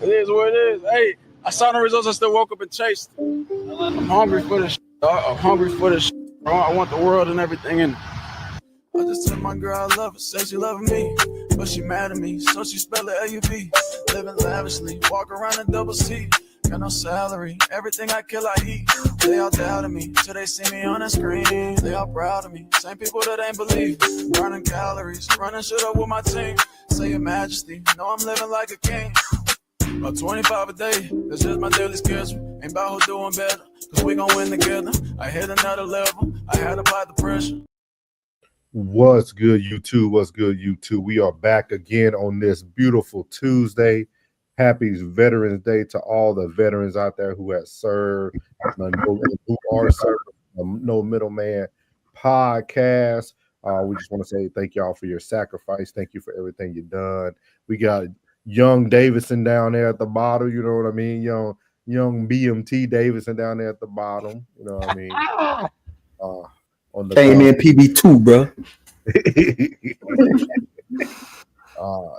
It is what it is. Hey, I saw the results. I still woke up and chased. I'm hungry for this. I'm hungry for this. Bro. I want the world and everything in it. I just told my girl I love her, say she loving me, but she mad at me, so she spell it L-U-V. Living lavishly, walk around in double C. Got no salary, everything I kill I eat. They all doubted me, till they see me on the screen. They all proud of me, same people that ain't believe. Burning calories, running shit up with my team. Say your majesty, know I'm living like a king. About 25 a day, that's just my daily schedule. Ain't about who doing better, cause we gon' win together. I hit another level, I had to apply the pressure. What's good, YouTube? What's good, YouTube? We are back again on this beautiful Tuesday. Happy Veterans Day to all the veterans out there who have served, who are serving No Middleman podcast. We just want to say thank y'all for your sacrifice. Thank you for everything you've done. We got young Davidson down there at the bottom. You know what I mean? Young BMT Davidson down there at the bottom. You know what I mean? On the came in PB2, bro.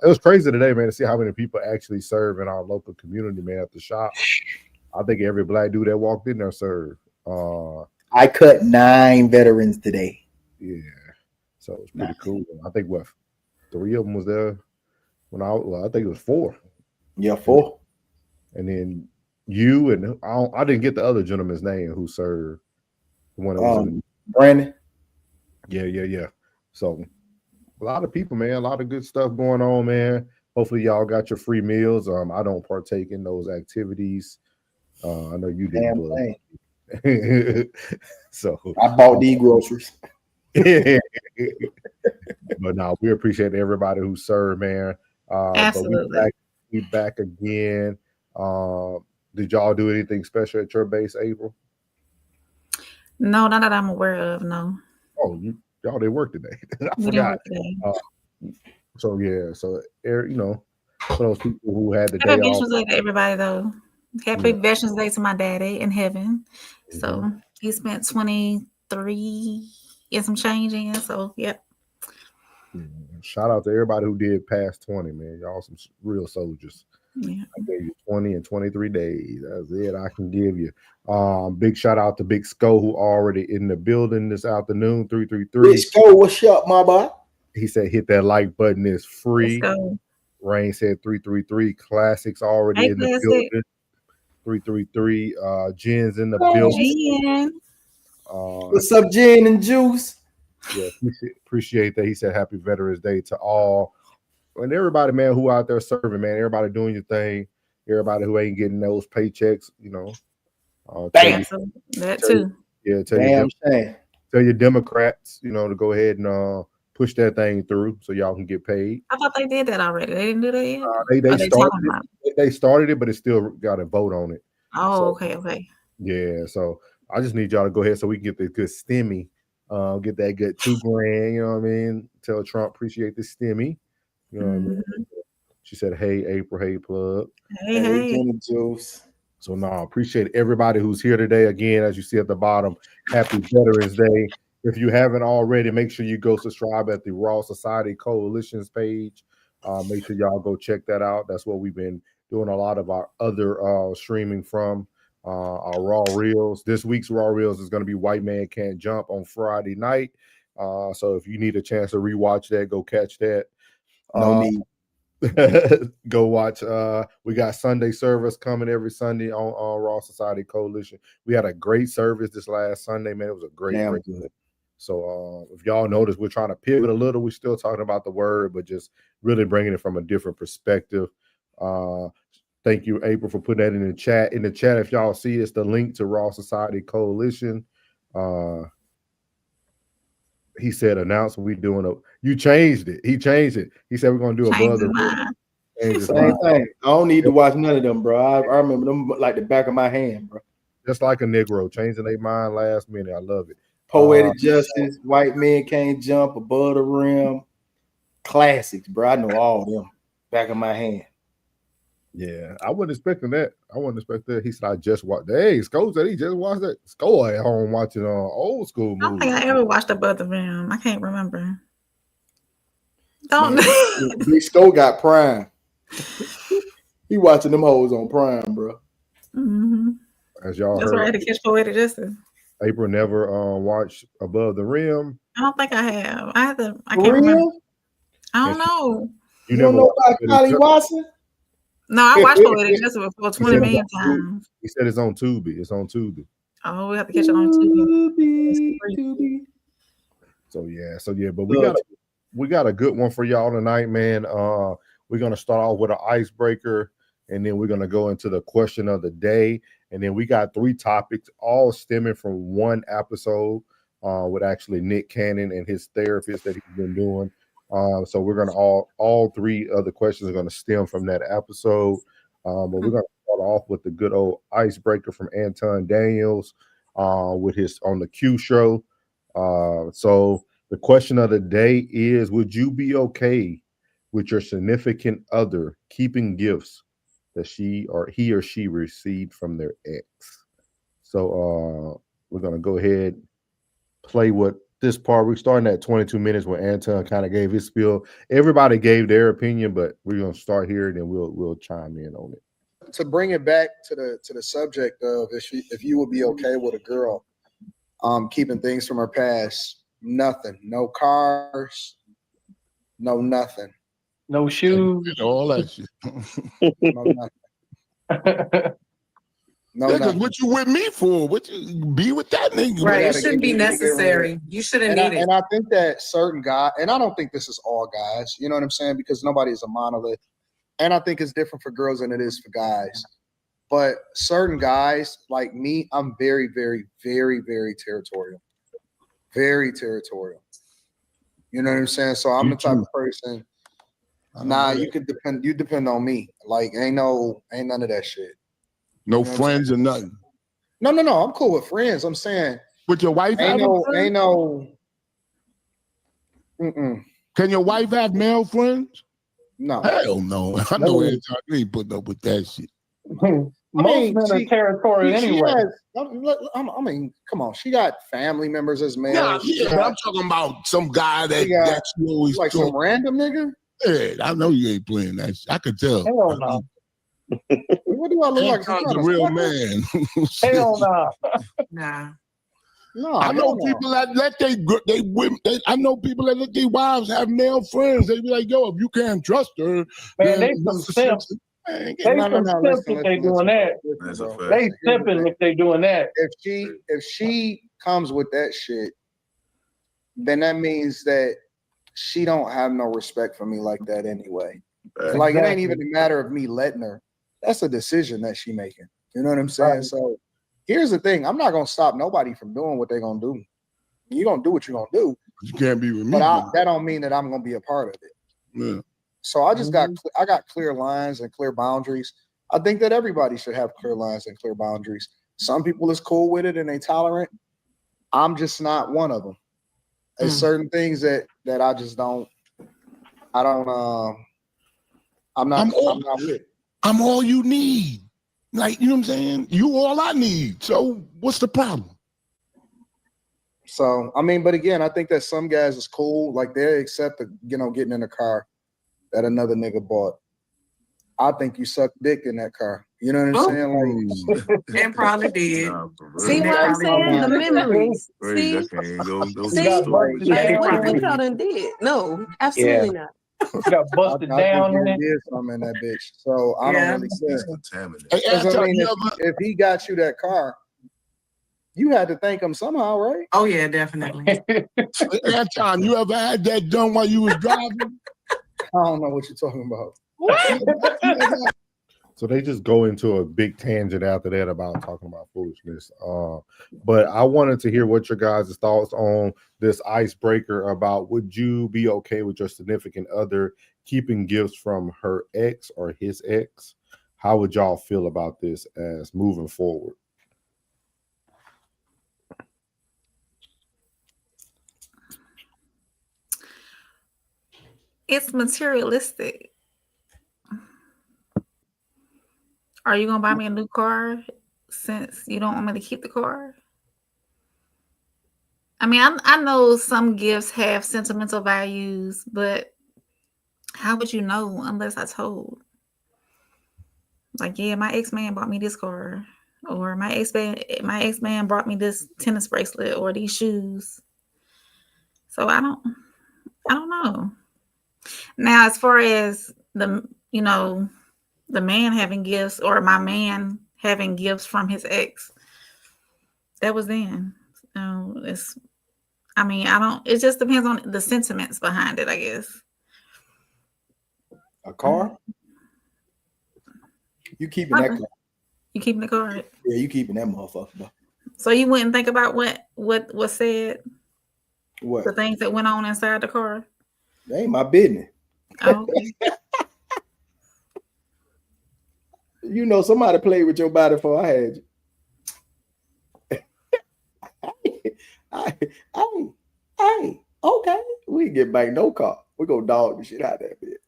It was crazy today, man, to see how many people actually serve in our local community, man, at the shop. I think every black dude that walked in there served. I cut 9 veterans today. Yeah, so it was pretty cool. I think 3 of them was there when I think it was 4. Yeah, 4. And then you and I didn't get the other gentleman's name who served. The one that was Brandon. Yeah. So a lot of people, man, a lot of good stuff going on, man. Hopefully y'all got your free meals. I don't partake in those activities. I know you did. So I bought these groceries. But no, we appreciate everybody who served, man. Absolutely. But we back again. Did y'all do anything special at your base, April? No, not that I'm aware of. No. Oh, y'all didn't work today. I We forgot. didn't work today. So for those people who had the Happy day Veterans off. Day to everybody, though. Happy Veterans Day to my daddy in heaven. Mm-hmm. So he spent 23 and some change in. So, yep. Shout out to everybody who did past 20, man. Y'all some real soldiers. Yeah. I gave you 20 and 23 days. That's it. I can give you. Big shout out to Big Sco, who already in the building this afternoon. 333. Big Sco, what's up, my boy? He said, "Hit that like button. It's free." Let's go. Rain said 333. Classics already in the building. 333. Jen's in the building. Jen. What's up, Jen and Juice? Yeah, appreciate that. He said, "Happy Veterans Day to all." And everybody, man, who out there serving, man, everybody doing your thing, everybody who ain't getting those paychecks, you know. That too. Tell your Democrats, you know, to go ahead and push that thing through so y'all can get paid. I thought they did that already. They didn't do that yet? They started it, but it still got a vote on it. Oh, so, okay. Yeah, so I just need y'all to go ahead so we can get the good stimmy, get that good $2,000, you know what I mean? Tell Trump appreciate the stimmy. You know what I mean? She said, "Hey, April, hey, plug." Hey. Juice. So no, appreciate everybody who's here today. Again, as you see at the bottom, happy Veterans Day. If you haven't already, make sure you go subscribe at the Raw Society Coalition's page. Make sure y'all go check that out. That's what we've been doing a lot of our other streaming from, our Raw Reels. This week's Raw Reels is going to be White Man Can't Jump on Friday night. So if you need a chance to rewatch that, go catch that. No need. Go watch. We got Sunday service coming every Sunday on Raw Society Coalition. We had a great service this last Sunday, man. It was a great. So if y'all notice, we're trying to pivot a little. We're still talking about the word, but just really bringing it from a different perspective. Thank you, April, for putting that in the chat. In the chat, if y'all see, it's the link to Raw Society Coalition. He said, "Announce we doing you changed it. He changed it. He said we're gonna do above the same thing. I don't need to watch none of them, bro. I remember them like the back of my hand, bro. Just like a Negro changing their mind last minute. I love it. Poetic Justice, White Men Can't Jump, Above the Rim, classics, bro. I know all of them back of my hand. Yeah, I wasn't expecting that. He said, "I just watched." Hey, Sco said he just watched that. Sco at home watching old school movies. I don't think I ever watched Above the Rim. I can't remember. Big Sco got Prime. He watching them hoes on Prime, bro. Mm-hmm. As y'all That's why I heard, had to catch Poetic Justice. April never watched Above the Rim. I don't think I have. I have to. I For can't remember. real? I Yes. don't know. You never don't know watched about Poetic Kylie Justice? Watson? No, I watched Poetic Justice before He 20 said million it's on Tubi. times. He said it's on Tubi. It's on Tubi. Oh, we have to catch it on TV. So yeah, but we got a good one for y'all tonight, man. We're gonna start off with an icebreaker, and then we're gonna go into the question of the day, and then we got 3 topics, all stemming from one episode with actually Nick Cannon and his therapist that he's been doing. So we're gonna all 3 of the questions are gonna stem from that episode. But we're gonna start off with the good old icebreaker from Anton Daniels with his on the Q show. So the question of the day is: would you be okay with your significant other keeping gifts that he or she received from their ex? So we're gonna go ahead play what this part. We're starting at 22 minutes where Anton kind of gave his spiel. Everybody gave their opinion, but we're gonna start here and then we'll chime in on it. To bring it back to the subject of if you would be okay with a girl keeping things from her past, nothing, no cars, no nothing, No shoes. All that shit. no nothing. No, Because nothing. what you with me for? What you be with that nigga? Right, it gotta shouldn't get be rid of it. necessary. You shouldn't And need it. and I think that certain guys, and I don't think this is all guys, you know what I'm saying? Because nobody is a monolith. And I think it's different for girls than it is for guys. But certain guys, like me, I'm very, very, very, very territorial. Very territorial. You know what I'm saying? So I'm the type of person, nah, you depend on me. Like ain't none of that shit. No You know what I'm friends or nothing. No, I'm cool with friends. I'm saying With your wife, ain't have a no. Can your wife have male friends? No. Hell no. I know Anton ain't putting up with that shit. Most men are territorial anyway. I mean, come on. She got family members as male. Nah, yeah, but I'm talking about some guy that you always like talk. some random nigga. Yeah, I know you ain't playing that shit. I could tell. Hell no. What do I look like? Anton's a real man. Hell no. Nah. No, I know people that let they women. I know people that let their wives have male friends. They be like, "Yo, if you can't trust her, Man, they some simps. They some simps if they doing that. They simping if they doing that. If she comes with that shit, then that means that she don't have no respect for me like that anyway. Like it ain't even a matter of me letting her. That's a decision that she making. You know what I'm saying? Right. So here's the thing. I'm not gonna stop nobody from doing what they're gonna do. You're gonna do what you're gonna do. You can't be with me. But that don't mean that I'm gonna be a part of it. Yeah. So I just got clear lines and clear boundaries. I think that everybody should have clear lines and clear boundaries. Some people is cool with it and they tolerant. I'm just not one of them. There's certain things that I just don't. I'm not with. I'm all you need. Like, you know what I'm saying? You all I need. So what's the problem? So, I mean, but again, I think that some guys is cool. Like they accept getting in a car that another nigga bought. I think you suck dick in that car. You know what I'm saying? Like, and probably did. See what I'm saying? The memories. See what y'all done did. No, absolutely not. Got busted down in it. Did something in that bitch. So I don't really care. I mean, if he got you that car, you had to thank him somehow, right? Oh yeah, definitely. Anton, you ever had that done while you was driving? I don't know what you're talking about. What? So they just go into a big tangent after that about talking about foolishness. But I wanted to hear what your guys' thoughts on this icebreaker about would you be okay with your significant other keeping gifts from her ex or his ex? How would y'all feel about this as moving forward? It's materialistic. Are you gonna buy me a new car since you don't want me to keep the car? I mean, I know some gifts have sentimental values, but how would you know unless I told? Like, yeah, my ex-man bought me this car, or my ex-man brought me this tennis bracelet or these shoes. So I don't know. Now, as far as the man having gifts or my man having gifts from his ex, that was then. It just depends on the sentiments behind it, I guess. A car? You keeping that car? You keeping the car? Yeah, you keeping that motherfucker, though. So you wouldn't think about what was said? What? The things that went on inside the car? That ain't my business. Oh, okay. You know, somebody played with your body before I had you. Hey, okay. We can get back no car. We're gonna dog the shit out of that bitch.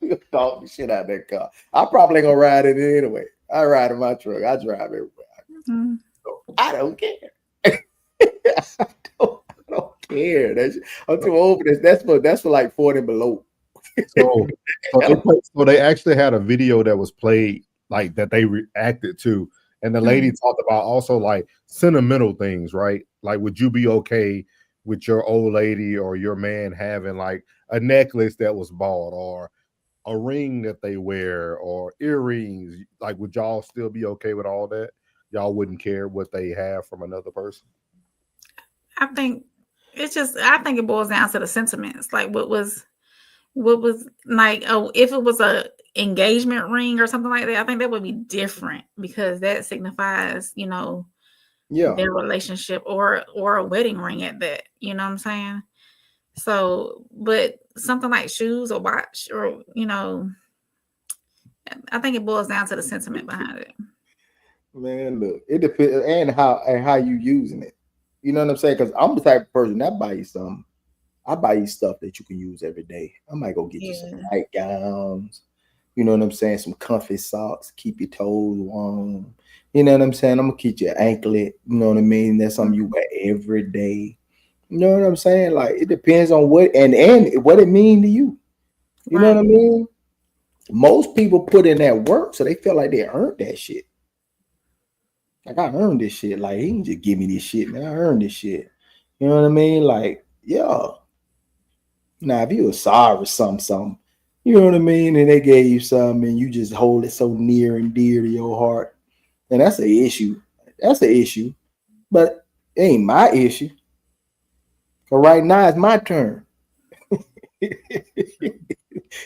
We're gonna dog the shit out of that car. I probably ain't gonna ride in it anyway. I ride in my truck. I drive everywhere. Mm-hmm. So I don't care. I don't care. I'm too old for this. That's for like 40 and below. So they actually had a video that was played like that they reacted to, and the lady talked about also like sentimental things, right? Like, would you be okay with your old lady or your man having like a necklace that was bought or a ring that they wear or earrings? Like, would y'all still be okay with all that? Y'all wouldn't care what they have from another person? I think it boils down to the sentiments. Like what was like, if it was a engagement ring or something like that, I think that would be different because that signifies, their relationship or a wedding ring at that. You know what I'm saying? So, but something like shoes or watch or, I think it boils down to the sentiment behind it. Man, look, it depends and how you using it. You know what I'm saying? Because I'm the type of person that buy you something. I buy you stuff that you can use every day. I might go get you some nightgowns. You know what I'm saying? Some comfy socks, keep your toes warm. You know what I'm saying? I'm gonna keep your anklet. You know what I mean? That's something you wear every day. You know what I'm saying? Like, it depends on what and what it mean to you. You know what I mean? Most people put in that work, so they feel like they earned that shit. Like, I earned this shit. Like, he can just give me this shit, man. I earned this shit. You know what I mean? Like, yeah. Now, if you were sorry for something, you know what I mean, and they gave you something and you just hold it so near and dear to your heart, and that's an issue. That's an issue. But it ain't my issue. But right now, it's my turn.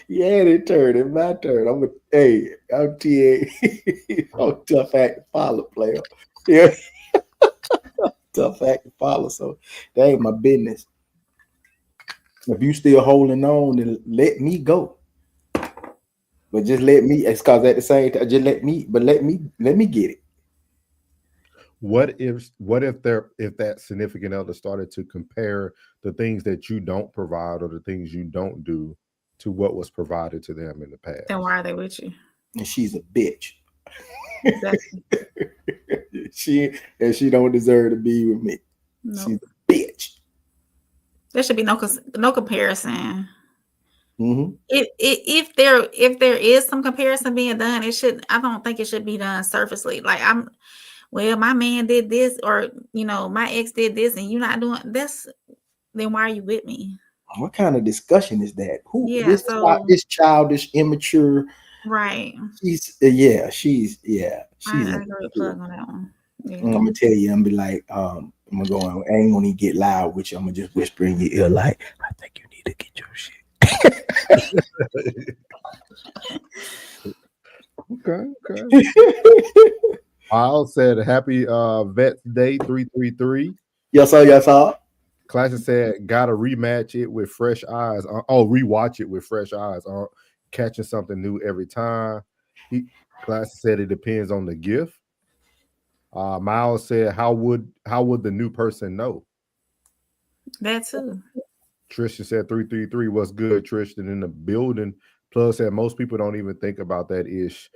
Yeah, it turned. It's my turn. I'm TA. I'm tough act to follow, player. Yeah. Tough act to follow. So that ain't my business. If you still holding on, then let me go. But just let me. It's because at the same time, just let me get it. What if that significant other started to compare the things that you don't provide or the things you don't do to what was provided to them in the past? Then why are they with you? And she's a bitch. Exactly. she don't deserve to be with me. Nope. She's a bitch. There should be no comparison. Mm-hmm. If there is some comparison being done, I don't think it should be done surfacely. Like, my man did this, or my ex did this, and you're not doing this. Then why are you with me? What kind of discussion is that? This childish, immature. Right. She's I agree with Plug on that one. Yeah. I'm gonna tell you, I'm gonna be like, I ain't gonna even get loud with you. I'm gonna just whisper in your ear, like, I think you need to get your shit. Okay. Miles said, "Happy Vets Day 333." Yes, sir. Classic said, "Gotta rematch it with fresh eyes." Rewatch it with fresh eyes. Catching something new every time. Classic said, "It depends on the gift." Miles said, "How would the new person know?" That too. Tristan said, 333. What's good, Tristan, in the building? Plus said most people don't even think about that ish.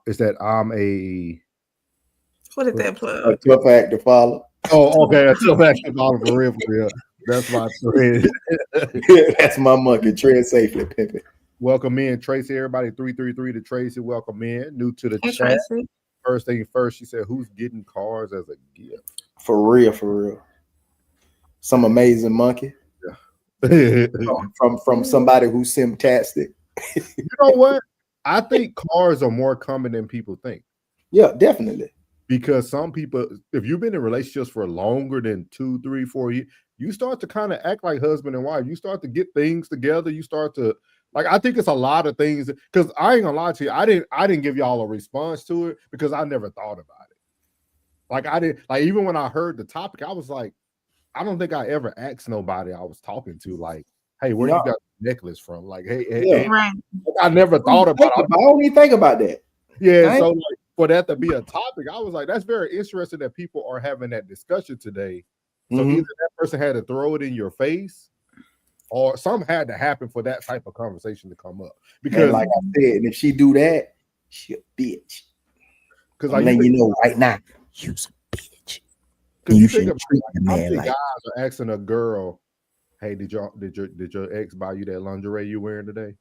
Is that I'm a what is that, Plug? A tough act to follow. Oh, okay. A tough act to follow for real. That's my thread. That's my monkey. Tread safely, Pippin. Welcome in, Tracy. Everybody, 333 to Tracy. Welcome in. New to the Hey, chat. Tracy. First thing first, she said, "Who's getting cars as a gift?" For real, for real. Some amazing monkey from somebody who's simptastic. You know what? I think cars are more common than people think. Yeah, definitely. Because some people, if you've been in relationships for longer than 2, 3, 4 years, you start to kind of act like husband and wife. You start to get things together. You start to I think it's a lot of things. Because I ain't gonna lie to you, I didn't give y'all a response to it because I never thought about it. Like I didn't even when I heard the topic, I was like, I don't think I ever asked nobody I was talking to, like, hey, where you got the necklace from? Like, hey, Right. I never thought about it. I don't even think about that. Yeah, so like, for that to be a topic, I was like, that's very interesting that people are having that discussion today. So either that person had to throw it in your face, or something had to happen for that type of conversation to come up. Because, and like I said, and if she do that, she a bitch. Because I'm letting you know right now, you's a bitch. Because you think treat the man like guys are asking a girl, "Hey, did your ex buy you that lingerie you wearing today?"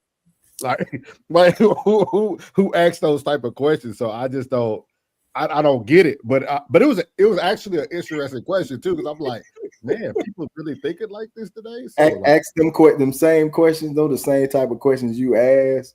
Like who asks those type of questions? So I just don't. I don't get it, but it was actually an interesting question too, because I'm like, man, people really thinking like this today. So ask them same questions, though, the same type of questions you ask.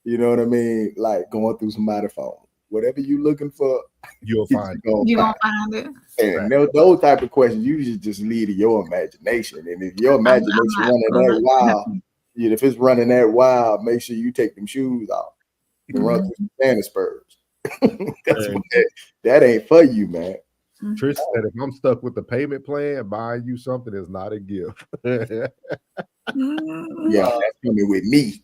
You know what I mean? Like going through somebody's phone, whatever you looking for, you'll find it. You gonna find it. And those type of questions, you should just lead to your imagination. And if your imagination running that wild, if it's running that wild, make sure you take them shoes off and run through some tennis spurs. That ain't for you, man. Trish said, if I'm stuck with the payment plan, buying you something is not a gift. Yeah, that's coming with me.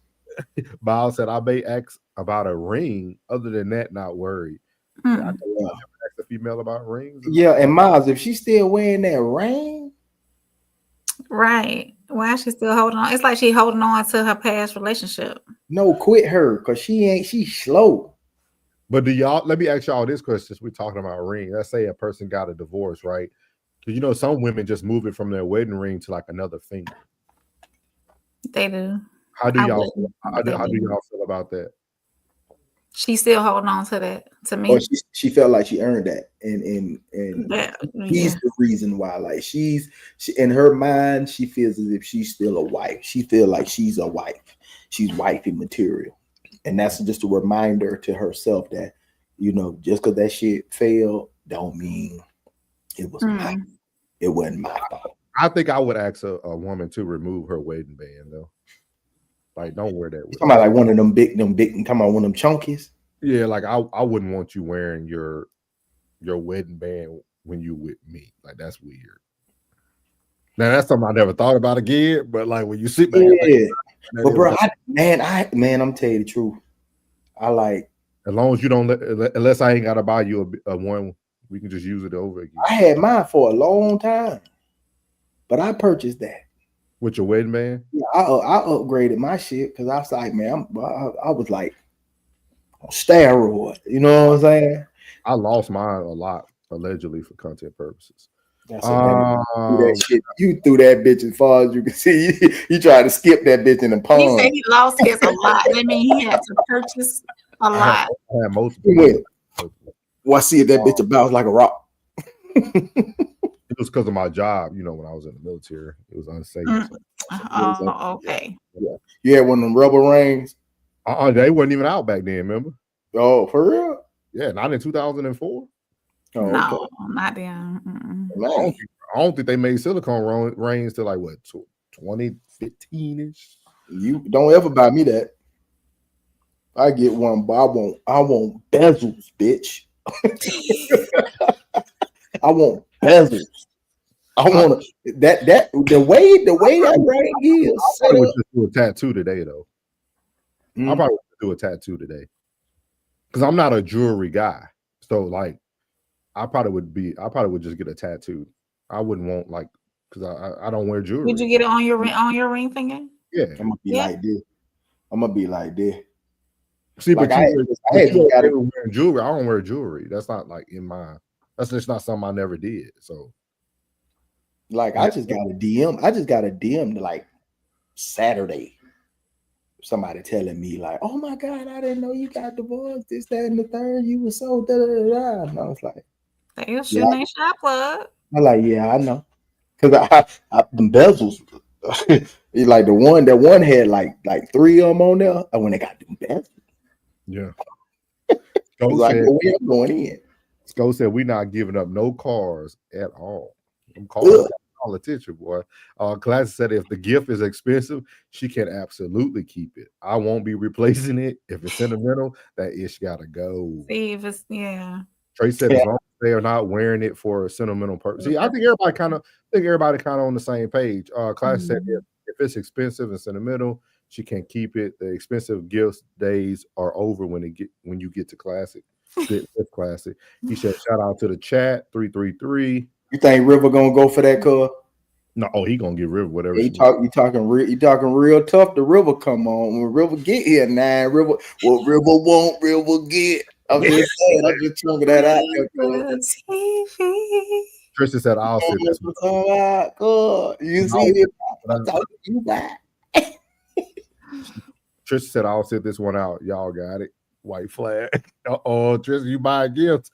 Miles said, I may ask about a ring. Other than that, not worried. I never asked a female about rings. Yeah, and Miles, if she's still wearing that ring, right? Why is she still holding on? It's like she holding on to her past relationship. No, quit her, because she's slow. But let me ask y'all this question, since we're talking about ring. Let's say a person got a divorce, right? Because some women just move it from their wedding ring to like another finger. They do. How do y'all feel about that? She's still holding on to that. To me, or she felt like she earned that, and he's the reason why. Like she in her mind, she feels as if she's still a wife. She feels like she's a wife. She's wifey material. And that's just a reminder to herself that, just because that shit failed, don't mean it was it wasn't my fault. I think I would ask a woman to remove her wedding band, though. Like, don't wear that. Talking about like one of them big, talking about one of them chunkies. Yeah, like I wouldn't want you wearing your wedding band when you with me. Like, that's weird. Now that's something I never thought about again. But like when you sit back, but bro, I'm telling you the truth. I like, as long as you don't unless I ain't gotta buy you a one, we can just use it over again. I had mine for a long time, but I purchased that with your wedding band. Yeah, I upgraded my shit because I was like, man, I was like on steroid. You know what I'm saying? I lost mine a lot allegedly for content purposes. That's that shit. You threw that bitch as far as you can see. You tried to skip that bitch in the pond. He said he lost his a lot. That means he had to purchase a lot. I had multiple. Well, I see that bitch bounce like a rock. It was because of my job. When I was in the military, it was unsafe. Okay. Yeah. You had one of them rubber rings? They wasn't even out back then, remember? Oh, for real? Yeah, not in 2004. Oh, no, not then. I don't think they made silicone rings till like what 2015-ish. You don't ever buy me that. I get one, but I want bezels, bitch. I want bezels. I want that the way that ring is. I probably would just do a tattoo today, though. I probably would do a tattoo today because I'm not a jewelry guy. So like, I probably would just get a tattoo. I wouldn't want because I don't wear jewelry. Would you get it on your ring finger? Yeah, I'm gonna be like this. See, like but you wear jewelry. I don't wear jewelry. That's not like in my. That's just not something I never did. So, like, I just got a DM. I just got a DM to like Saturday somebody telling me like, "Oh my God, I didn't know you got divorced. This, that, and the third. You were so da da da." And I was like, They shooting a shot plug. I'm like, yeah, I know, because the bezels, it's like that one had like 3 of them on there. And when they got them bezels, Yeah. it's like, we are going in. Sco said we're not giving up no cars at all. Them cars all attention, boy. Class said if the gift is expensive, she can absolutely keep it. I won't be replacing it. If it's sentimental, that ish gotta go. See if it's Trey said as long as they are not wearing it for a sentimental purpose. See, I think everybody kind of on the same page. Class said if it's expensive and sentimental, she can keep it. The expensive gifts days are over when you get to classic. Classic. He said, shout out to the chat 333. You think River gonna go for that, cuz? No, he gonna give River whatever. You talking real tough. The River come on. When River get here, River, what River won't, River get. I'm just saying. I'm just throwing that out there. Tristan said, "I'll sit this one. You see it? I'm talking to you back. Tristan said, "I'll sit this one out. Y'all got it. White flag." Tristan, you buy gifts.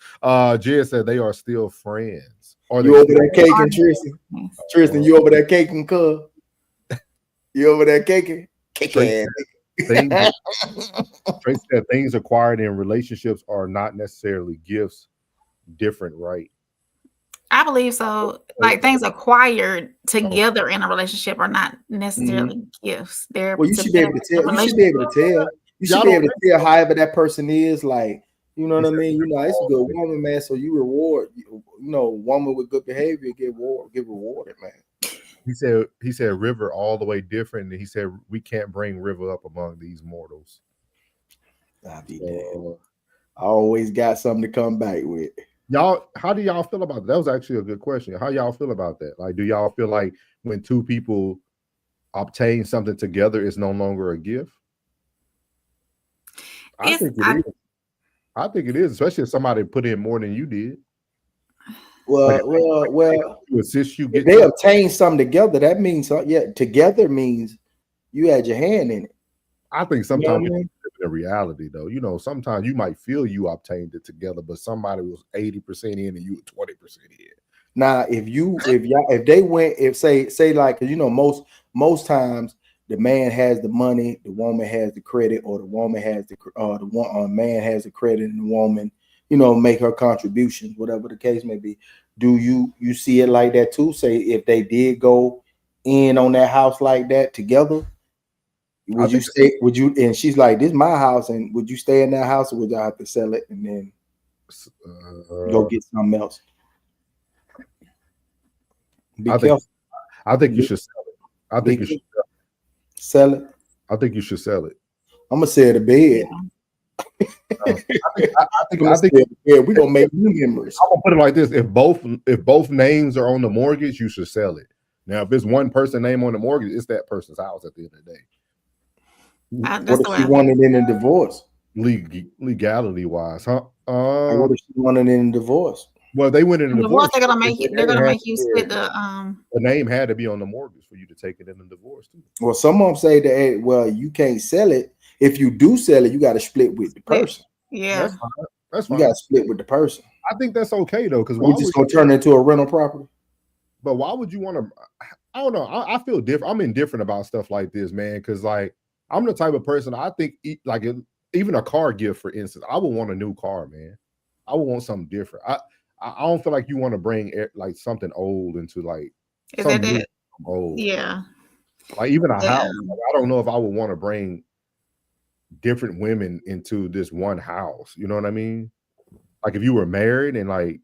Jed said they are still friends. You over there caking, Tristan? Tristan, you over there caking, cuz? You over there caking? Tracy said things acquired in relationships are not necessarily gifts. Different, right? I believe so. Like things acquired together in a relationship are not necessarily gifts. They're you should be able to tell. You should be able to tell. You should be able to tell however that person is. Like, you know what I mean? You know, it's a good woman, man. So you reward. You know, woman with good behavior get rewarded, man. He said River all the way different. And he said we can't bring River up among these mortals. I'll be damned. I always got something to come back with. Y'all, how do y'all feel about that? That was actually a good question. How y'all feel about that? Like, do y'all feel like when two people obtain something together, it's no longer a gift? I think it is, especially if somebody put in more than you did. Well, to assist you if they obtain something together, that means together means you had your hand in it. I think sometimes we live in reality, though. You know, sometimes you might feel you obtained it together, but somebody was 80% in and you were 20% in. Now, if they went, say like, because you know, most times the man has the money, the woman has the credit, or the woman has man has the credit, and the woman, you know, make her contributions, whatever the case may be. Do you see it like that too? Say if they did go in on that house like that together, would you stay? Would you? And she's like, "This is my house," and would you stay in that house, or would y'all have to sell it and then go get something else? Be careful. I think you should sell it. I think you should sell it. I think you should sell it. I'm gonna sell the bed. I think we're gonna make new memories. I'm gonna put it like this: if both names are on the mortgage, you should sell it. Now, if it's one person name on the mortgage, it's that person's house at the end of the day. What if she wanted in a divorce? Legality wise, huh? What if she wanted in a divorce? Well, they went in a divorce. They're gonna make you split the The name had to be on the mortgage for you to take it in the divorce too. Well, some of them say that, hey, well, you can't sell it. If you do sell it, you got to split with the person. Yeah, that's fine. You got to split with the person. I think that's okay though, because we're just gonna turn it into a rental property. But why would you want to? I don't know. I feel different. I'm indifferent about stuff like this, man. Because like I'm the type of person I think like even a car gift, for instance, I would want a new car, man. I would want something different. I don't feel like you want to bring like something old into like something old. Yeah. Like even a house. Like, I don't know if I would want to bring different women into this one house. You know what I mean? Like if you were married and like,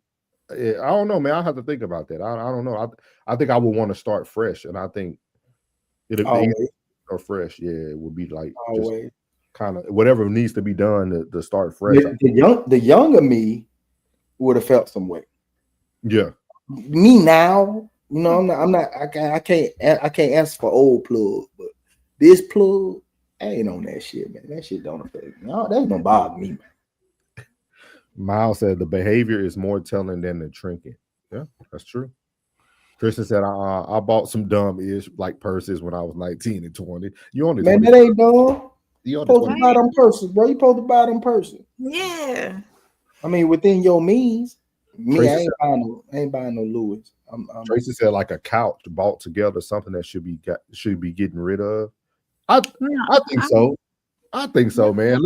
I don't know, man. I have to think about that. I don't know. I think I would want to start fresh, and I think it'll be or fresh. Yeah, it would be like just kind of whatever needs to be done to start fresh. The younger me would have felt some way. Yeah. Me now, you know, I can't answer for old plug, but this plug, I ain't on that shit, man. That shit don't affect me. No, that ain't gonna bother me, man. Miles said the behavior is more telling than the trinket. Yeah, that's true. Tristan said I bought some dumb-ish like purses when I was 19 and 20. You only man, that ain't dumb. You supposed to buy them purses, bro. You supposed to buy them purses. Yeah. I mean, within your means. Me, Tracy I ain't buying no Louis. Tracy said like a couch bought together, something that should be getting rid of. I think so. I think so, man.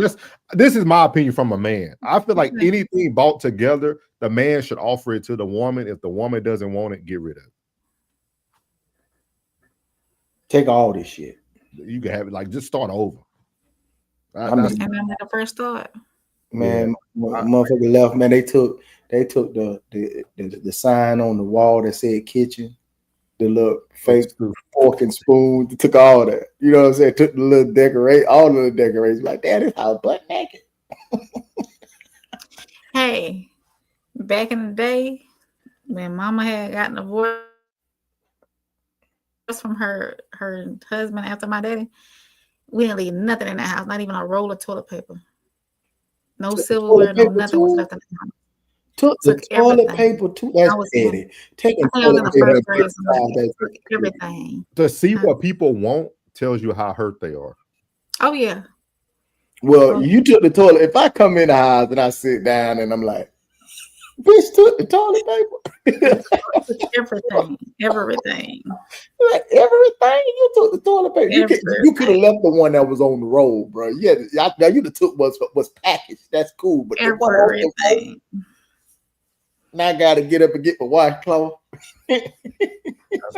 This is my opinion from a man. I feel like anything bought together, the man should offer it to the woman. If the woman doesn't want it, get rid of it. Take all this shit. You can have it, like, just start over. And then the first thought. Man, motherfucker left, man. They took the sign on the wall that said kitchen, the little fake fork and spoon. They took all that. You know what I'm saying? Took the little decorate, all the little decorations. Like, that is how butt naked. Hey, back in the day, when Mama had gotten divorced from her husband after my daddy, we didn't leave nothing in the house, not even a roll of toilet paper. No silverware, no nothing was left in the house. Took the toilet paper too. That's petty. Taking toilet paper. Everything. To see what people want tells you how hurt they are. Oh yeah. Well, you took the toilet. If I come in the house and I sit down and I'm like, bitch took the toilet paper. Everything. Like everything, you took the toilet paper. You could have left the one that was on the road, bro. Yeah, now you took was packaged. That's cool, but everything. Now I gotta get up and get my washcloth. I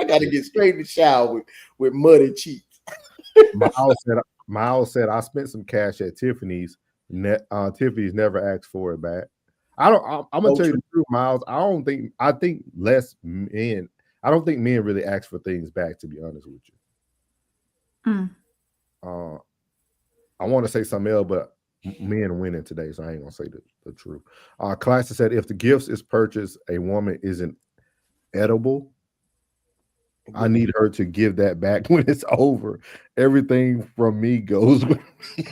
gotta get straight in the shower with muddy cheeks. Miles said I spent some cash at Tiffany's. Tiffany's never asked for it back. I'm gonna tell you the truth, Miles. I think less men. I don't think men really ask for things back, to be honest with you. I want to say something else, but men winning today, so I ain't gonna say the truth. Classic said if the gifts is purchased, a woman isn't edible. I need her to give that back when it's over. Everything from me goes with me.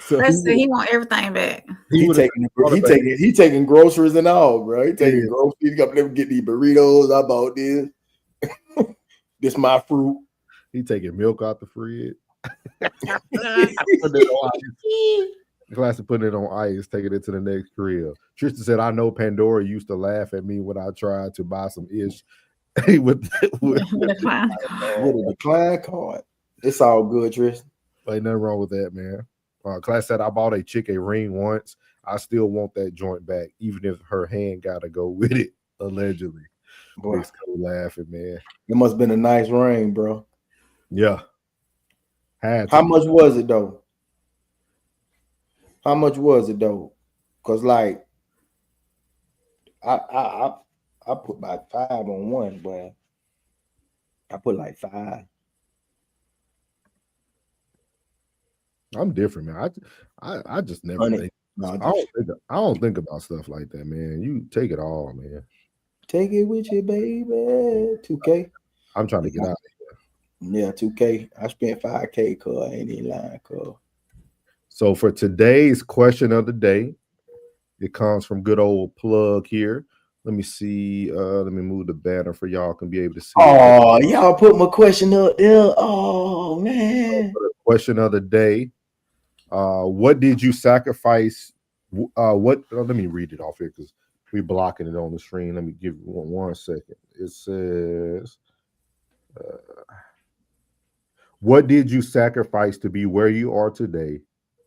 So he want everything back. He taking groceries and all, bro. He taking groceries. He got to get these burritos. I bought this. This my fruit. He taking milk out the fridge. Classic putting it on ice, taking it to the next crib. Tristan said, I know Pandora used to laugh at me when I tried to buy some ish with a decline card. It's all good, Tristan. Ain't nothing wrong with that, man. Class said I bought a chick a ring once. I still want that joint back, even if her hand gotta go with it, allegedly. Boy, laughing, man. It must have been a nice ring, bro. Yeah. How much was it though? How much was it though? Cause like I put about 5 on one, but I put like 5. I'm different, man. I just never think. I don't think about stuff like that, man. You take it all, man. Take it with you, baby. 2K. I'm trying to get out of here. Yeah, 2K. I spent 5K, cuz I ain't even lying, cuz. So for today's question of the day, it comes from good old Plug here. Let me see. Let me move the banner for y'all can be able to see. Oh, y'all put my question up there. Oh man. Question of the day. What did you sacrifice? Let me read it off here because we're blocking it on the screen. Let me give you one second. It says, what did you sacrifice to be where you are today?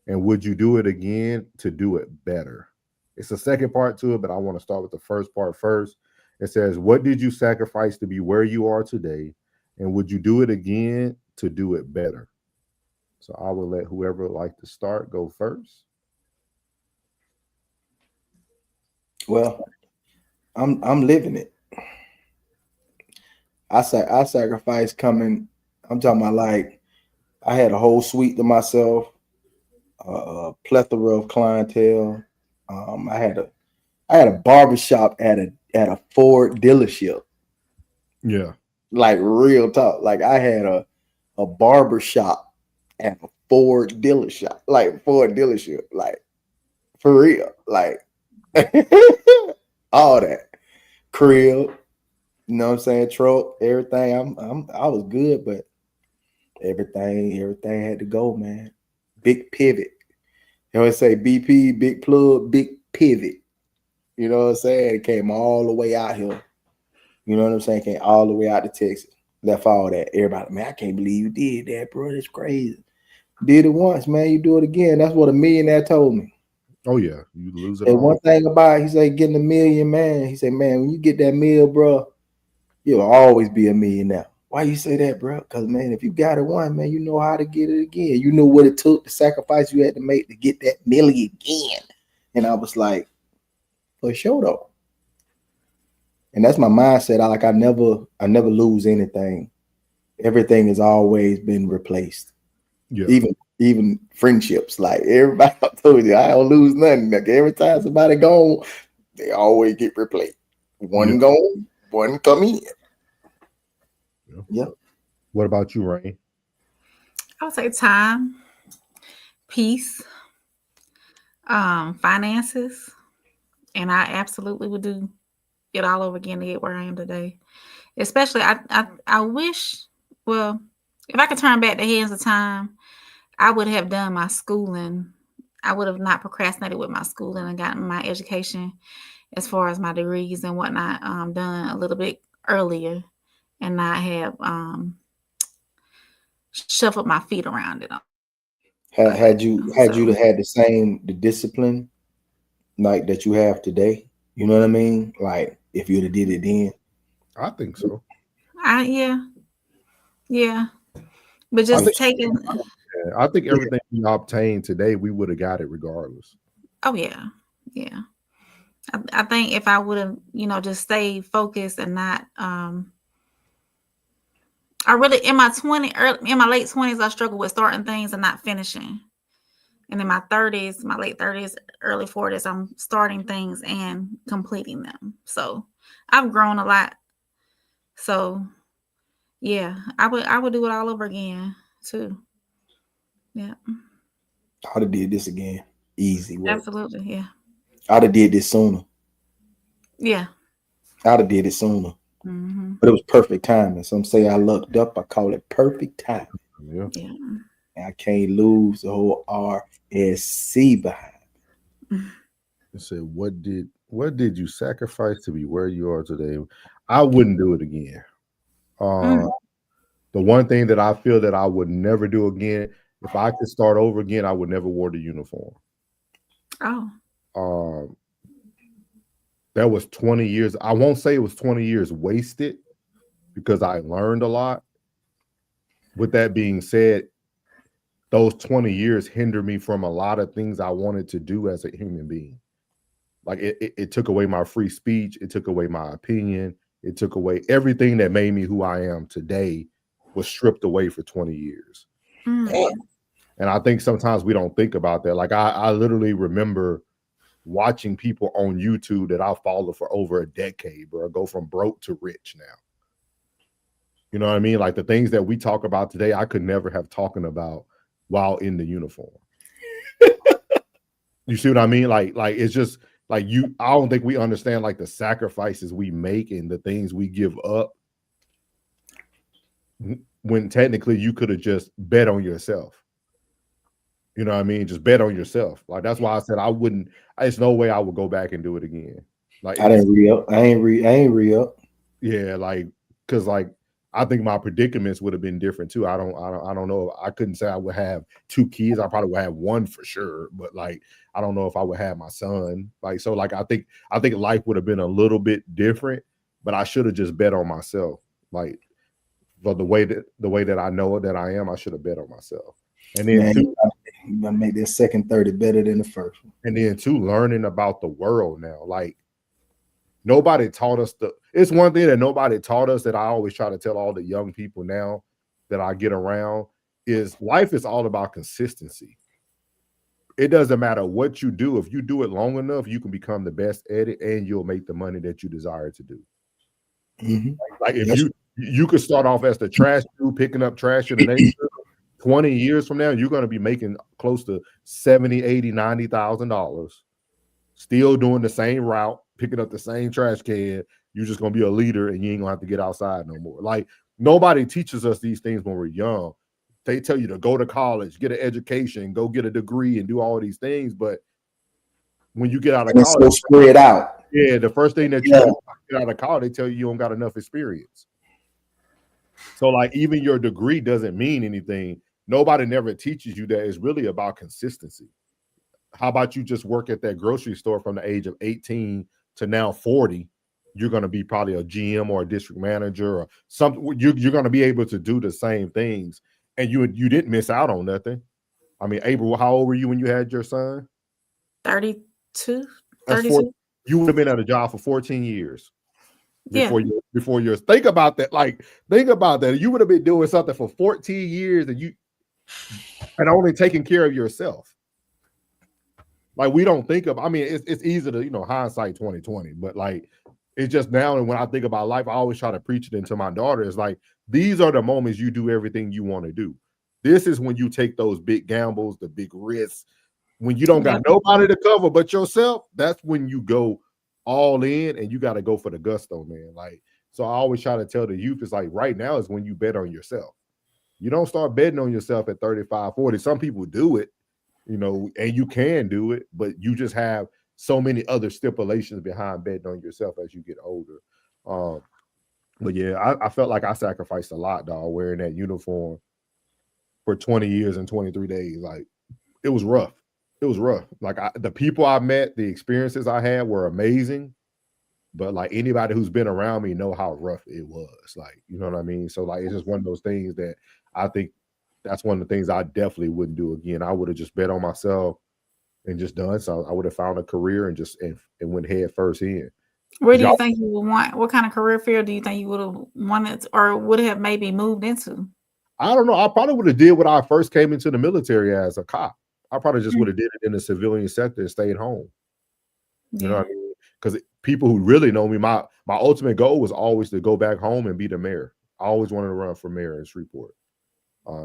And would you do it again to do it better? It's a second part to it, but I want to start with the first part first. It says, what did you sacrifice to be where you are today? And would you do it again to do it better? So I will let whoever would like to start go first. Well, I'm living it. I sacrificed coming. I'm talking about like I had a whole suite to myself, a plethora of clientele. I had a barbershop at a Ford dealership. Yeah. Like real talk. Like I had a barbershop at a Ford dealership. Like for real. Like all that. Crib, you know what I'm saying? Truck, everything. I was good, but Everything had to go, man. Big pivot. You always say BP, big plug, big pivot. You know what I'm saying? It came all the way out here. You know what I'm saying? Came all the way out to Texas. Left all that. Everybody, man, I can't believe you did that, bro. That's crazy. Did it once, man. You do it again. That's what a millionaire told me. Oh yeah, you lose it And all. one thing about it, he said, getting $1 million, man. He said, man, when you get that meal, bro, you'll always be a millionaire. Why you say that, bro? Because, man, if you got it one, man, you know how to get it again. You know what it took, the sacrifice you had to make to get that million again. And I was like, for sure, though. And that's my mindset. I never lose anything. Everything has always been replaced. Yeah. Even friendships. Like everybody, I told you, I don't lose nothing. Like every time somebody gone, they always get replaced. One gone, one come in. Yep. What about you, Rain? I would say time, peace, finances, and I absolutely would do it all over again to get where I am today. Especially, I wish, well, if I could turn back the hands of time, I would have done my schooling. I would have not procrastinated with my schooling and gotten my education as far as my degrees and whatnot done a little bit earlier, and not have shuffled my feet around it. Had you had the discipline like that you have today, you know what I mean? Like if you'd have did it then. I think so. Yeah. But just taking. I think everything we obtained today, we would have got it regardless. Oh yeah. I think if I would have, just stayed focused and not. I really in my late 20s, I struggled with starting things and not finishing. And in my 30s, my late 30s, early 40s, I'm starting things and completing them. So I've grown a lot. So yeah, I would do it all over again too. Yeah. I'd have did this again. Easy work. Absolutely, yeah. I'd have did this sooner. Yeah. I'd have did it sooner. Mm-hmm. But it was perfect timing. Some say I lucked up. I call it perfect timing. Yeah. And I can't lose the whole RSC behind. It said, what did you sacrifice to be where you are today? I wouldn't do it again. The one thing that I feel that I would never do again, if I could start over again, I would never wear the uniform. Oh. That was 20 years. I won't say it was 20 years wasted because I learned a lot. With that being said, those 20 years hindered me from a lot of things I wanted to do as a human being. Like it took away my free speech. It took away my opinion. It took away everything that made me who I am today was stripped away for 20 years. And I think sometimes we don't think about that. Like I literally remember watching people on YouTube that I followed for over a decade, bro, go from broke to rich now. You know what I mean? Like the things that we talk about today, I could never have talking about while in the uniform. You see what I mean? Like it's just like I don't think we understand like the sacrifices we make and the things we give up when technically you could have just bet on yourself. You know what I mean? Just bet on yourself. Like that's why I said I wouldn't. There's no way I would go back and do it again. Like I didn't re-up. I ain't re-up. Yeah, like because like I think my predicaments would have been different too. I don't know. I couldn't say I would have 2 kids. I probably would have 1 for sure. But like I don't know if I would have my son. Like so, like I think life would have been a little bit different. But I should have just bet on myself. Like, but the way that I know that I am, I should have bet on myself. And then you gotta make this second 30 better than the first one. And then too, learning about the world now. Like nobody taught us it's one thing that nobody taught us that I always try to tell all the young people now that I get around is life is all about consistency. It doesn't matter what you do. If you do it long enough, you can become the best at it and you'll make the money that you desire to do. Mm-hmm. Like if you could start off as the trash dude picking up trash in the neighborhood. 20 years from now, you're going to be making close to $70,000, $80,000, $90,000, still doing the same route, picking up the same trash can. You're just going to be a leader and you ain't going to have to get outside no more. Like nobody teaches us these things when we're young. they tell you to go to college, get an education, go get a degree, and do all these things. But when you get out of college, it's so spread out. Yeah, the first thing that you do get out of college, they tell you don't got enough experience. So, like, even your degree doesn't mean anything. Nobody never teaches you that it's really about consistency. How about you just work at that grocery store from the age of 18 to now 40? You're going to be probably a GM or a district manager or something. You're going to be able to do the same things, and you didn't miss out on nothing. I mean, April, how old were you when you had your son? 32. You would have been at a job for 14 years before Yeah. before yours. Think about that. Like, think about that. You would have been doing something for 14 years and only taking care of yourself. Like, we don't think of, I mean, it's easy to, hindsight 2020, but like, it's just now. And when I think about life, I always try to preach it into my daughter. It's like, these are the moments you do everything you want to do. This is when you take those big gambles, the big risks. When you don't got nobody to cover but yourself, that's when you go all in, and you got to go for the gusto, man. Like, so I always try to tell the youth, it's like, right now is when you bet on yourself. You don't start betting on yourself at 35, 40. Some people do it, and you can do it, but you just have so many other stipulations behind betting on yourself as you get older. But yeah, I felt like I sacrificed a lot, dog, wearing that uniform for 20 years and 23 days. Like, it was rough. It was rough. Like, the people I met, the experiences I had were amazing. But like, anybody who's been around me know how rough it was. Like, you know what I mean? So like, it's just one of those things that I think that's one of the things I definitely wouldn't do again. I would have just bet on myself and just done so. I would have found a career and just and went head first in. Where do you think you would want? What kind of career field do you think you would have wanted or would have maybe moved into? I don't know. I probably would have did what I first came into the military as, a cop. I probably just would have did it in the civilian sector and stayed home. You know what I mean? Because people who really know me, my ultimate goal was always to go back home and be the mayor. I always wanted to run for mayor in Shreveport.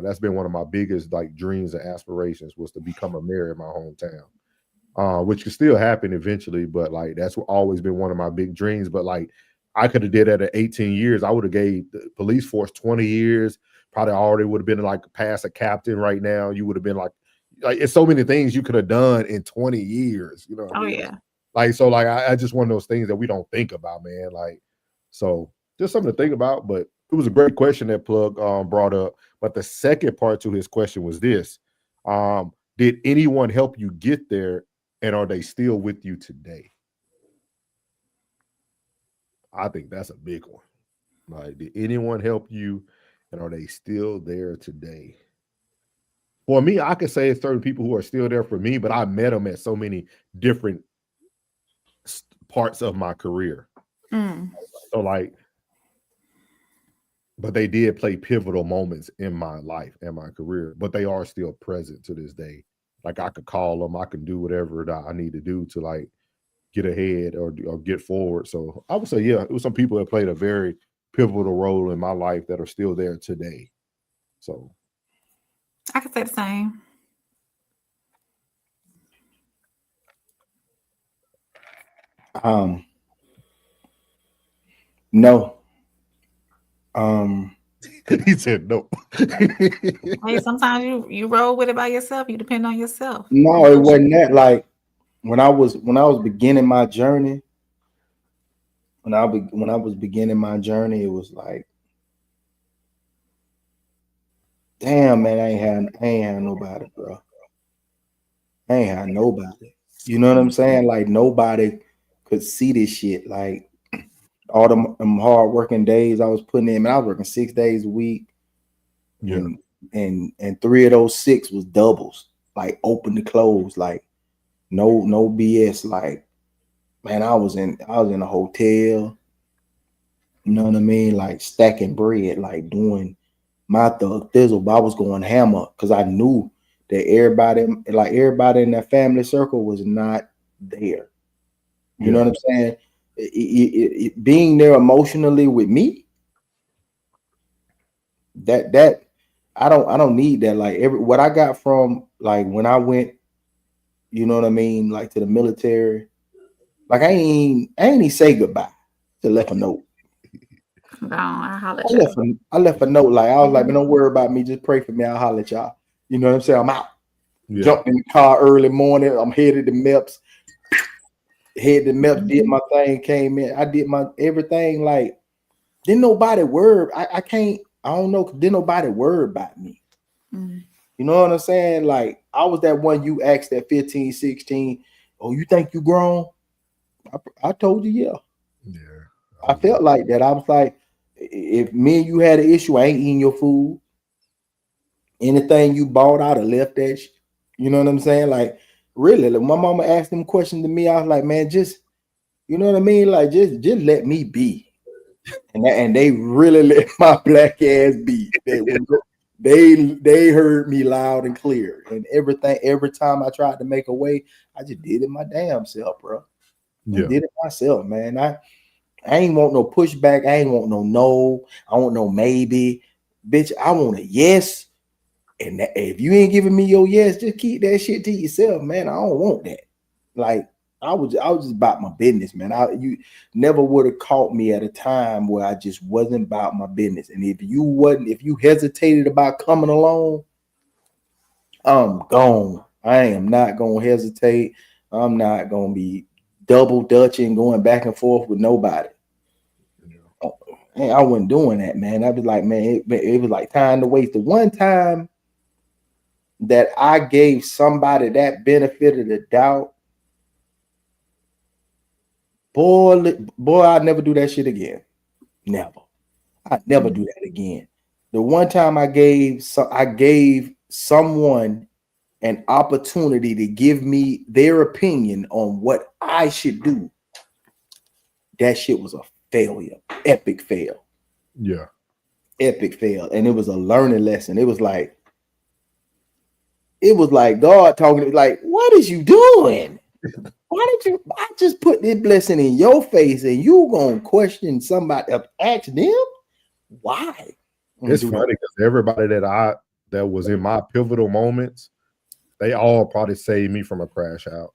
That's been one of my biggest like dreams and aspirations, was to become a mayor in my hometown, which could still happen eventually. But like, that's always been one of my big dreams. But like, I could have did that at 18 years. I would have gave the police force 20 years. Probably already would have been like past a captain right now. You would have been like it's so many things you could have done in 20 years. You know what I mean? Yeah. Like, so like, I just one of those things that we don't think about, man. Like, so just something to think about. But it was a great question that Plug brought up. But the second part to his question was this: did anyone help you get there, and are they still with you today? I think that's a big one. Like, did anyone help you, and are they still there today? For me, I could say it's certain people who are still there for me, but I met them at so many different parts of my career. So like, but they did play pivotal moments in my life and my career, but they are still present to this day. Like, I could call them, I can do whatever that I need to do to like get ahead or get forward. So I would say, yeah, it was some people that played a very pivotal role in my life that are still there today. So I could say the same. No. He said no. Hey, sometimes you roll with it by yourself. You depend on yourself. No, it wasn't that. Like, when I was beginning my journey, when I was beginning my journey, it was like, damn, man, I ain't had nobody, bro. I ain't had nobody. You know what I'm saying? Like, nobody could see this shit. Like, all them hard working days I was putting in, man, I was working 6 days a week. Yeah. And 3 of those 6 was doubles, like open to close, like no BS. Like, man, I was in a hotel, you know what I mean? Like, stacking bread, like doing my thug thizzle, but I was going hammer because I knew that everybody in that family circle was not there. You know what I'm saying? It being there emotionally with me, that I don't need that. Like, what I got from, like, when I went, you know what I mean, like, to the military, like, I ain't even say goodbye. To left a note. No, I holler at y'all. I left a note like I was like, man, don't worry about me. Just pray for me. I'll holler at y'all. You know what I'm saying? I'm out. Yeah. Jumped in the car early morning. I'm headed to MEPS. Did my thing, came in. I did my everything. Like, didn't nobody worry. I don't know. Didn't nobody worry about me. Mm. You know what I'm saying? Like, I was that one you asked at 15, 16. Oh, you think you grown? I told you, yeah. Yeah. I felt like that. I was like, if me and you had an issue, I ain't eating your food. Anything you bought out or left that, you know what I'm saying? Like, really, like, my mama asked them questions to me. I was like, man, just, you know what I mean? Like, just let me be. And they really let my black ass be. They heard me loud and clear. And everything, every time I tried to make a way, I just did it my damn self, bro. I did it myself, man. I ain't want no pushback. I ain't want no. I want no maybe. Bitch, I want a yes. And if you ain't giving me your yes, just keep that shit to yourself, man. I don't want that. Like, I was just about my business, man. You never would have caught me at a time where I just wasn't about my business. And if you hesitated about coming along, I'm gone. I am not gonna hesitate. I'm not gonna be double dutching, going back and forth with nobody. I wasn't doing that, man. I was like, man, it was like time to waste. The one time that I gave somebody that benefit of the doubt, boy, I'd never do that shit again. Never. I'd never do that again. The one time I gave someone an opportunity to give me their opinion on what I should do, that shit was a failure. Epic fail. Yeah. Epic fail. And it was a learning lesson. It was like God talking to me, like, what is you doing? I just put this blessing in your face and you gonna question somebody, ask them why? It's funny because everybody that was in my pivotal moments, they all probably saved me from a crash out.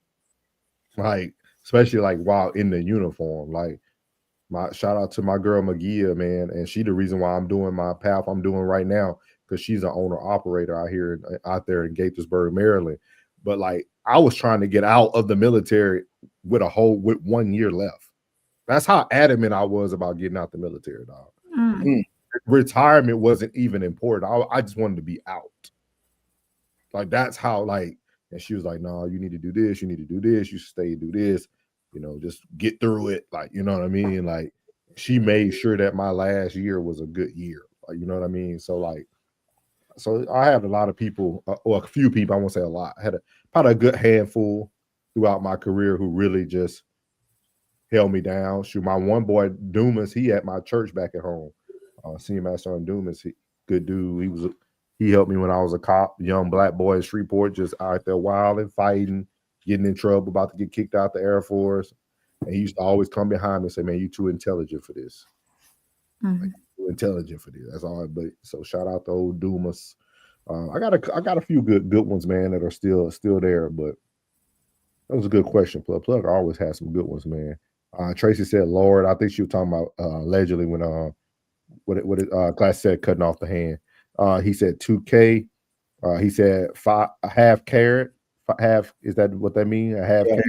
Like, especially like while in the uniform. Like, my shout out to my girl Magia, man, and she the reason why I'm doing my path I'm doing right now, because she's an owner operator out there in Gaithersburg, Maryland. But like, I was trying to get out of the military with 1 year left. That's how adamant I was about getting out the military, dog. Retirement wasn't even important. I just wanted to be out. Like, that's how, like, and she was like, no, you need to do this, you need to do this, you stay, do this, you know, just get through it. Like, you know what I mean? Like, she made sure that my last year was a good year. Like, you know what I mean? So like, so I had a lot of people, or a few people, I won't say a lot. I had probably a good handful throughout my career who really just held me down. Shoot, my one boy, Dumas, he at my church back at home. Senior Master on Dumas, good dude. He helped me when I was a cop, young black boy in Shreveport, just out there wilding, fighting, getting in trouble, about to get kicked out the Air Force. And he used to always come behind me and say, man, you too intelligent for this. Like, too intelligent for this. That's all. But so shout out to old Dumas. I got a few good ones, man, that are still there. But that was a good question. Plug always has some good ones, man. Tracy said, Lord, I think she was talking about allegedly when Class said cutting off the hand. He said 2K. He said a half carrot. Half, is that what that means? A half carrot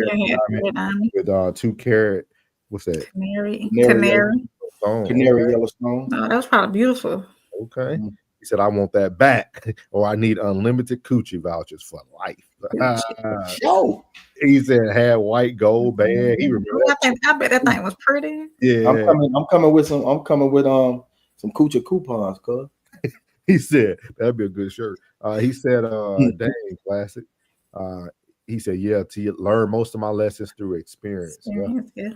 with 2 carat. What's that? Canary Yellowstone. Oh, that was probably beautiful. Okay. He said, I want that back, or I need unlimited coochie vouchers for life. He said, had white gold band. He remember that. I bet that thing was pretty. Yeah. I'm coming with some coochie coupons, cuz. He said that'd be a good shirt. He said, dang, classic. He said, yeah, to learn most of my lessons through experience. Yeah.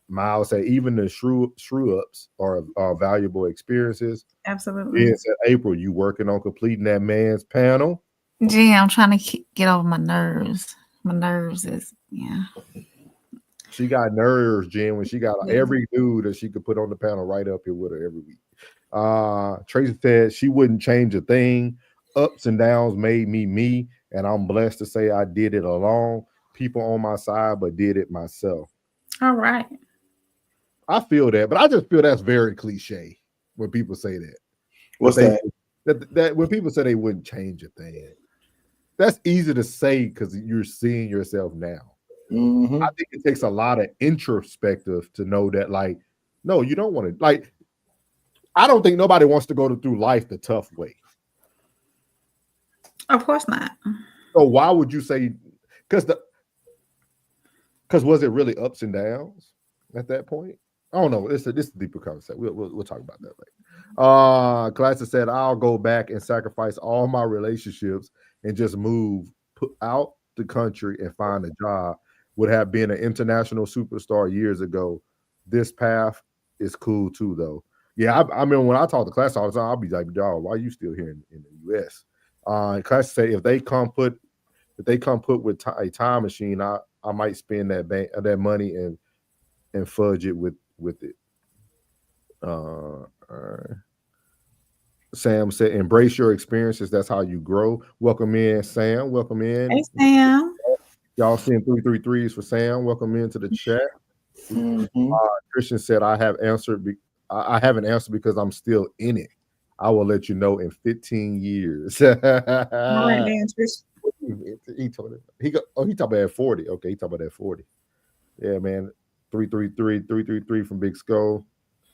Miles said, even the shrew ups are valuable experiences. Absolutely. Yeah, said, April, you working on completing that man's panel? Gee, I'm trying to get over my nerves. My nerves is, She got nerves, Jen, when she got every dude that she could put on the panel right up here with her every week. Tracy said she wouldn't change a thing. Ups and downs made me, and I'm blessed to say I did it alone. People on my side, but did it myself. All right. I feel that, but I just feel that's very cliche. when people say that. What's that? that when people say they wouldn't change a thing, that's easy to say because you're seeing yourself now. Mm-hmm. I think it takes a lot of introspective to know that, like, no, you don't want to. Like, I don't think nobody wants to go through life the tough way. Of course not. So why would you say? Because was it really ups and downs at that point? I don't know. This is a deeper concept. We'll talk about that later. Classic said, "I'll go back and sacrifice all my relationships and just move out the country and find a job. Would have been an international superstar years ago. This path is cool too, though." Yeah, I mean, when I talk to Class all the time, I'll be like, "Dog, why are you still here in the U.S.?" Class say, if they come put with a time machine, I might spend that money and fudge it with it. Sam said, "Embrace your experiences. That's how you grow." Welcome in, Sam. Welcome in. Hey, Sam. Y'all seeing 333s for Sam. Welcome into the chat. Mm-hmm. Christian said, "I have answered. I haven't answered because I'm still in it. I will let you know in 15 years." All right, man, Trish. He told it. He talking about at 40. Okay, he talking about at 40. Yeah, man. 333 from Big Skull.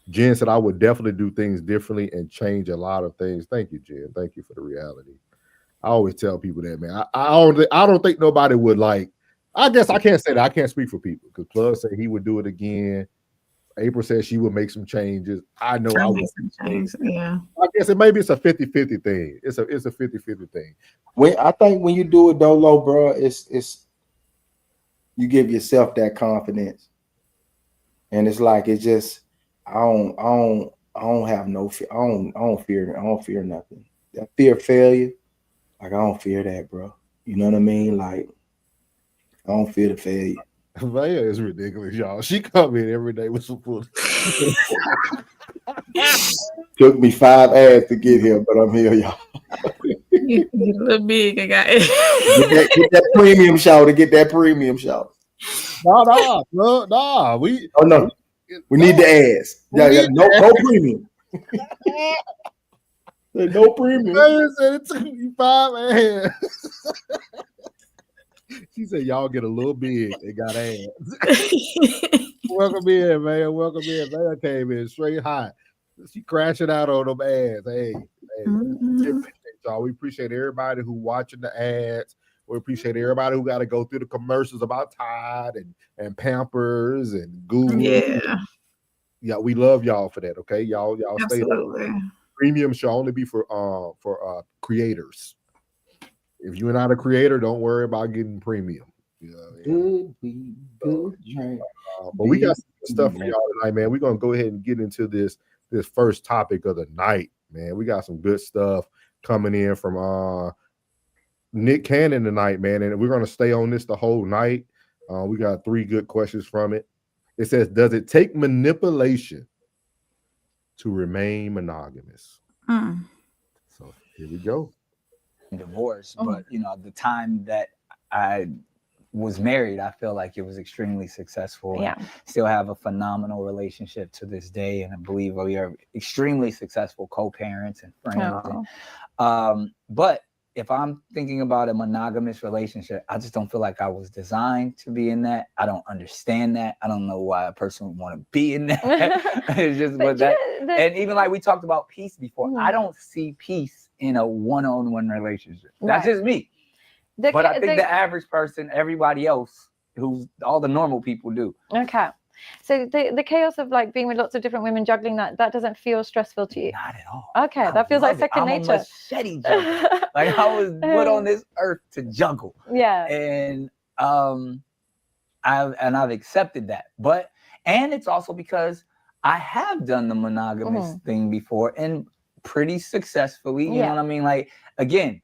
Jen said, "I would definitely do things differently and change a lot of things." Thank you, Jen. Thank you for the reality. I always tell people that, man. I don't think nobody would like. I guess I can't say that. I can't speak for people because Plug said he would do it again. April said she would make some changes. I know I would. Yeah. I guess maybe it's a 50-50 thing. It's a 50-50 thing. I think when you do it dolo, bro, it's you give yourself that confidence, and it's like it's just I don't have no fear. I don't fear nothing. That fear of failure, like I don't fear that, bro. You know what I mean? Like I don't fear the failure. Maya is ridiculous, y'all. She come in every day with some food. Took me 5 ads to get here, but I'm here, y'all. You a little big, I got it. Get that premium shout to get that premium shout. No. We need the ads. No premium. No premium. Maya said it took me 5 ads. She said, "Y'all get a little big. They got ads." Welcome in, man. Welcome in. Man came in straight hot. She crashing out on them ads. Hey. We appreciate y'all. We appreciate everybody who watching the ads. We appreciate everybody who got to go through the commercials about Tide and Pampers and Google. Yeah, we love y'all for that. Okay, y'all stay there. Premium should only be for creators. If you're not a creator, don't worry about getting premium. But we got some stuff for y'all tonight, man. We're gonna go ahead and get into this first topic of the night, man. We got some good stuff coming in from Nick Cannon tonight, man, and we're gonna stay on this the whole night. We got 3 good questions from it. It says, "Does it take manipulation to remain monogamous?" So here we go. Divorce, but the time that I was married, I feel like it was extremely successful. Yeah. Still have a phenomenal relationship to this day, and I believe we are extremely successful co-parents and friends. But if I'm thinking about a monogamous relationship, I just don't feel like I was designed to be in that. I don't understand that. I don't know why a person would want to be in that. It's just and even like we talked about peace before, I don't see peace in a one-on-one relationship. That's just me. But I think the average person, everybody else, who's all the normal people do. Okay. So the chaos of like being with lots of different women, juggling that doesn't feel stressful to you? Not at all. Okay, that feels like second nature. I'm a machete juggler. Like I was put on this earth to juggle. Yeah. And I've accepted that. And it's also because I have done the monogamous thing before and pretty successfully. You know what I mean? Like again,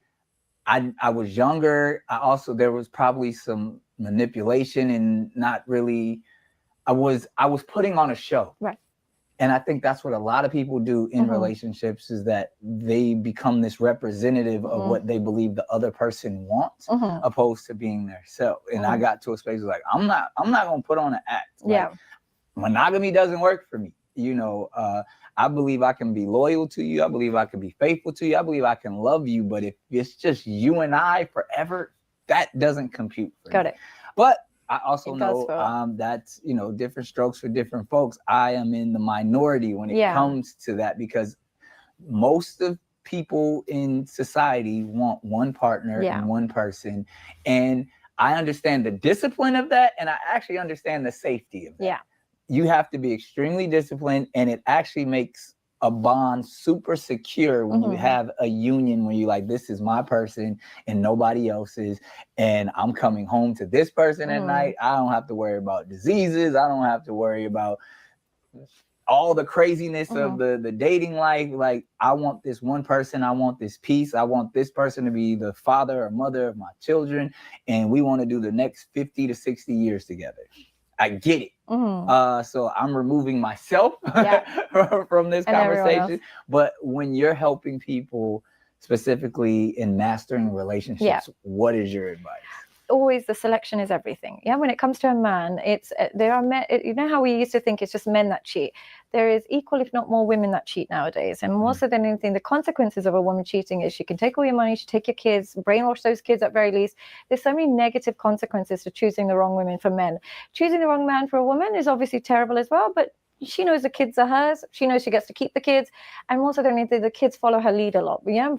I was younger. There was probably some manipulation and not really. I was putting on a show. Right. And I think that's what a lot of people do in relationships is that they become this representative of what they believe the other person wants, opposed to being their self. And I got to a space like, I'm not gonna put on an act. Like, monogamy doesn't work for me. you know, I believe I can be loyal to you. I believe I can be faithful to you. I believe I can love you. But if it's just you and I forever, that doesn't compute for Got me. it. But I also know that's, you know, different strokes for different folks. I am in the minority when it comes to that, because most of people in society want one partner and one person. And I understand the discipline of that, and I actually understand the safety of that. Yeah. You have to be extremely disciplined, and it actually makes a bond super secure when you have a union where you're like, this is my person and nobody else's, and I'm coming home to this person at night. I don't have to worry about diseases. I don't have to worry about all the craziness of the dating life. Like, I want this one person. I want this peace. I want this person to be the father or mother of my children, and we want to do the next 50 to 60 years together. I get it. So I'm removing myself from this conversation. But when you're helping people specifically in mastering relationships, what is your advice? Always the selection is everything. Yeah, when it comes to a man, it's there are men. You know how we used to think it's just men that cheat. There is equal, if not more, women that cheat nowadays. And more so than anything, the consequences of a woman cheating is she can take all your money, she take your kids, brainwash those kids at very least. There's so many negative consequences to choosing the wrong women for men. Choosing the wrong man for a woman is obviously terrible as well, but she knows the kids are hers. She knows she gets to keep the kids. And more so than anything, the kids follow her lead a lot. Yeah,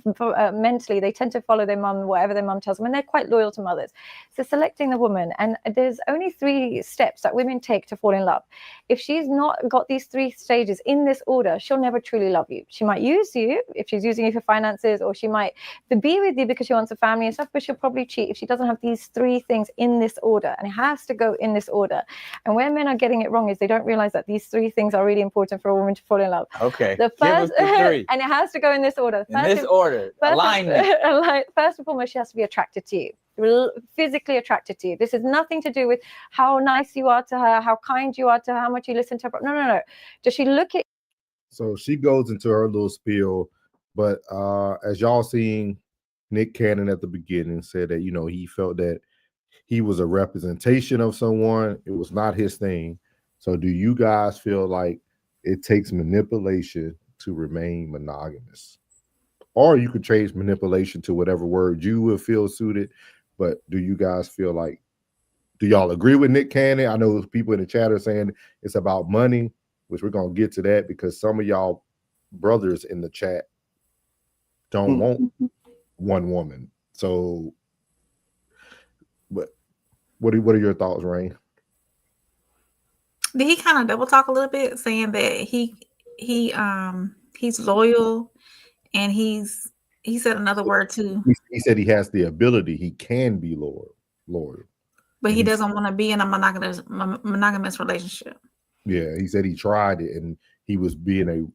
mentally, they tend to follow their mum, whatever their mum tells them, and they're quite loyal to mothers. So selecting the woman, and there's only 3 steps that women take to fall in love. If she's not got these 3 stages in this order, she'll never truly love you. She might use you if she's using you for finances, or she might be with you because she wants a family and stuff, but she'll probably cheat if she doesn't have these 3 things in this order. And it has to go in this order. And where men are getting it wrong is they don't realize that these 3 things are really important for a woman to fall in love. Okay. The first, and it has to go in this order. Alignment. First and foremost, she has to be attracted to you, physically attracted to you. This is nothing to do with how nice you are to her, how kind you are to her, how much you listen to her. No. Does she look at? So she goes into her little spiel, but as y'all seen, Nick Cannon at the beginning said that, you know, he felt that he was a representation of someone. It was not his thing. So do you guys feel like it takes manipulation to remain monogamous? Or you could change manipulation to whatever word you would feel suited. But do you guys feel like, do y'all agree with Nick Cannon? I know people in the chat are saying it's about money, which we're going to get to that because some of y'all brothers in the chat don't want one woman. So, but what are your thoughts, Rain? Did he kind of double talk a little bit, saying that he's loyal, and he said another word too. He said he has the ability. He can be loyal, but he doesn't want to be in a monogamous relationship. Yeah, he said he tried it, and he was being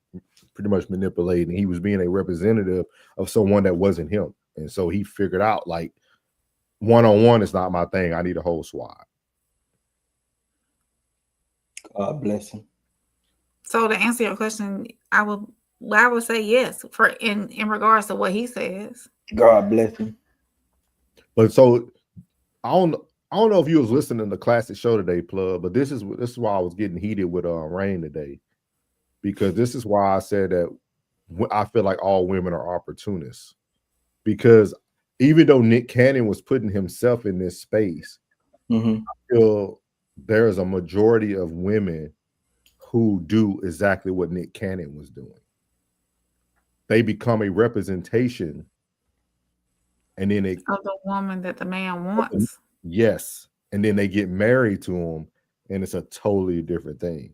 pretty much manipulating. He was being a representative of someone that wasn't him, and so he figured out like one-on-one is not my thing. I need a whole squad. God bless him. So to answer your question, I would say yes for in regards to what he says. God bless him. But so I don't know if you was listening to the classic show today, Plug, but this is why I was getting heated with Rain today, because this is why I said that I feel like all women are opportunists, because even though Nick Cannon was putting himself in this space, I feel there is a majority of women who do exactly what Nick Cannon was doing. They become a representation, and then of the woman that the man wants. Yes, and then they get married to him, and it's a totally different thing.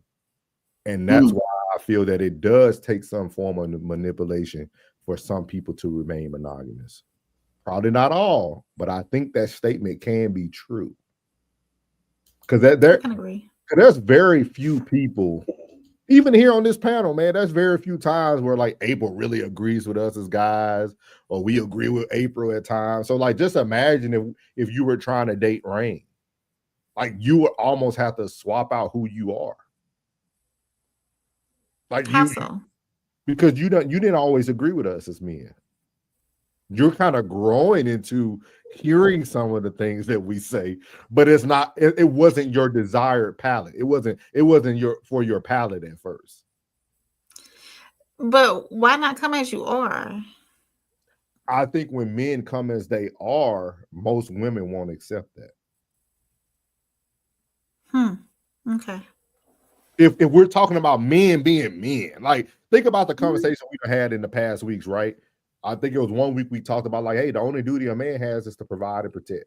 And that's why I feel that it does take some form of manipulation for some people to remain monogamous. Probably not all, but I think that statement can be true. Because I can agree. There's very few people, even here on this panel, man, there's very few times where like April really agrees with us as guys, or we agree with April at times. So like, just imagine if you were trying to date Rain, like you would almost have to swap out who you are. Like because you didn't always agree with us as men. You're kind of growing into hearing some of the things that we say, but it's not. It wasn't your desired palate. It wasn't for your palate at first. But why not come as you are? I think when men come as they are, most women won't accept that. Okay. If we're talking about men being men, like think about the conversation we've had in the past weeks, right? I think it was 1 week we talked about like, hey, the only duty a man has is to provide and protect.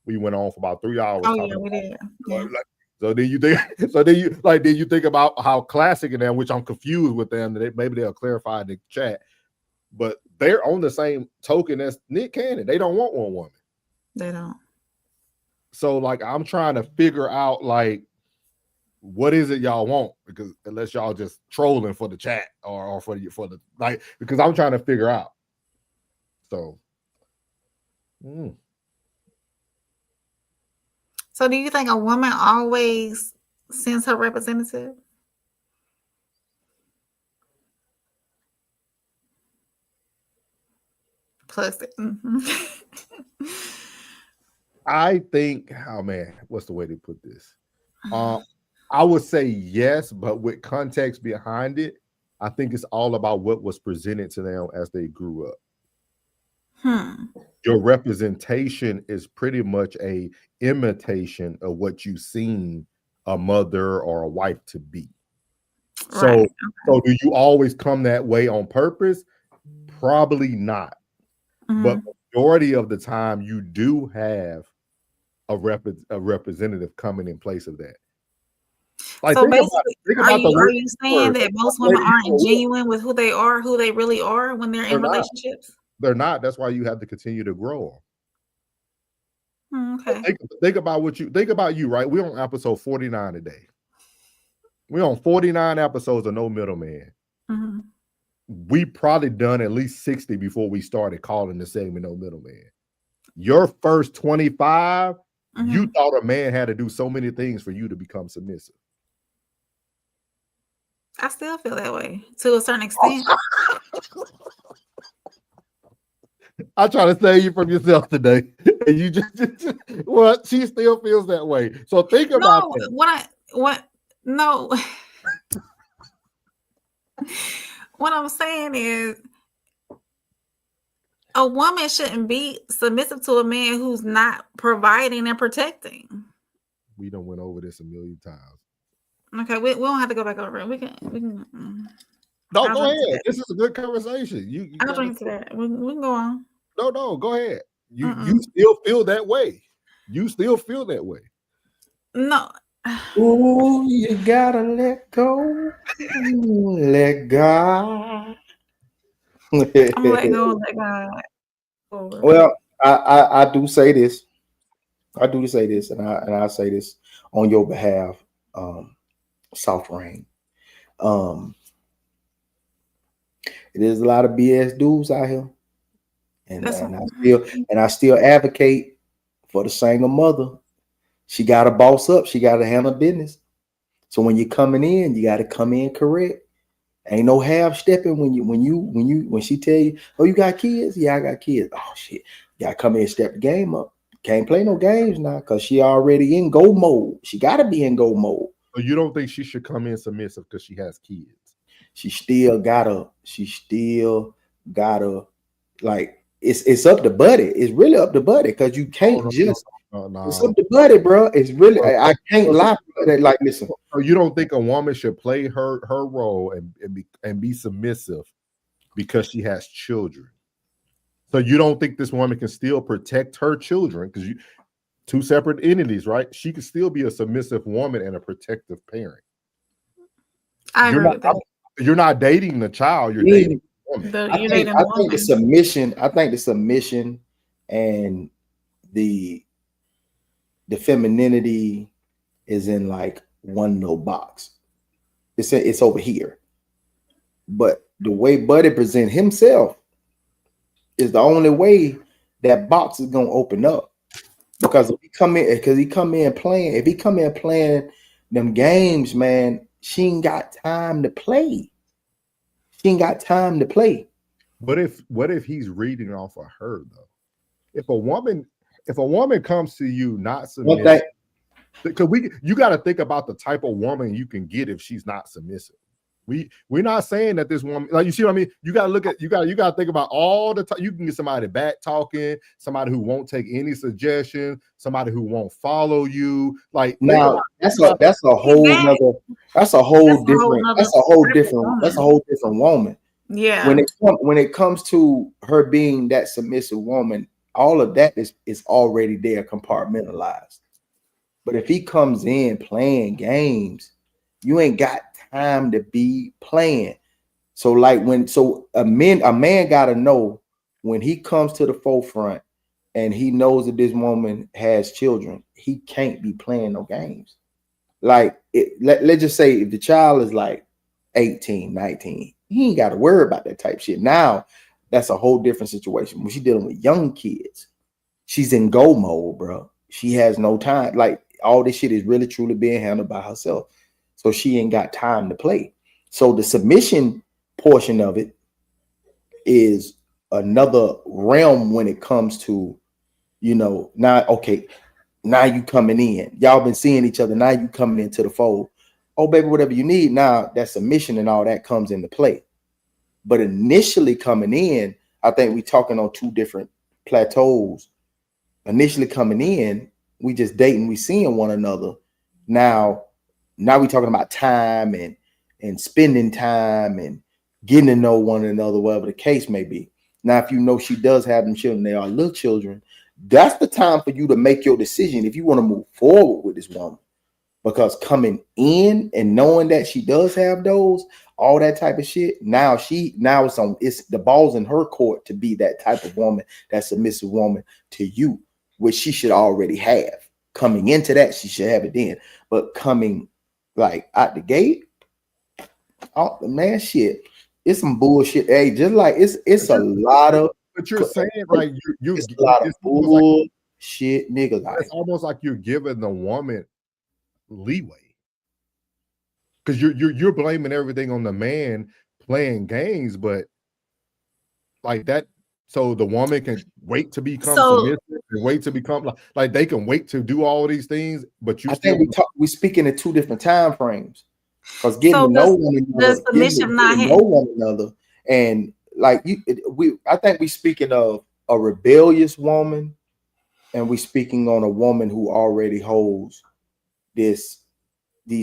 We went on for about 3 hours. Oh talking yeah, we did. Yeah. like, so then you think, then you think about how classic in them, which I'm confused with them. That maybe they'll clarify in the chat, but they're on the same token as Nick Cannon. They don't want one woman. They don't. So like, I'm trying to figure out like, what is it y'all want? Because unless y'all just trolling for the chat or for the like, because I'm trying to figure out. So. So do you think a woman always sends her representative? Plus it. I think, oh man, what's the way to put this? I would say yes, but with context behind it, I think it's all about what was presented to them as they grew up. Your representation is pretty much a imitation of what you've seen a mother or a wife to be. So, so do you always come that way on purpose? Probably not. But majority of the time, you do have a representative coming in place of that. Like, so basically, are you saying that most women aren't genuine with who they are, who they really are when they're in relationships? They're not. That's why you have to continue to grow them. Okay. Think about you, right? We're on episode 49 today. We're on 49 episodes of No Middleman. We probably done at least 60 before we started calling the segment No Middleman. Your first 25, you thought a man had to do so many things for you to become submissive. I still feel that way to a certain extent. I try to save you from yourself today, and you just well, she still feels that way. So think about that. No. What I'm saying is, a woman shouldn't be submissive to a man who's not providing and protecting. We done went over this a million times. Okay, we don't have to go back over it. We can. No, go ahead. This is a good conversation. I'll drink to that. We can go on. No, go ahead. You still feel that way. You still feel that way. No. Ooh, you gotta let go. Let God. I'm letting go and let God. Well, I do say this. I do say this, and I say this on your behalf, Soft Rain. It is a lot of BS dudes out here. And I still advocate for the single mother. She got to boss up. She got to handle business. So when you're coming in, you got to come in correct. Ain't no half stepping when she tell you, oh, you got kids? Yeah, I got kids. Oh shit, you got to come in and step the game up. Can't play no games now because she already in go mode. She got to be in go mode. So you don't think she should come in submissive because she has kids? She still gotta like. It's up to Buddy. It's really up to Buddy because you can't no. It's up to Buddy, bro. It's really I can't lie. Like, listen. So you don't think a woman should play her role and be submissive because she has children? So you don't think this woman can still protect her children because two separate entities, right? She can still be a submissive woman and a protective parent. I agree with that. You're not dating the child. You're dating. I think the submission and the femininity is in like one no box. It's over here. But the way Buddy present himself is the only way that box is gonna open up. Because if he come in playing them games, man, she ain't got time to play. She ain't got time to play. What if he's reading off of her though? If a woman comes to you not submissive, because you got to think about the type of woman you can get if she's not submissive. We're not saying that this woman, like, you see what I mean? You gotta look at, you gotta think about all the time. You can get somebody back talking, somebody who won't take any suggestions, somebody who won't follow you. Like, now that's a whole different woman. Yeah. When it comes to her being that submissive woman, all of that is already there, compartmentalized. But if he comes in playing games, you ain't got time to be playing. So like a man gotta know when he comes to the forefront and he knows that this woman has children, he can't be playing no games. Like let's just say if the child is like 18, 19, he ain't got to worry about that type shit. Now that's a whole different situation. When she's dealing with young kids, she's in go mode, bro. She has no time. Like, all this shit is really truly being handled by herself. So she ain't got time to play. So the submission portion of it is another realm when it comes to, now you coming in. Y'all been seeing each other. Now you coming into the fold. Oh, baby, whatever you need. Now that submission and all that comes into play. But initially coming in, I think we talking on two different plateaus. Initially coming in, we just dating, we seeing one another. Now we talking about time and spending time and getting to know one another, whatever the case may be. Now, if you know she does have them children, they are little children, that's the time for you to make your decision if you want to move forward with this woman. Because coming in and knowing that she does have those, all that type of shit, now it's the ball's in her court to be that type of woman, that submissive woman to you, which she should already have. Coming into that, she should have it then. But coming like out the gate, oh man, shit, it's some bullshit. Hey, just like it's a lot of. But you're saying like it's a lot of bullshit, nigga. Like, it's almost like you're giving the woman leeway, because you're blaming everything on the man playing games, but like that. So the woman can wait to become submissive and wait to become like they can wait to do all these things, but you we speaking in two different time frames. Because getting to know one another, and like I think we speaking of a rebellious woman, and we speaking on a woman who already holds these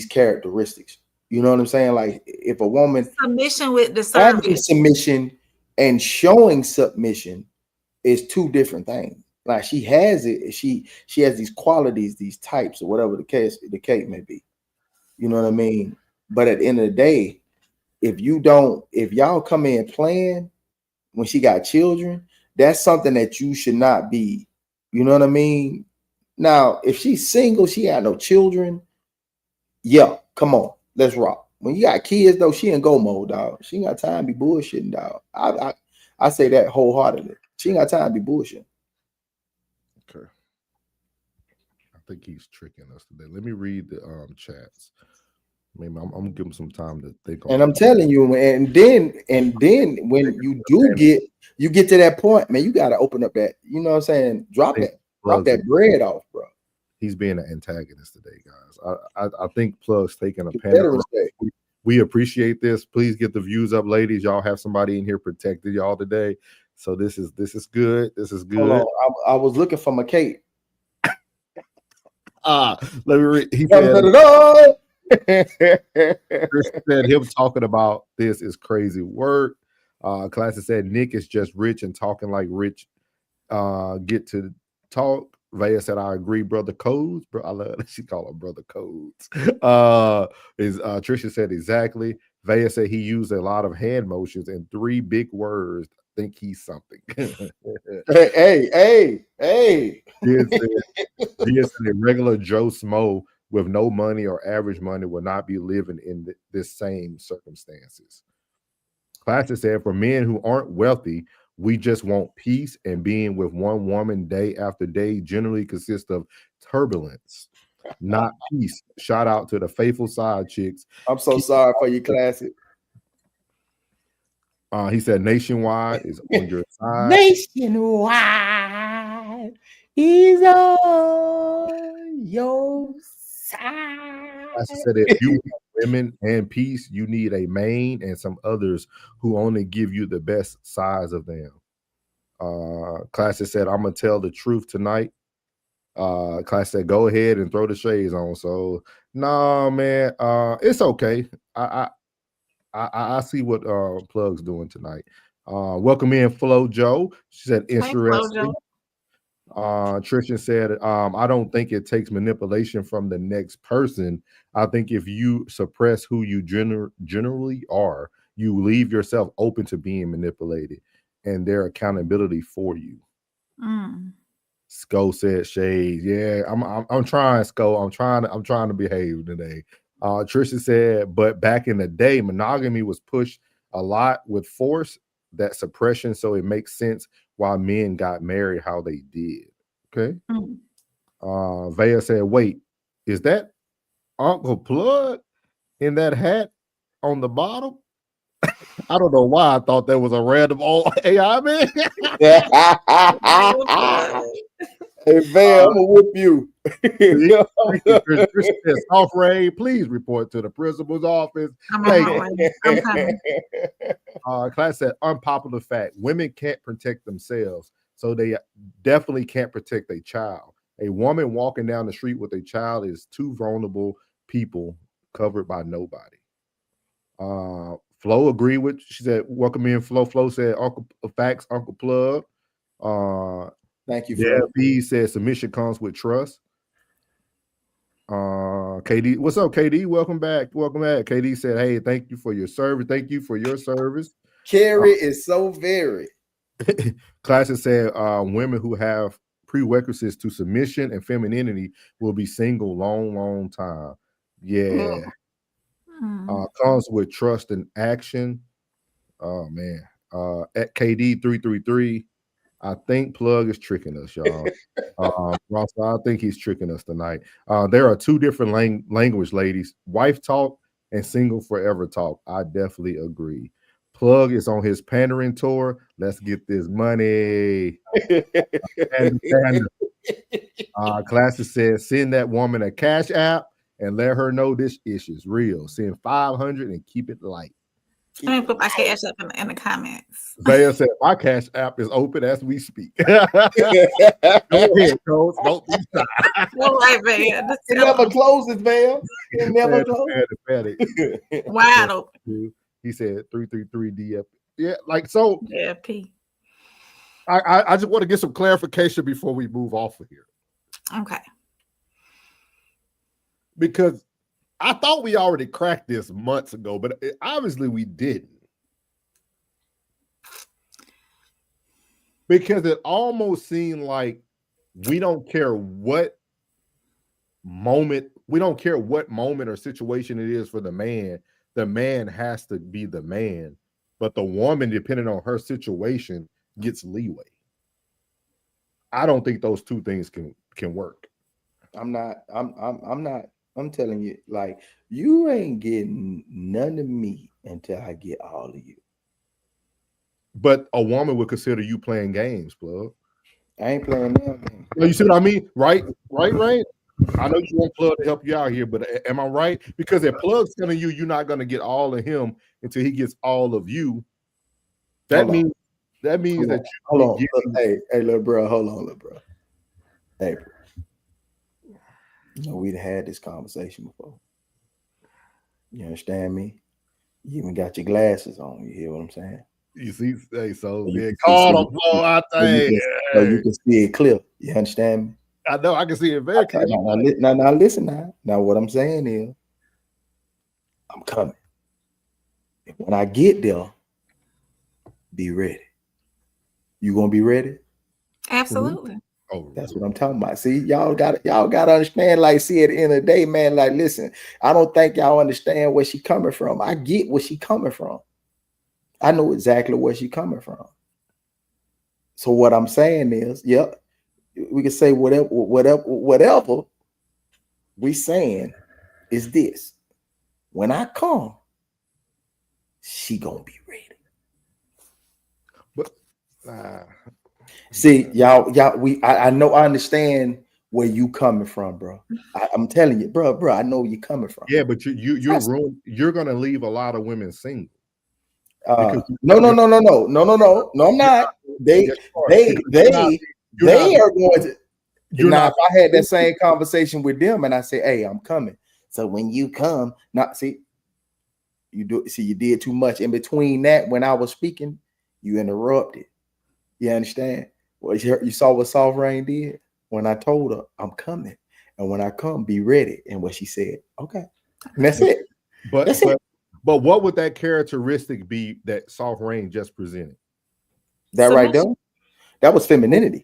characteristics. You know what I'm saying? Like, if a woman submission with discernment, submission and showing submission is two different things. Like, she has it, she has these qualities, these types, or whatever the case may be. You know what I mean? But at the end of the day, if y'all come in playing when she got children, that's something that you should not be. You know what I mean? Now, if she's single, she had no children, yeah, come on, let's rock. When you got kids, though, she in go mode, dog. She ain't got time to be bullshitting, dog. I say that wholeheartedly. She ain't got time to be bullshitting. Okay. I think he's tricking us today. Let me read the chats. Maybe I'm gonna give him some time to think on it. And I'm telling you, and then when you get to that point, man, you gotta open up that, you know what I'm saying? Drop that bread off, bro. He's being an antagonist today, guys. I think Plug's taking a panic. We appreciate this. Please get the views up, ladies. Y'all have somebody in here protecting y'all today. So this is good. This is good. Hold on. I was looking for my cake. Let me read. He said, Chris said him talking about this is crazy work. Classic said Nick is just rich and talking like rich. Get to talk. Vaya said, I agree, brother Codes. Bro, I love that she called him brother Codes. Trisha said exactly. Vaya said he used a lot of hand motions and 3 big words. Think he's something. hey. He said a regular Joe Smo with no money or average money will not be living in this same circumstances. Classic said, for men who aren't wealthy, we just want peace, and being with one woman day after day generally consists of turbulence, not peace. Shout out to the faithful side chicks. I'm so sorry for you, Classic. He said nationwide is on your side. Nationwide is on your side. I said if you women and peace, you need a main and some others who only give you the best size of them. Classic said, I'm gonna tell the truth tonight. Class said, go ahead and throw the shades on. So no, man, it's okay. I see what Plug's doing tonight. Welcome in, Flo Joe. She said, interesting. Trishan said, I don't think it takes manipulation from the next person. I think if you suppress who you generally are, you leave yourself open to being manipulated and their accountability for you. Sko said shades. Yeah, I'm trying, Sko. I'm trying to behave today. Trisha said, but back in the day, monogamy was pushed a lot with force, that suppression, so it makes sense why men got married how they did. Okay. Vaya said, wait, is that Uncle Plug in that hat on the bottom? I don't know why I thought that was a random old AI man. Hey, Van, I'm gonna whoop you. Soft Ray, please report to the principal's office. I'm coming. Class said, unpopular fact: women can't protect themselves, so they definitely can't protect a child. A woman walking down the street with a child is two vulnerable people covered by nobody. Flo agreed with. She said, "Welcome in, Flo." Flo said, "Uncle facts, Uncle Plug." Thank you, Flo. Flo. B said, "Submission comes with trust." KD, what's up, KD? Welcome back. Welcome back. KD said, "Hey, thank you for your service. Thank you for your service." Carrie is so very. Classic said, "Women who have prerequisites to submission and femininity will be single long time." Yeah. Comes with trust and action. Oh man. At KD 333, I think Plug is tricking us, y'all. Ross, I think he's tricking us tonight. There are two different language, ladies: wife talk and single forever talk. I definitely agree. Plug is on his pandering tour. Let's get this money. Classic says, send that woman a cash app and let her know this issue's real. Send 500 and keep it light. Let me put my cash up in the comments. Vaya said, my cash app is open as we speak. Go ahead, Coach. Don't be shy. All right, man. It never closes, man. It never closes. Wide open. He said 333 DF. Yeah, like so. DFP. I just want to get some clarification before we move off of here. Okay. Because I thought we already cracked this months ago, but obviously we didn't. Because it almost seemed like we don't care what moment or situation it is for the man has to be the man, but the woman, depending on her situation, gets leeway. I don't think those two things can work. I'm telling you, like, you ain't getting none of me until I get all of you. But a woman would consider you playing games, Plug. I ain't playing them games. You see what I mean? Right? I know you want Plug to help you out here, but am I right? Because if Plug's telling you you're not going to get all of him until he gets all of you, that means that you hold on. Hey, little bro, hold on, little bro. Hey, bro. You know, we'd had this conversation before. You understand me? You even got your glasses on. You hear what I'm saying? You see, hey, so yeah, call him, I think. So you can see it clear. You understand me? I know, I can see it very clear. Now listen now. Now what I'm saying is, I'm coming. When I get there, be ready. You gonna be ready? Absolutely. Mm-hmm. Oh, that's what I'm talking about. See, y'all got to understand. Like, see, at the end of the day, man. Like, listen, I don't think y'all understand where she coming from. I get where she coming from. I know exactly where she coming from. So what I'm saying is, yep, we can say whatever we saying is this: when I come, she gonna be ready. But see, y'all, I know I understand where you coming from, bro. I'm telling you, bro, I know where you coming from. Yeah, but you're gonna leave a lot of women single. No, I'm not. They are going to. Now, if I had that same conversation with them and I say, "Hey, I'm coming," so when you come, not see, you did too much in between that. When I was speaking, you interrupted. You understand? Well, you saw what Soft Rain did when I told her I'm coming, and when I come, be ready. And what she said, okay, and that's it. But what would that characteristic be that Soft Rain just presented? That right there, that was femininity.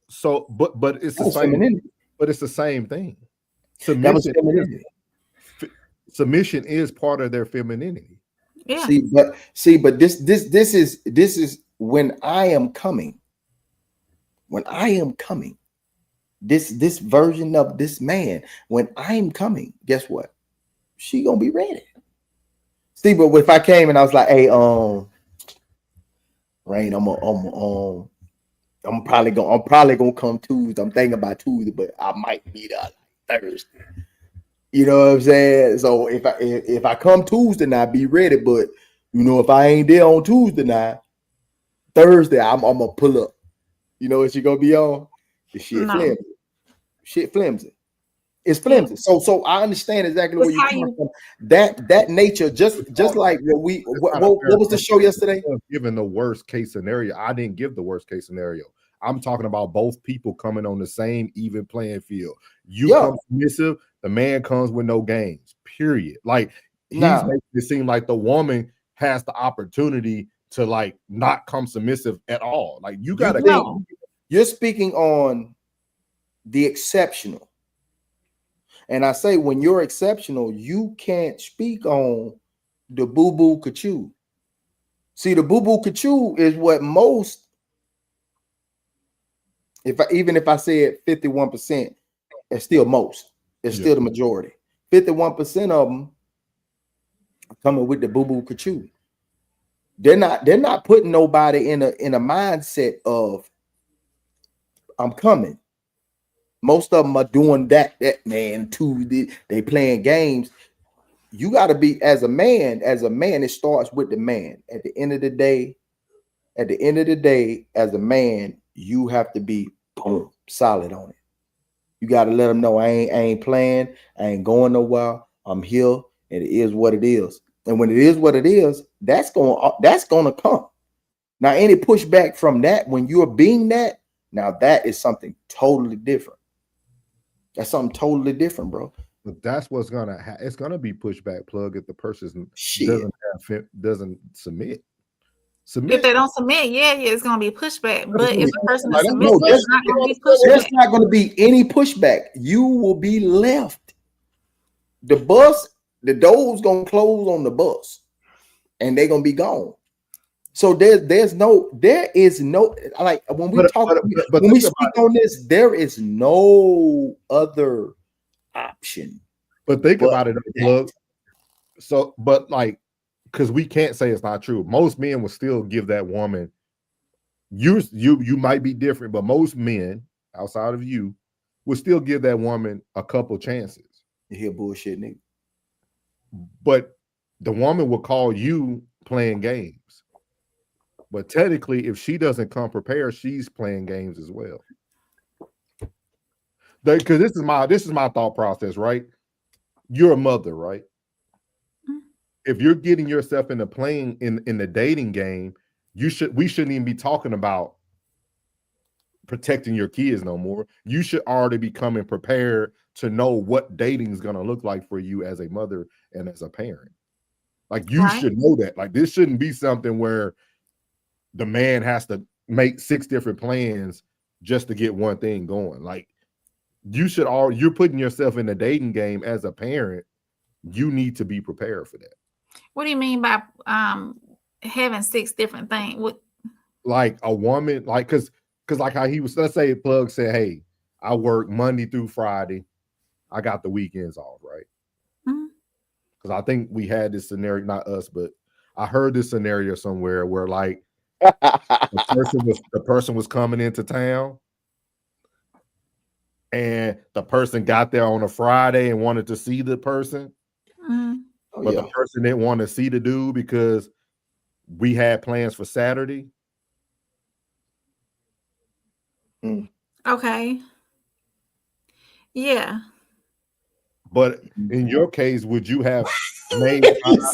So, but it's the same. Femininity. But it's the same thing. Submission is part of their femininity. Yeah. But this is when I am coming. When I am coming, this version of this man, when I'm coming, guess what? She gonna be ready. See, but if I came and I was like, "Hey, Rain, I'm probably gonna come Tuesday. I'm thinking about Tuesday, but I might be there Thursday." You know what I'm saying? So if I come Tuesday night, be ready. But if I ain't there on Tuesday night, Thursday I'm gonna pull up. You know what she gonna be on? The shit flimsy. Shit flimsy. It's flimsy. So I understand exactly where you're coming from. That nature, just like what was the show yesterday? Given the worst case scenario, I didn't give the worst case scenario. I'm talking about both people coming on the same even playing field. You come submissive, the man comes with no games. Period. Like he's making it seem like the woman has the opportunity to like not come submissive at all. Like you gotta go. You're speaking on the exceptional. And I say when you're exceptional, you can't speak on the boo-boo kachoo. See, the boo-boo kachoo is what most, even if I said 51%, it's still most. It's still the majority. 51% of them are coming with the boo-boo kachoo. They're not putting nobody in a mindset of I'm coming. Most of them are doing that man too. They playing games. You got to be as a man. It starts with the man. At the end of the day, as a man, you have to be boom solid on it. You got to let them know I ain't playing. I ain't going nowhere. I'm here, and it is what it is. And when it is what it is, that's gonna come. Now, any pushback from that when you're being that, now that is something totally different. That's something totally different, bro. But that's what's gonna it's gonna be pushback, plug, if the person doesn't submit. If they don't submit, it's gonna be pushback. But if the person is submissive, it's not gonna be pushback. There's not gonna be any pushback. You will be left. The door's gonna close on the bus, and they're gonna be gone. So there is no like when we speak on this, there is no other option. But think about it, plug. So, but like, because we can't say it's not true. Most men will still give that woman. You might be different, but most men outside of you will still give that woman a couple chances. You hear bullshit, nigga. But the woman will call you playing games. But technically, if she doesn't come prepared, she's playing games as well. Because this is my thought process, right? You're a mother, right? If you're getting yourself into playing in the dating game, we shouldn't even be talking about protecting your kids no more. You should already be coming prepared to know what dating is going to look like for you as a mother and as a parent. Like you should know that. Like this shouldn't be something where the man has to make 6 different plans just to get one thing going. Like you're putting yourself in the dating game as a parent. You need to be prepared for that. What do you mean by having 6 different things? What? Like a woman, like because like how he was, let's say Plug said, "Hey, I work Monday through Friday. I got the weekends off, right?" Because I think we had this scenario, not us, but I heard this scenario somewhere where like the person was coming into town, and the person got there on a Friday and wanted to see the person, but the person didn't want to see the dude because we had plans for Saturday. Okay. Yeah. But in your case, would you have made I would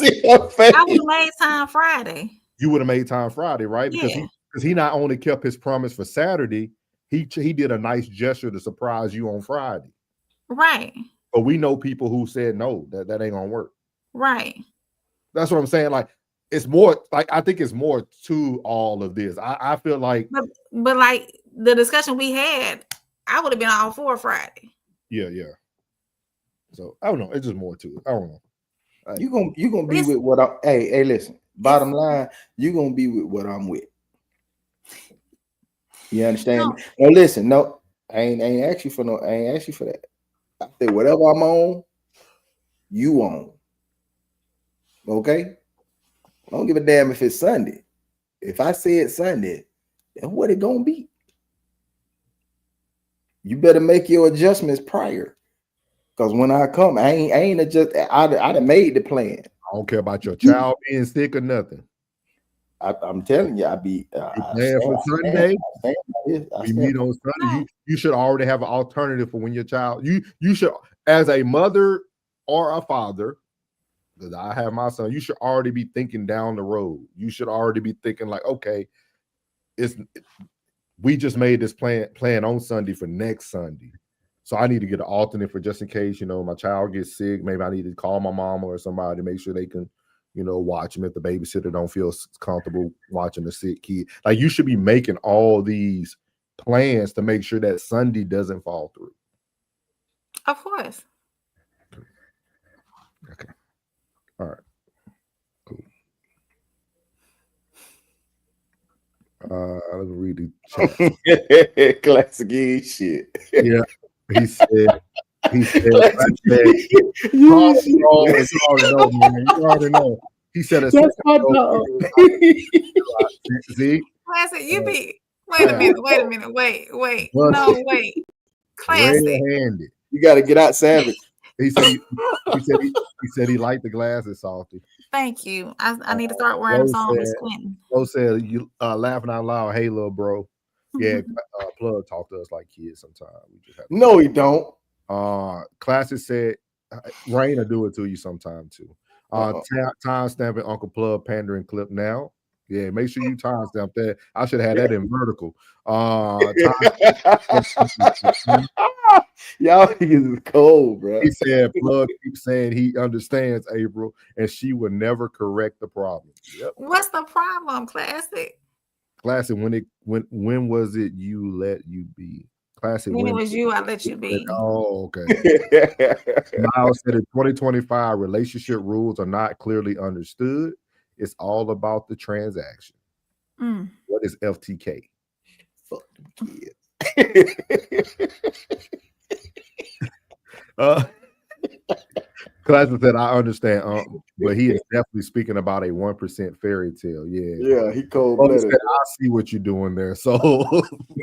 have made time Friday. You would have made time Friday, right? Because he not only kept his promise for Saturday, he did a nice gesture to surprise you on Friday. Right. But we know people who said no, that ain't gonna work. Right. That's what I'm saying. Like, it's more like, I think it's more to all of this. I feel like, but like the discussion we had, I would have been all for Friday. Yeah. So I don't know. It's just more to it. I don't know. You gonna be with what I hey, listen. Bottom line, you gonna be with what I'm with. You understand? No, listen, no, I ain't ask you for that. I said whatever I'm on, you on. Okay? I don't give a damn if it's Sunday. If I say it's Sunday, then what it gonna be? You better make your adjustments prior. Because when I come, I ain't adjust. I done made the plan. I don't care about your child being sick or nothing. I'm telling you, I be plan for Sunday. We meet on Sunday. You should already have an alternative for when your child. You should, as a mother or a father, because I have my son, you should already be thinking down the road. You should already be thinking like, okay, we just made this plan on Sunday for next Sunday. So I need to get an alternate for just in case, my child gets sick. Maybe I need to call my mama or somebody to make sure they can, watch him if the babysitter don't feel comfortable watching the sick kid. Like, you should be making all these plans to make sure that Sunday doesn't fall through. Of course. Okay. All right. Cool. Let me read the chat. Classic shit. Yeah. He said, you already know. He said, that's my dog. See? Classic, you be, wait a minute. Wait. No, wait. Classic. Red-handed. You got to get out savage. He said he liked the glasses, Salty. Thank you. I need to start wearing them so I don't be squinting. Rose said, you laughing out loud. Hey, little bro. Yeah, Plug talk to us like kids sometimes. We just have no, he don't. Classic said, Rain will do it to you sometime too. Time stamping Uncle Plug pandering clip now. Yeah, make sure you time stamp that. I should have that in vertical. Y'all is cold, bro. He said Plug keeps saying he understands April and she would never correct the problem. Yep. What's the problem, Classic? Classic, when was it you let you be? Classic, when it was you, I let you be. Oh, okay. Miles said in 2025, relationship rules are not clearly understood. It's all about the transaction. What is FTK? Fuck them kids. Classic said, I understand, but he is definitely speaking about a 1% fairy tale. Yeah, he cold-blooded. I see what you're doing there. So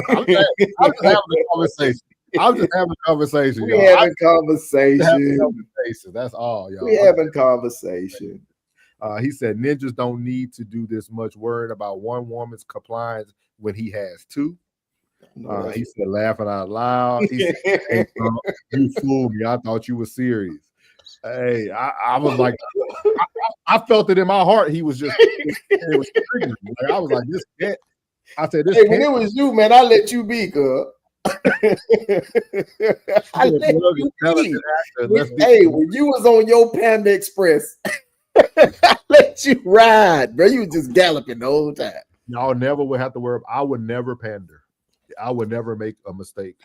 I'm just having a conversation. I'm just having a conversation. We having conversation. That's all, y'all. We having conversation. He said ninjas don't need to do this much worrying about one woman's compliance when he has two. He said, laughing out loud. He said, hey, you fooled me. I thought you were serious. Hey, I was like, I felt it in my heart. He was just, it was triggering me. Like, I was like, this can't. I said, this. Hey, when it was you, man, I let you be, cuz. I let you be. Hey, when you was on your Panda Express, I let you ride, bro. You was just galloping the whole time. Y'all never would have to worry. I would never pander. I would never make a mistake.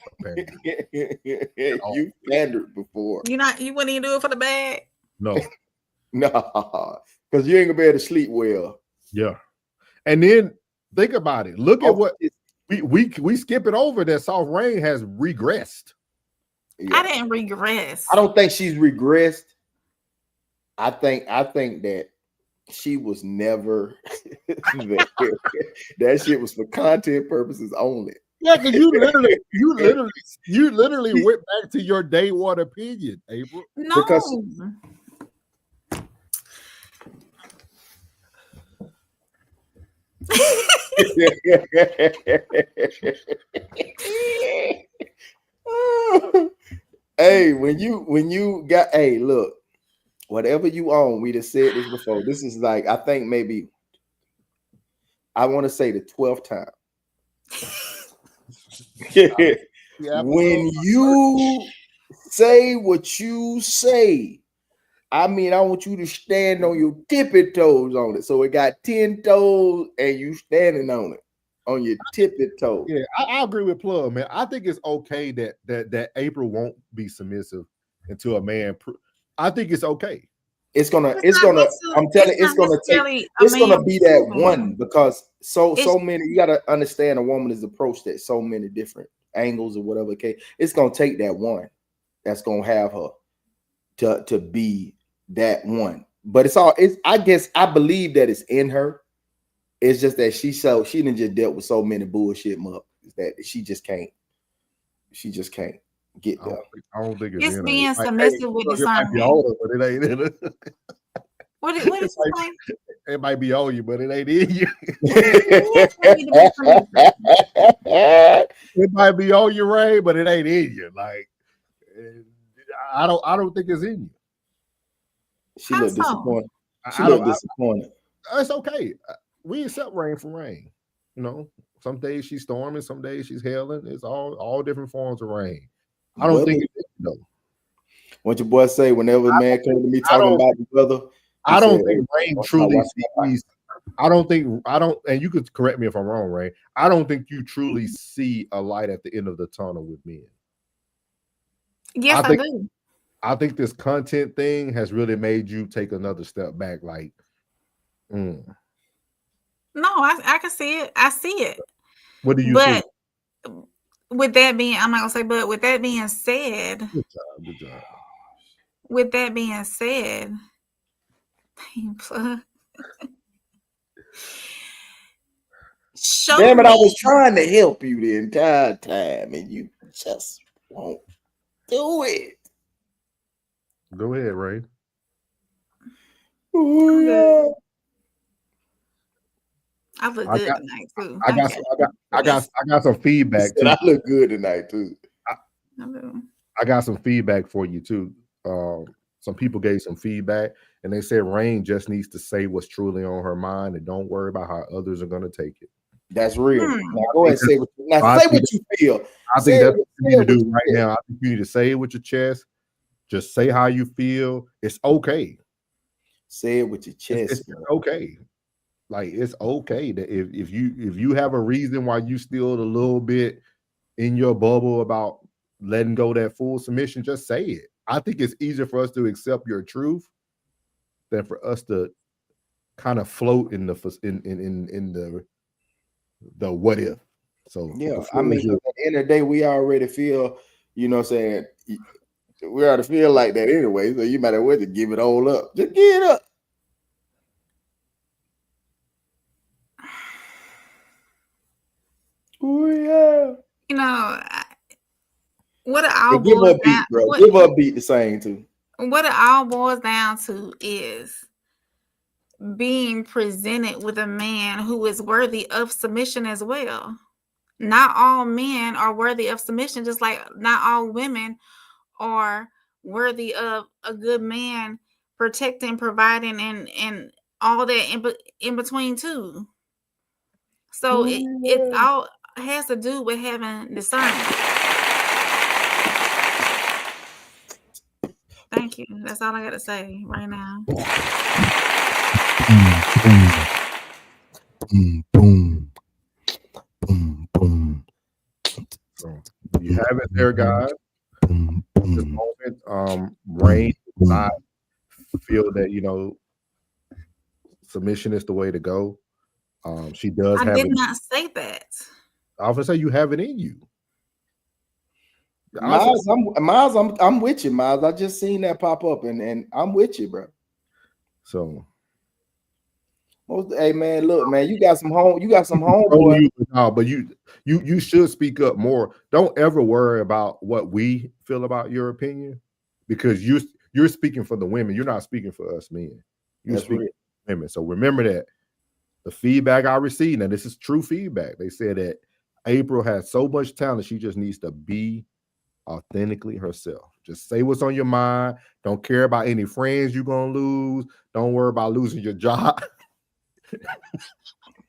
You pandered before. You wouldn't even do it for the bag? No. Because you ain't gonna be able to sleep well. Yeah. And then think about it. Look at what we skip it over that Soft Rain has regressed. Yeah. I didn't regress. I don't think she's regressed. I think that she was never that shit was for content purposes only. Yeah, because you literally went back to your day one opinion, April. No. Because hey, when you got, hey, look, whatever you own, we just said this before. This is like, I think maybe, I want to say the 12th time. When you say what you say, I mean, I want you to stand on your tippy toes on it. So it got 10 toes and you standing on it, on your tippy toes. Yeah, I agree with Plug, man. I think it's okay that April won't be submissive until a man. I think it's okay. I'm telling you, it's gonna be that one, because so many, you gotta understand, a woman is approached at so many different angles or whatever. Okay, it's gonna take that one that's gonna have her to be that one. But I guess I believe that it's in her. It's just that she done just dealt with so many bullshit mugs that she just can't get there. I don't think it's in being her. submissive with discernment. Older, but it ain't in her. What is it like? It might be on you, but it ain't in you. It might be on you, Ray, but it ain't in you. Like, I don't think it's in you. She looked disappointed. She looked disappointed. It's okay. We accept rain from rain. You know, some days she's storming, some days she's hailing. It's all different forms of rain. I don't think it's though. What your boy say whenever a man comes to me talking about the brother? I don't think Rain truly sees. I don't, and you could correct me if I'm wrong, Ray. I don't think you truly see a light at the end of the tunnel with men. Yes, I do. I think this content thing has really made you take another step back. Like, no, I can see it. I see it. What do you see? With that being, I'm not gonna say, but with that being said, good job. With that being said, damn it, I was trying to help you the entire time, and you just won't do it. Go ahead, Ray. Oh, yeah. I look good tonight too. I got some feedback too. I look good tonight too. I got some feedback for you too. Some people gave some feedback, and they said Rain just needs to say what's truly on her mind, and don't worry about how others are going to take it. That's real. Now go ahead and say what you feel. I think that's what you need to do right now. I think you need to say it with your chest. Just say how you feel. It's okay. Say it with your chest. It's okay. Like, it's okay that if you have a reason why you still a little bit in your bubble about letting go that full submission, just say it. I think it's easier for us to accept your truth than for us to kind of float in the what if. So yeah, I mean, at the end of the day, we already feel, you know what I'm saying, we already feel like that anyway. So you might as well just give it all up. Just give it up. Oh yeah. You know, what it all give her a beat, bro. Give her a beat to sing to. What it all boils down to is being presented with a man who is worthy of submission as well. Not all men are worthy of submission, just like not all women are worthy of a good man protecting, providing, and all that in between too. So it all has to do with having discernment. Thank you. That's all I got to say right now. Boom, boom, boom, boom. So you have it there, guys. At this moment, Rain does not feel that, you know, submission is the way to go. She does. I did not say that. I was gonna say you have it in you. Miles, I'm with you, Miles. I just seen that pop up, and I'm with you, bro. So Hey man, look, man, you got some homeboy. No, but you should speak up more. Don't ever worry about what we feel about your opinion, because you're speaking for the women. You're not speaking for us men. You're speaking for women. So remember that the feedback I received, and this is true feedback. They said that April has so much talent, she just needs to be authentically herself. Just say what's on your mind. Don't care about any friends you're gonna lose. Don't worry about losing your job.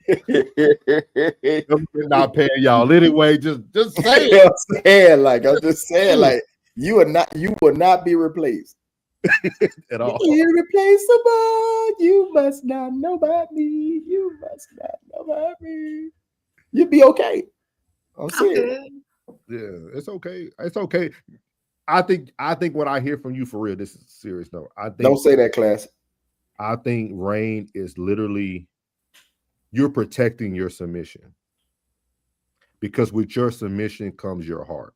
I'm not paying y'all anyway. Just say it. I'm just saying, like you will not be replaced at all. Irreplaceable. You must not know about me. You must not know about me. You'll be okay. I'm serious. Yeah, it's okay. It's okay. I think what I hear from you for real, this is serious. No, I think don't say that, class. I think Rain is literally, you're protecting your submission, because with your submission comes your heart.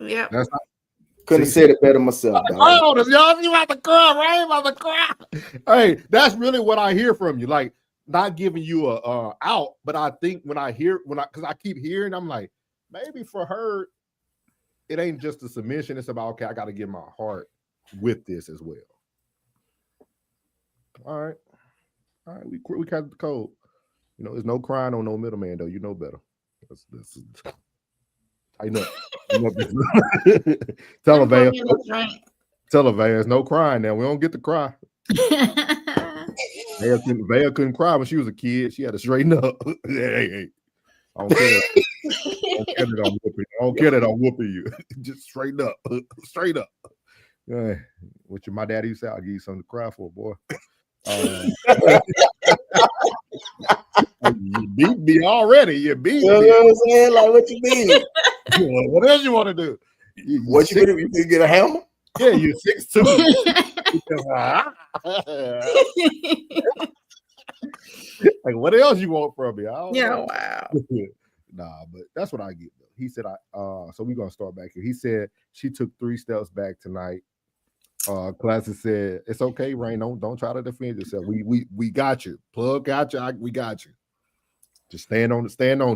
Yeah. Couldn't have said it better myself. Oh, y'all, you about to cry, Rain about to cry. Hey, that's really what I hear from you. Like, not giving you a out, but I think because I keep hearing, I'm like, maybe for her, it ain't just a submission. It's about, okay, I got to get my heart with this as well. All right, we got the code. You know, there's no crying on no middleman, though. You know better. Tighten up. Tell her, Van. Tell her, Van. There's no crying now. We don't get to cry. Vaya couldn't cry when she was a kid. She had to straighten up. Hey. I don't care. I don't care that I'm whooping you. Just straighten up. Straight up. What my daddy used to say, I'll give you something to cry for, boy. You beat me already. You beat me. You know what I'm saying? Like, what you mean? What else you want to do? What you do? You can get a hammer? Yeah, you're 6'2". Like, what else you want from me? Wow. Nah, but that's what I get though. He said, so we're gonna start back here. He said she took 3 steps back tonight. Classic said, it's okay, Rain. Don't try to defend yourself. We got you. Plug got you. We got you. Just stand on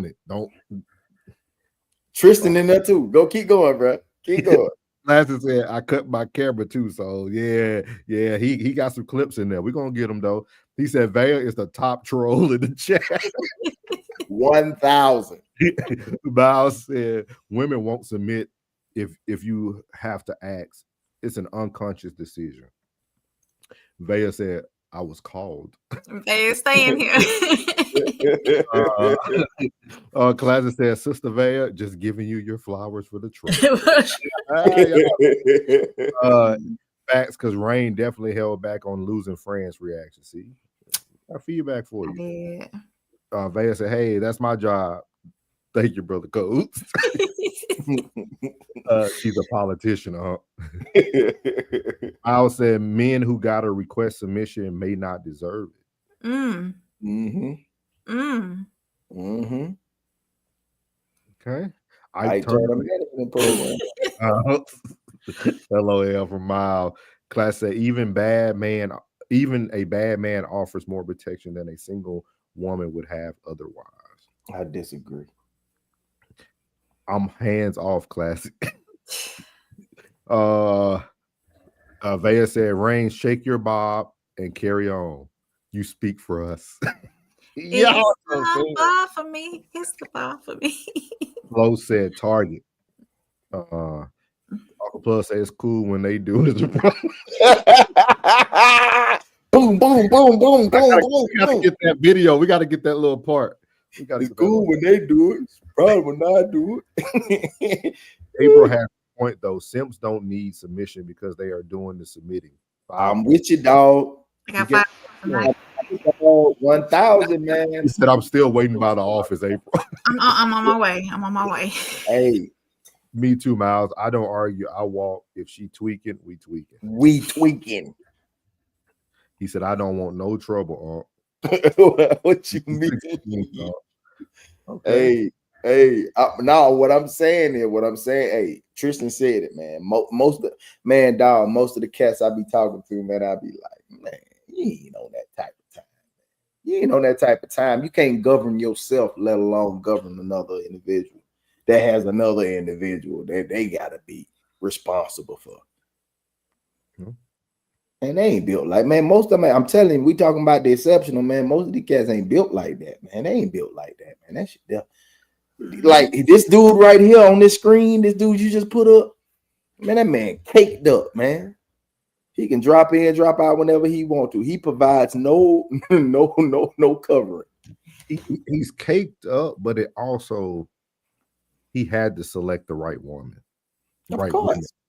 it. Don't. Tristan in there too. Keep going, bro. Keep going. Classic said, I cut my camera too. So yeah, he got some clips in there. We're gonna get him though. He said Vaya is the top troll in the chat. 1,000. Miles said women won't submit if you have to ask. It's an unconscious decision. Vaya said, I was called. Vaya, stay in here. Classic said, Sister Vaya, just giving you your flowers for the trip. Facts, because Rain definitely held back on losing friends reaction. See, got feedback for you. Vaya said, hey, that's my job. Thank you, brother Coates. She's a politician, huh? I said men who gotta request submission may not deserve it. Okay. I turned LOL from Miles. Class said even a bad man offers more protection than a single woman would have otherwise. I disagree. I'm hands off, Classic. Vaya said, Rain, shake your bob and carry on. You speak for us. It's the bar for me. It's the bar for me. Flo said target. Plus it's cool when they do it. Boom, boom, boom, boom, boom, boom. We gotta get that video. We gotta get that little part. It's cool when they do it. It's probably when I do it. April has a point though. Simps don't need submission because they are doing the submitting. I'm with you, dog. I got 5. 1,000, man. He said I'm still waiting by the office, April. I'm on my way. I'm on my way. Hey. Me too, Miles. I don't argue. I walk. If she tweaking, we tweaking. We tweaking. He said, I don't want no trouble. What you mean? Okay. Hey, Hey, now what I'm saying, hey, Tristan said it, man. Most of the cats I be talking to, man, I be like, man, you ain't on that type of time. You ain't on that type of time. You can't govern yourself, let alone govern another individual that has another individual that they gotta be responsible for. And they ain't built like, man, most of them, I'm telling you, we talking about the exceptional, man. Most of the cats ain't built like that, man. They ain't built like that, man. That shit there. Like this dude right here on this screen, this dude you just put up, man, that man caked up, man. He can drop in, drop out whenever he want to. He provides no covering. He's caked up, but it also he had to select the right woman, the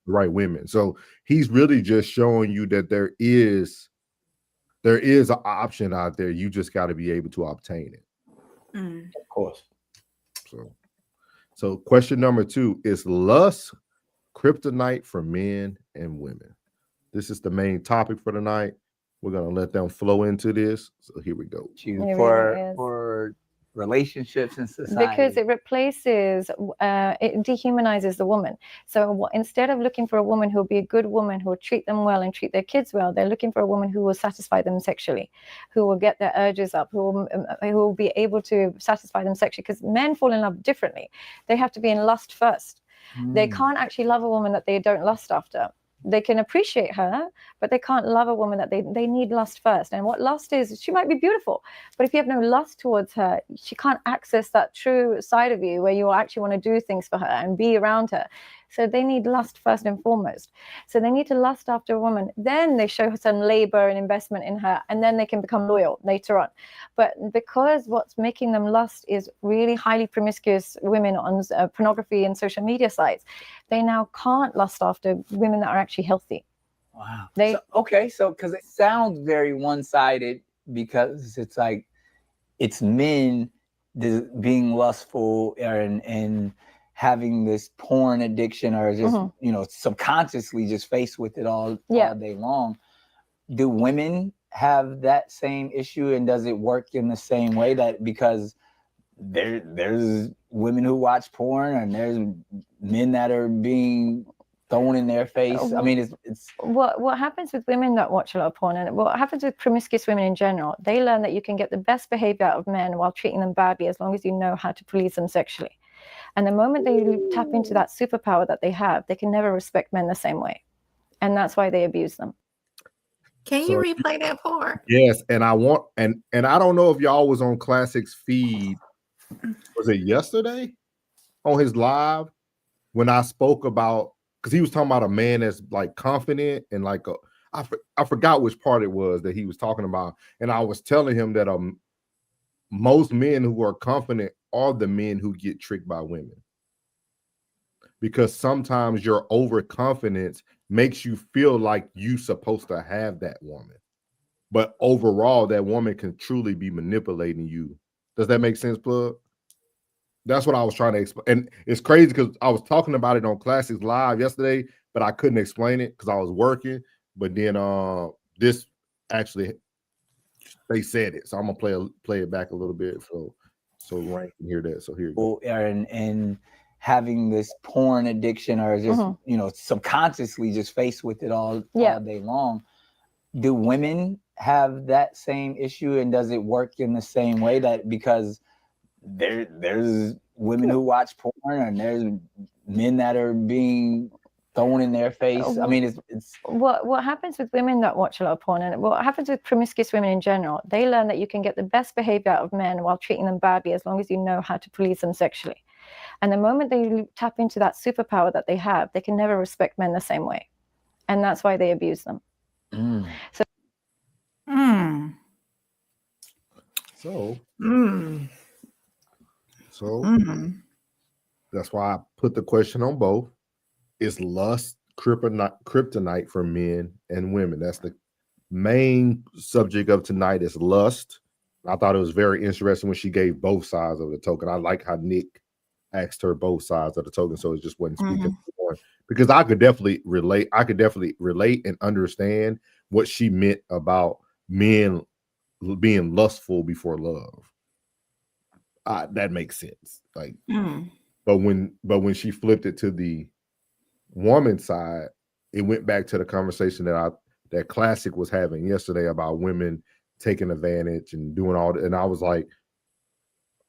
right women. So he's really just showing you that there is an option out there. You just got to be able to obtain it. Of course. So question number 2 is lust kryptonite for men and women. This is the main topic for tonight. We're gonna let them flow into this. So here we go. For relationships and society, because it replaces, it dehumanizes the woman. So instead of looking for a woman who will be a good woman, who will treat them well and treat their kids well, they're looking for a woman who will satisfy them sexually, who will get their urges up, who will be able to satisfy them sexually. Because men fall in love differently. They have to be in lust first. They can't actually love a woman that they don't lust after. They can appreciate her, but they can't love a woman that they need lust first. And what lust is, she might be beautiful, but if you have no lust towards her, she can't access that true side of you where you actually want to do things for her and be around her. So they need lust first and foremost. So they need to lust after a woman. Then they show her some labor and investment in her, and then they can become loyal later on. But because what's making them lust is really highly promiscuous women on pornography and social media sites, they now can't lust after women that are actually healthy. Wow. So because it sounds very one-sided, because it's like it's men being lustful and having this porn addiction, or just subconsciously just faced with it all day long. Do women have that same issue, and does it work in the same way? That because there's women who watch porn and there's men that are being thrown in their face. I mean, it's what happens with women that watch a lot of porn, and what happens with promiscuous women in general, they learn that you can get the best behavior out of men while treating them badly, as long as you know how to please them sexually. And the moment they tap into that superpower that they have, they can never respect men the same way. And that's why they abuse them. Can you replay that part? Yes, and I want and I don't know if y'all was on Classic's feed. Was it yesterday on his live when I spoke about, because he was talking about a man that's like confident and like I forgot which part it was that he was talking about, and I was telling him that most men who are confident are the men who get tricked by women, because sometimes your overconfidence makes you feel like you're supposed to have that woman, but overall that woman can truly be manipulating you. Does that make sense, Plug? That's what I was trying to explain. And it's crazy because I was talking about it on Classics Live yesterday, but I couldn't explain it because I was working. But then this actually, they said it. So I'm gonna play it back a little bit so Ryan can hear that. So here you go. And having this porn addiction, or just subconsciously just faced with it all day long. Do women have that same issue, and does it work in the same way? That because there's women who watch porn and there's men that are being thrown in their face. I mean, it's what happens with women that watch a lot of porn, and what happens with promiscuous women in general, they learn that you can get the best behavior out of men while treating them badly, as long as you know how to please them sexually. And the moment they tap into that superpower that they have, they can never respect men the same way. And that's why they abuse them. That's why I put the question on both. Is lust kryptonite for men and women? That's the main subject of tonight, is lust. I thought it was very interesting when she gave both sides of the token. I like how Nick asked her both sides of the token, so it just wasn't speaking to one, because I could definitely relate. I could definitely relate and understand what she meant about men being lustful before love. that makes sense. Like, Mm. but when she flipped it to the woman side, it went back to the conversation that Classic was having yesterday about women taking advantage and doing all that. And I was like,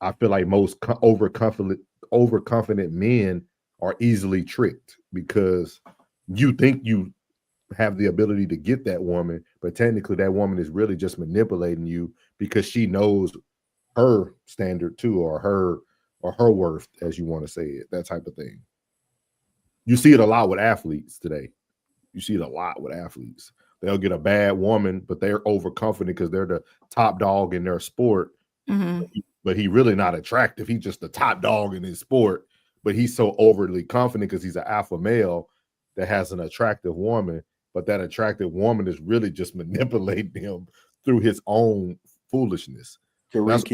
I feel like most overconfident men are easily tricked because you think you have the ability to get that woman, but technically that woman is really just manipulating you because she knows her standard too, or her worth, as you want to say it, that type of thing. You see it a lot with athletes today. You see it a lot with athletes. They'll get a bad woman, but they're overconfident because they're the top dog in their sport. Mm-hmm. But he really not attractive. He's just the top dog in his sport. But he's so overly confident because he's an alpha male that has an attractive woman. But that attractive woman is really just manipulating him through his own foolishness. That's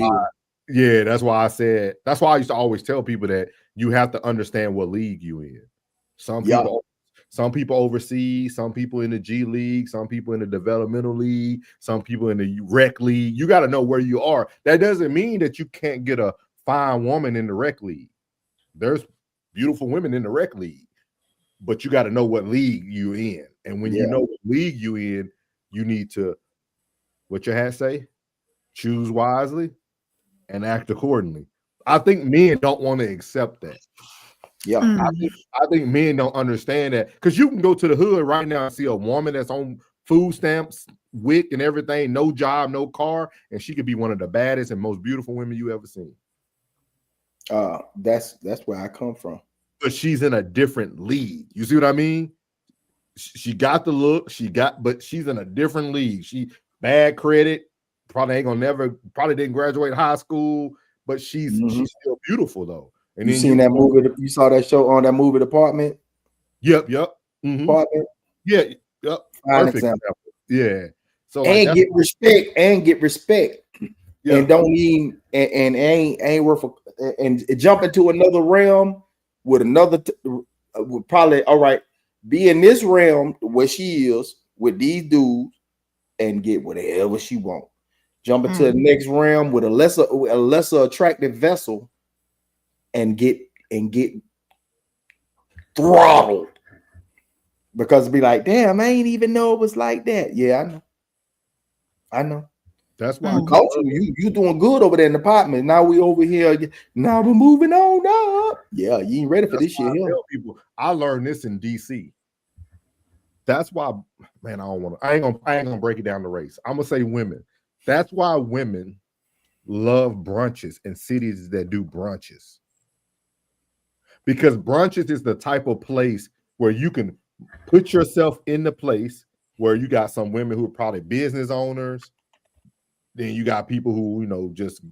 why I said, that's why I used to always tell people that you have to understand what league you in. Some people overseas, some people in the G League, some people in the developmental league, some people in the rec league. You got to know where you are. That doesn't mean that you can't get a fine woman in the rec league. There's beautiful women in the rec league, but you got to know what league you in. And when you know what league you in, you need to, what your hat say? Choose wisely and act accordingly. I think men don't want to accept that. Yeah, I think men don't understand that, because you can go to the hood right now and see a woman that's on food stamps, WIC, and everything, no job, no car, and she could be one of the baddest and most beautiful women you ever seen. That's where I come from. But she's in a different league. You see what I mean? She got the look, but she's in a different league. She bad credit, probably didn't graduate high school, but she's still beautiful though. And you seen that movie? You saw that show on that movie, Department? Yep. Mm-hmm. Department? Yeah. Yep. Perfect example. Yeah. So and get respect. Yeah. And don't even and ain't worth and jump into another realm with another would probably all right. Be in this realm where she is with these dudes and get whatever she wants. Jump into the next realm with a lesser attractive vessel and get throttled, because it'd be like, damn, I ain't even know it was like that. Yeah, I know. That's why you doing good over there in the apartment. Now we over here. Now we're moving on up. Yeah, you ain't ready for this shit here. People, I learned this in DC. That's why, man, I ain't gonna break it down to race. I'm gonna say women. That's why women love brunches in cities that do brunches. Because brunches is the type of place where you can put yourself in the place where you got some women who are probably business owners. Then you got people who, just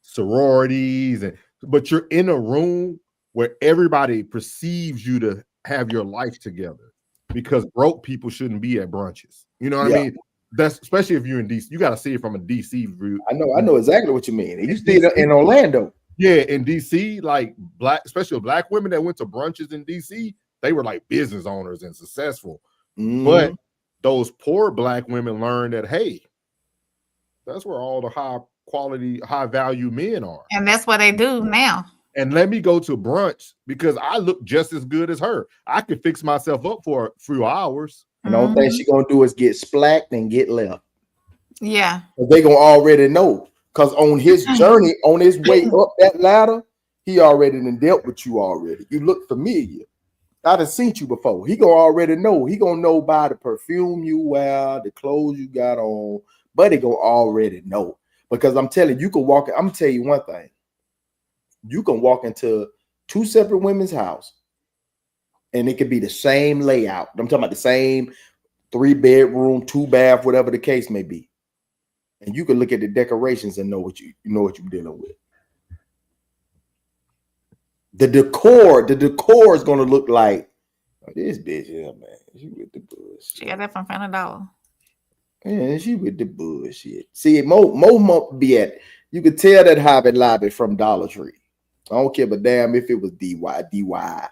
sororities, but you're in a room where everybody perceives you to have your life together, because broke people shouldn't be at brunches. You know what I mean? That's especially if you're in DC. You got to see it from a DC view. I know exactly what you mean. You see it in Orlando. Yeah, in DC, like especially black women that went to brunches in DC, they were like business owners and successful. But those poor black women learned that, hey, that's where all the high quality, high value men are. And that's what they do now. And let me go to brunch because I look just as good as her. I could fix myself up for a few hours. And the only thing she's gonna do is get splacked and get left. Yeah. They gonna already know. Because on his journey, on his way up that ladder, he already done dealt with you already. You look familiar. I done seen you before. He gonna already know. He gonna know by the perfume you wear, the clothes you got on, but he gonna already know. Because I'm telling you, I'm gonna tell you one thing. You can walk into two separate women's house and it could be the same layout. I'm talking about the same 3-bedroom, 2-bath, whatever the case may be. And you can look at the decorations and know what you're dealing with. The decor is gonna look like this bitch. Yeah, man, she with the bullshit. She got that from $5. Yeah, she with the bullshit. See, Mo be at. You could tell that Hobby Lobby from Dollar Tree. I don't care, but damn if it was DY.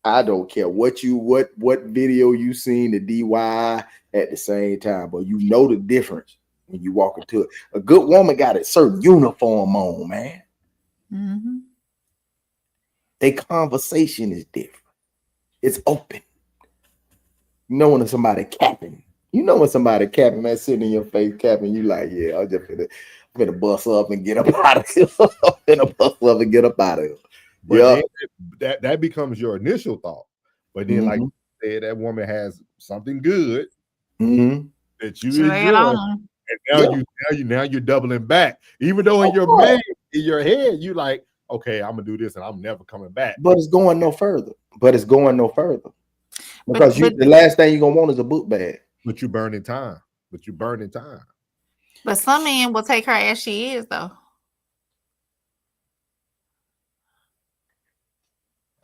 I don't care what video you seen the DY at the same time, but you know the difference when you walk into it. A good woman got a certain uniform on, man. Mm-hmm. Their conversation is different. It's open. You know when somebody capping. You know when somebody capping, man, sitting in your face capping, you like, yeah, I'm finna bust up and get up out of here. I'm finna bust up and get up out of here. But then that becomes your initial thought. But then, like Mhm. you said, that woman has something good Mhm. that you So lay it enjoy. on 'em. And now you're doubling back. Even though in your mind, in your head, you like, okay, I'm gonna do this and I'm never coming back. But it's going no further. Because But the last thing you're gonna want is a book bag. But you're burning time. But some men will take her as she is, though.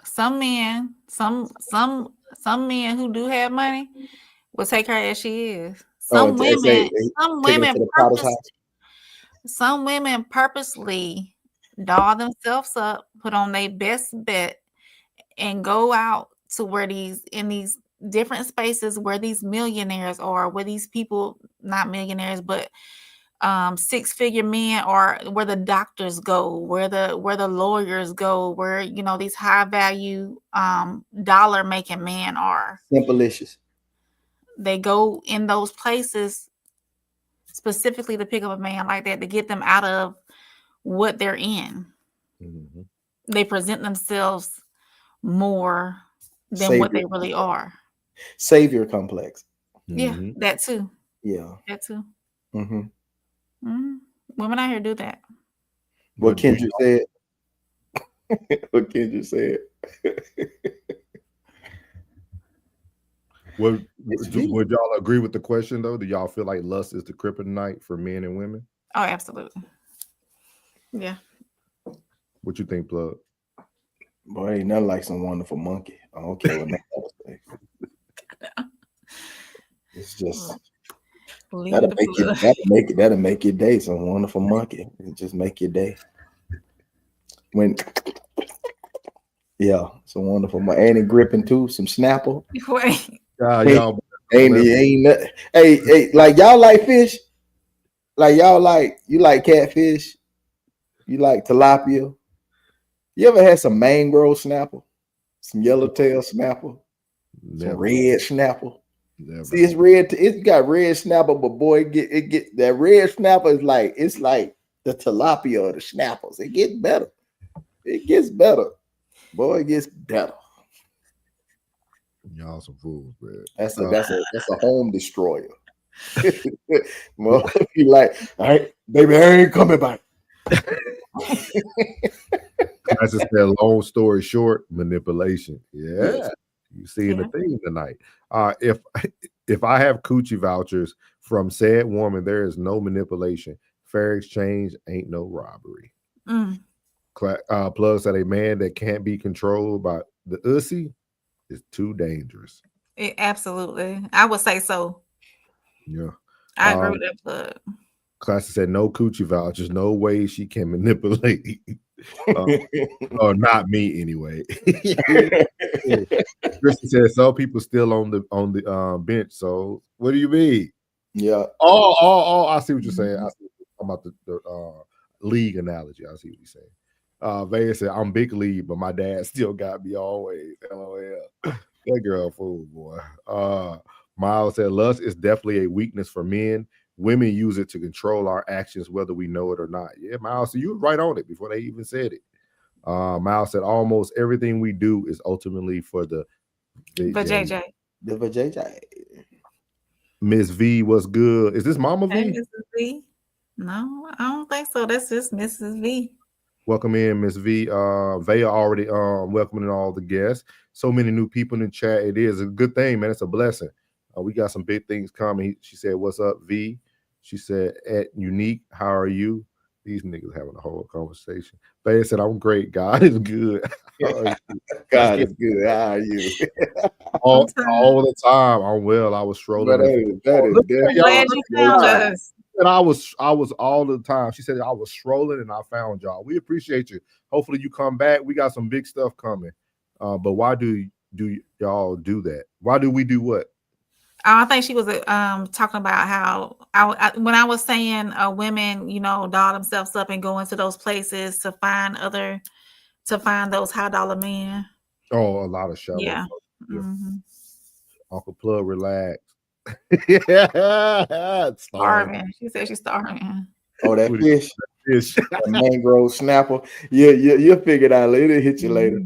Some men, some men who do have money will take her as she is. Some women purposely doll themselves up, put on their best bet, and go out to where these different spaces where these millionaires are, where these people, not millionaires, but six-figure men, or where the doctors go, where the lawyers go, where these high value dollar making men are. Simplicious. They go in those places specifically to pick up a man like that, to get them out of what they're in. Mm-hmm. They present themselves more than what they really are. Savior complex. Yeah, that too. Yeah, that too. Mm-hmm. Mm-hmm. Women out here do that. What Kendra said. What Kendra said. Would y'all agree with the question though? Do y'all feel like lust is the kryptonite for men and women? Oh, absolutely. Yeah. What you think, Plug? Boy, ain't nothing like some wonderful monkey. I don't care what none of us say. It's just that'll make your day. Some wonderful monkey. It'll just make your day. Some wonderful monkey. Ain't it gripping too? Some Snapple. Y'all hey, like y'all like fish? Like you like catfish? You like tilapia? You ever had some mangrove snapper? Some yellowtail snapper? Some red snapper? Never. See, it's red. It's got red snapper, but boy, it get that red snapper is like the tilapia or the snappers. It gets better. It gets better. Boy, it gets better. Y'all some fools, man. That's a home destroyer. Well, you like, all right, baby, I ain't coming back. I just said, long story short, manipulation. Yeah, yes. You seeing the theme tonight. If I have coochie vouchers from said woman, there is no manipulation. Fair exchange ain't no robbery. Plug said a man that can't be controlled by the ussy is too dangerous. Absolutely, I would say so. Yeah, I agree with that, Plug. Classic said no coochie vouchers, no way she can manipulate. Or not me anyway. Christian said some people still on the bench. So what do you mean? Yeah. Oh, I see what you're saying. I see about the league analogy. I see what you're saying. Vaya said I'm big league, but my dad still got me always. LOL. That girl fool, boy. Miles said lust is definitely a weakness for men. Women use it to control our actions, whether we know it or not. Yeah, Miles, so you were right on it before they even said it. Miles said almost everything we do is ultimately for the JJ. The JJ. Miss V, what's good? Is this Mama V? Hey, Mrs. V. No, I don't think so. That's just Mrs. V. Welcome in, Miss V. Vaya already welcoming all the guests. So many new people in the chat. It is a good thing, man. It's a blessing. We got some big things coming. She said, "What's up, V?" She said, "At Unique, how are you?" These niggas having a whole conversation. Vaya said, "I'm great. God is good." God is good. How are you? all the time. I'm well. I was strolling. Glad you found us. And I was all the time. She said I was strolling and I found y'all. We appreciate you. Hopefully you come back. We got some big stuff coming. But why do y'all do that? Why do we do what? I think she was talking about how when I was saying women, doll themselves up and go into those places to find those high dollar men. Oh, a lot of shallow. Yeah. Mm-hmm. Uncle Plug, relax. Yeah, starving. She said she's starving. Oh, that fish. That mangrove snapper. Yeah, you'll figure it out later. It'll hit you later.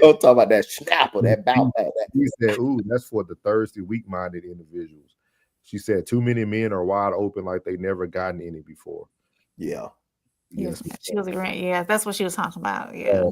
I'll talk about that snapper, that bounce back. He said, ooh, that's for the thirsty, weak-minded individuals. She said, too many men are wide open like they never gotten any before. Yeah. Yes. She was agreeing. Yeah, that's what she was talking about. Yeah.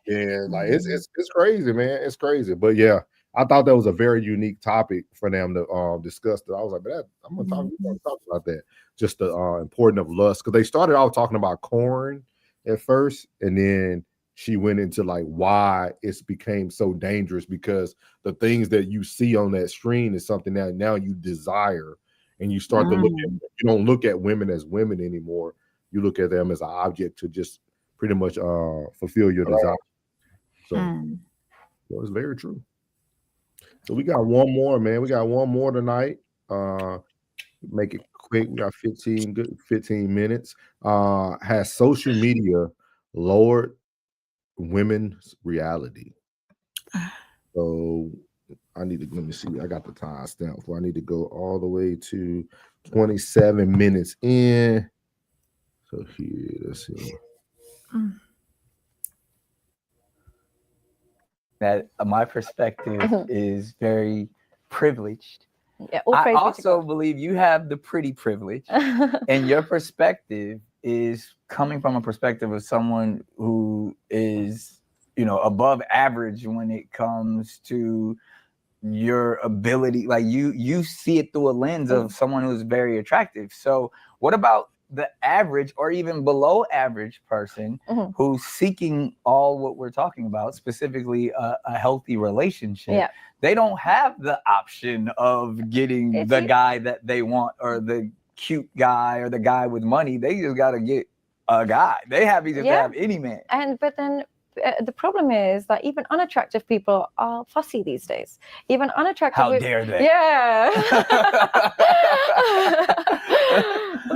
Yeah, like it's crazy, man. It's crazy. But yeah, I thought that was a very unique topic for them to discuss. That I was like, but I'm gonna talk about that. Just the importance of lust, because they started off talking about corn at first, and then she went into like why it's became so dangerous, because the things that you see on that screen is something that now you desire, and you start to look at. You don't look at women as women anymore. You look at them as an object to just pretty much fulfill your desire. So it's very true. So we got one more, man. We got one more tonight. Make it quick. We got 15 minutes. Has social media lowered women's reality? So I need to let me see. I got the time stamp for. I need to go all the way to 27 minutes in. So here, let's see. That my perspective is very privileged. Yeah, I also believe you have the pretty privilege, and your perspective is coming from a perspective of someone who is, above average when it comes to your ability. Like you see it through a lens of someone who's very attractive. So what about the average or even below average person who's seeking all what we're talking about, specifically a healthy relationship? Yeah. They don't have the option of getting the guy that they want, or the cute guy, or the guy with money. They just got to get a guy. They have to have any man. But then the problem is that even unattractive people are fussy these days. Even unattractive. How dare they? Yeah.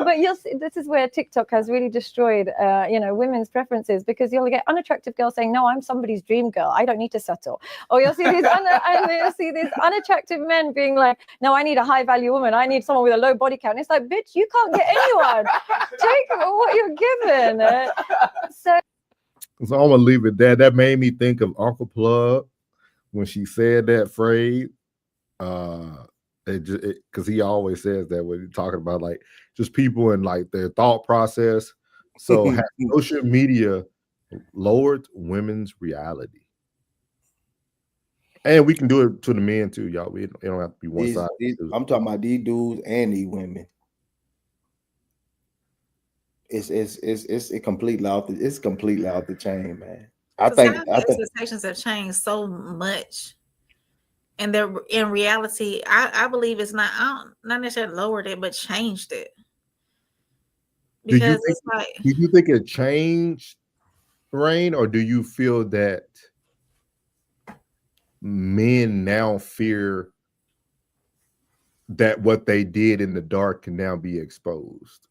But you'll see, this is where TikTok has really destroyed, women's preferences, because you'll get unattractive girls saying, "No, I'm somebody's dream girl. I don't need to settle." Or you'll see these unattractive men being like, "No, I need a high value woman. I need someone with a low body count." It's like, bitch, you can't get anyone. Take what you're given. So I'm gonna leave it there. That made me think of Uncle Plug when she said that phrase. Because he always says that when he's talking about like just people and like their thought process. So has social media lowered women's reality? And we can do it to the men too, y'all. It don't have to be one side. I'm talking about these dudes and these women. It's completely out the chain, man. I think expectations have changed so much, and they're in reality. I believe it's not necessarily lowered it, but changed it. Because it's like, do you think it changed, Rain, or do you feel that men now fear that what they did in the dark can now be exposed?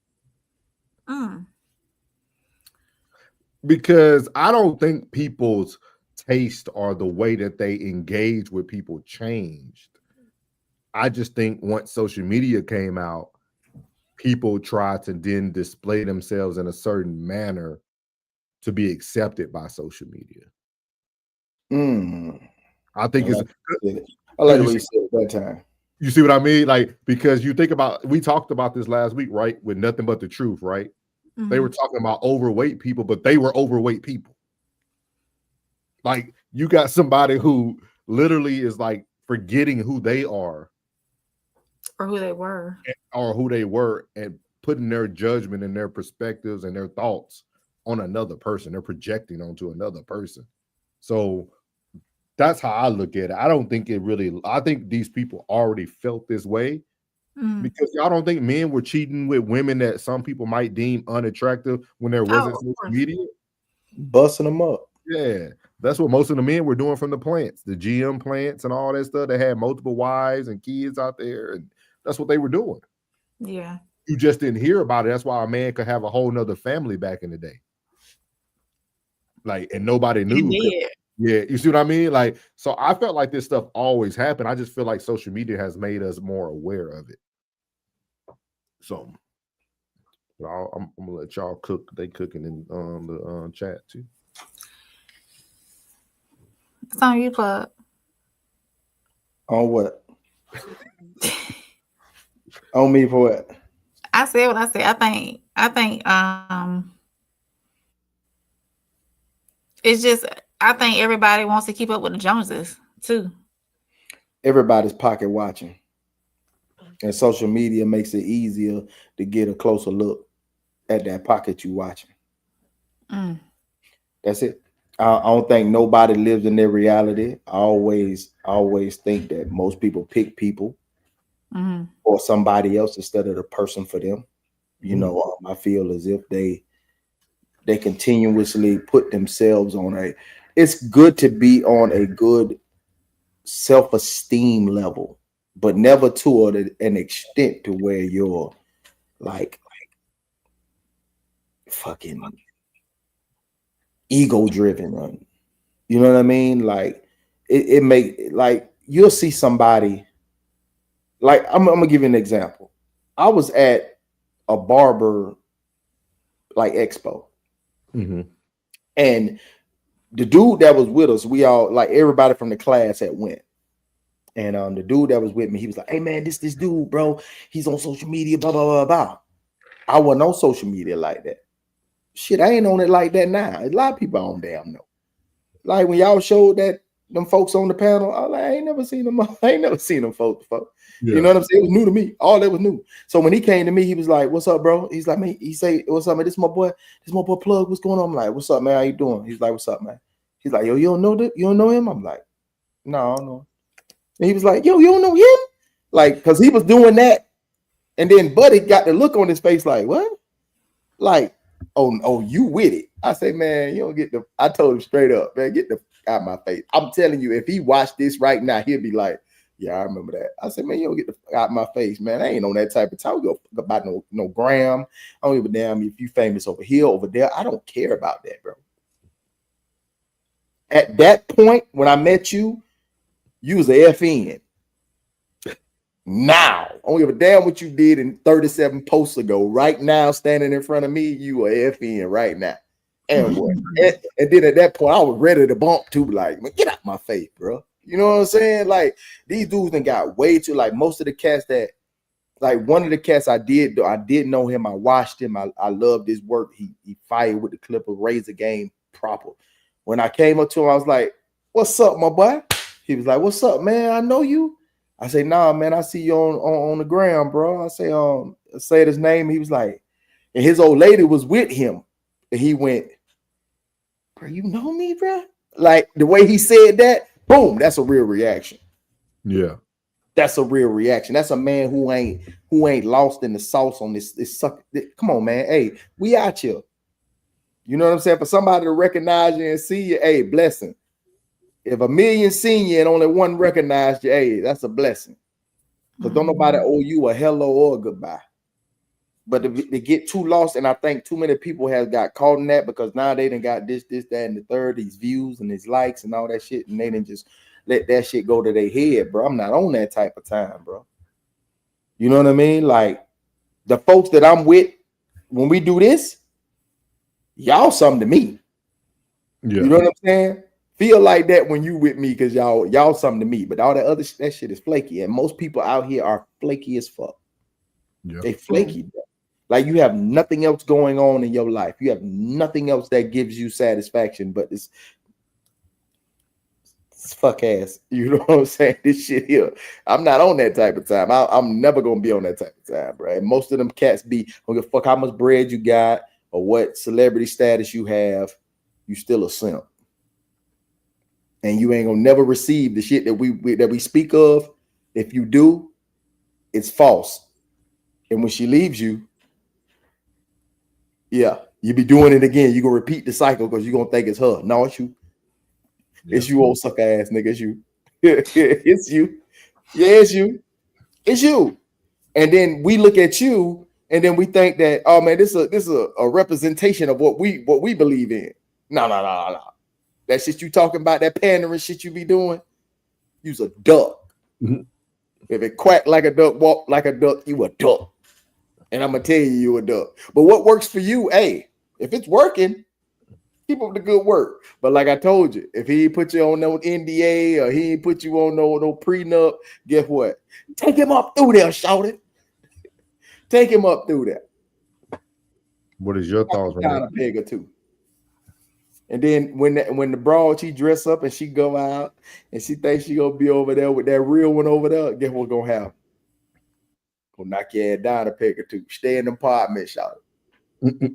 Because I don't think people's taste or the way that they engage with people changed. I just think once social media came out, people tried to then display themselves in a certain manner to be accepted by social media. I think I like what you said at that time. You see what I mean? Like, because you think about, we talked about this last week, right? With Nothing But the Truth, right? They were talking about overweight people, but they were overweight people. Like, you got somebody who literally is like forgetting who they are. Or who they were. And putting their judgment and their perspectives and their thoughts on another person. They're projecting onto another person. So that's how I look at it. I don't think I think these people already felt this way. Because y'all don't think men were cheating with women that some people might deem unattractive when there wasn't social media? Busting them up. Yeah. That's what most of the men were doing from the plants, the GM plants and all that stuff. They had multiple wives and kids out there, and that's what they were doing. Yeah. You just didn't hear about it. That's why a man could have a whole nother family back in the day. Like, and nobody knew. Yeah, you see what I mean? Like, so I felt like this stuff always happened. I just feel like social media has made us more aware of it. So I'm gonna let y'all cook. They cooking in the chat too. It's on you, Plug. On what? On me for what? I said what I said. I think it's just I think everybody wants to keep up with the Joneses too. Everybody's pocket watching. And social media makes it easier to get a closer look at that pocket you watching. That's it. I don't think nobody lives in their reality. I always think that most people pick people or somebody else instead of the person for them. You know, I feel as if they continuously put themselves on it's good to be on a good self-esteem level, but never to an extent to where you're like fucking ego driven. You know what I mean? Like it make like you'll see somebody like I'm gonna give you an example. I was at a barber like expo, and the dude that was with us, we all like everybody from the class had went. And the dude that was with me, he was like, "Hey man, this dude, bro, he's on social media, blah, blah, blah, blah." I wasn't on social media like that. Shit, I ain't on it like that now. A lot of people I don't damn know. Like when y'all showed that them folks on the panel, I was like, I ain't never seen them. I ain't never seen them folks before. Yeah. You know what I'm saying? It was new to me. All that was new. So when he came to me, he was like, "What's up, bro?" He's like, "Man," he say, "What's up, man? This is my boy Plug. What's going on?" I'm like, "What's up, man? How you doing?" He's like, "What's up, man?" He's like, "Yo, you don't know that? You don't know him?" I'm like, "No, I don't know." And he was like, "Yo, you don't know him?" Like, because he was doing that. And then Buddy got the look on his face like, "What?" Like, oh, you with it. I say, "Man, you don't get the," I told him straight up, "Man, get the out of my face." I'm telling you, if he watched this right now, he'll be like, "Yeah, I remember that." I said, "Man, you don't get the out of my face, man. I ain't on that type of time. We go about no gram. I don't give a damn if you famous over here, over there. I don't care about that, bro." At that point, when I met you, you was a FN. Now, I don't give a damn what you did in 37 posts ago. Right now, standing in front of me, you are FN right now. And then at that point, I was ready to bump too. Like, man, get out my face, bro. You know what I'm saying? Like, these dudes done got way too, like, most of the cats that, like, one of the cats I did know him. I watched him. I loved his work. He fired with the Clipper, raised the game proper. When I came up to him, I was like, "What's up, my boy?" He was like, "What's up, man? I know you." I say, "Nah, man, I see you on the ground, bro." I say, said his name. He was like, and his old lady was with him. And he went, "Bro, you know me, bro?" Like the way he said that, boom, that's a real reaction. Yeah. That's a real reaction. That's a man who ain't lost in the sauce on this suck. Come on, man. Hey, we out here. You know what I'm saying? For somebody to recognize you and see you, hey, blessing. If a million seen you and only one recognized you, hey, that's a blessing. Because don't nobody owe you a hello or a goodbye. But they get too lost, and I think too many people have got caught in that because now they done got this, that, and the third, these views and these likes and all that shit, and they didn't just let that shit go to their head, bro. I'm not on that type of time, bro. You know what I mean? Like the folks that I'm with, when we do this, y'all something to me. Yeah. You know what I'm saying? Feel like that when you with me because y'all something to me. But all that other that shit is flaky, and most people out here are flaky as fuck. Yeah. They flaky, bro. Like you have nothing else going on in your life. You have nothing else that gives you satisfaction, but it's fuck ass. You know what I'm saying? This shit here. I'm not on that type of time. I'm never gonna be on that type of time, bro. And most of them cats be, don't give a fuck how much bread you got or what celebrity status you have, you still a simp. And you ain't gonna never receive the shit that we speak of. If you do, it's false. And when she leaves you, yeah, you be doing it again. You're gonna repeat the cycle because you're gonna think it's her. No, it's you. It's you, old sucker ass nigga. It's you. It's you. Yeah, it's you. It's you. And then we look at you, and then we think that, oh man, this is a representation of what we believe in. No. That shit you talking about, that pandering shit you be doing, you's a duck. Mhm. If it quack like a duck, walk like a duck, you a duck. And I'm gonna tell you a duck. But what works for you, hey, if it's working, keep up the good work. But like I told you, if he put you on no NDA or he put you on no prenup, guess what? Take him up through there, shout it. Take him up through there. What is your thoughts on Kind that? of bigger too. And then when the broad she dress up and she go out and she thinks she gonna be over there with that real one over there, guess what's gonna happen? Gonna knock your head down a peg or two. Stay in the apartment, shout it.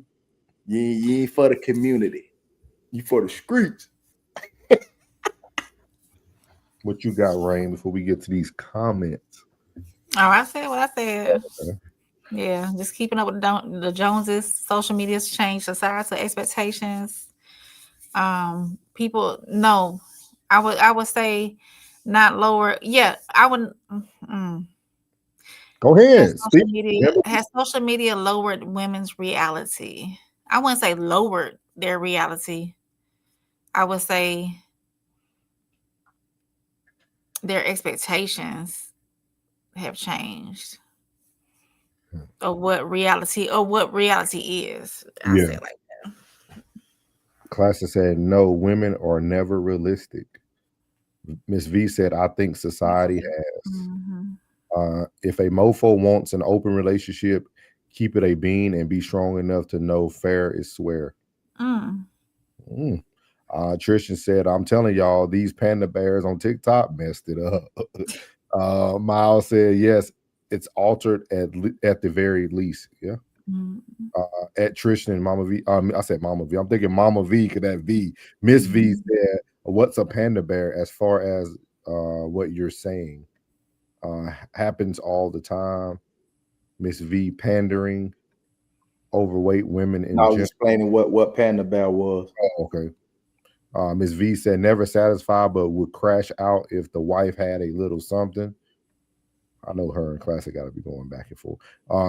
You ain't for the community. You for the streets. What you got, Rain, before we get to these comments? Oh, I said what I said. Okay. Yeah, just keeping up with the Joneses. Social media's changed societal expectations. People, no, I would say not lower. Yeah, I wouldn't. Go ahead. Has social media lowered women's reality? I wouldn't say lowered their reality. I would say their expectations have changed of what reality is. I say it like that. Classic said, no, women are never realistic. Miss V said, I think society has. If a mofo wants an open relationship, keep it a bean and be strong enough to know fair is swear. Tristan said, I'm telling y'all, these panda bears on TikTok messed it up. Miles said, yes, it's altered at the very least. Yeah. At Tristan and Mama V. I said Mama V. I'm thinking Mama V because that V. Miss V said, what's a panda bear as far as what you're saying? Happens all the time. Miss V, pandering, overweight women in I was general. explaining what panda bear was. Oh, okay. Miss V said never satisfied, but would crash out if the wife had a little something. I know her and Classic got to be going back and forth.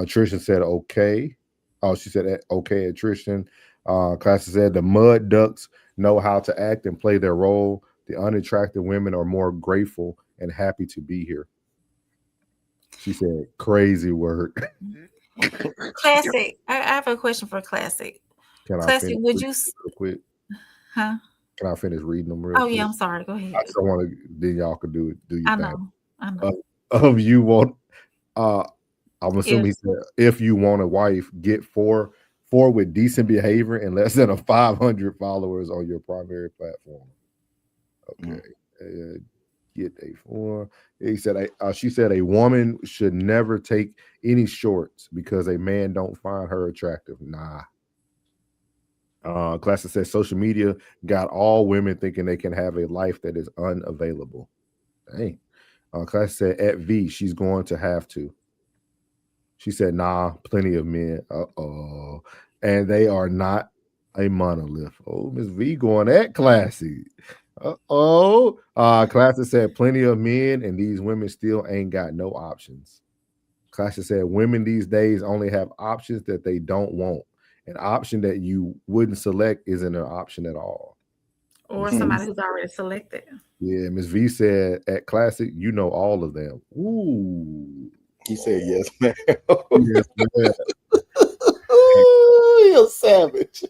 Tristan said okay. Oh, she said okay at Tristan. Classic said the mud ducks know how to act and play their role. The unattractive women are more grateful and happy to be here. She said crazy word. Classic. I have a question for Classic. Classic, would you real quick? Huh? Can I finish reading them real quick? Yeah, I'm sorry. Go ahead. I just want to. Then y'all can do it. Do your thing. I know. You want? I'm assuming he said if you want a wife, get four with decent behavior and less than 500 followers on your primary platform. Okay. Get a 4. He said, she said a woman should never take any shorts because a man don't find her attractive. Nah. Classic says social media got all women thinking they can have a life that is unavailable. Dang. Classic said at V, she's going to have to. She said, nah, plenty of men. And they are not a monolith. Oh, Miss V going at Classy. Classic said plenty of men, and these women still ain't got no options. Classic said women these days only have options that they don't want. An option that you wouldn't select isn't an option at all. Or somebody who's already selected. Yeah, Miss V said at Classic, you know all of them. Ooh. He said yes, ma'am. Yes, ma'am. Ooh, you're savage.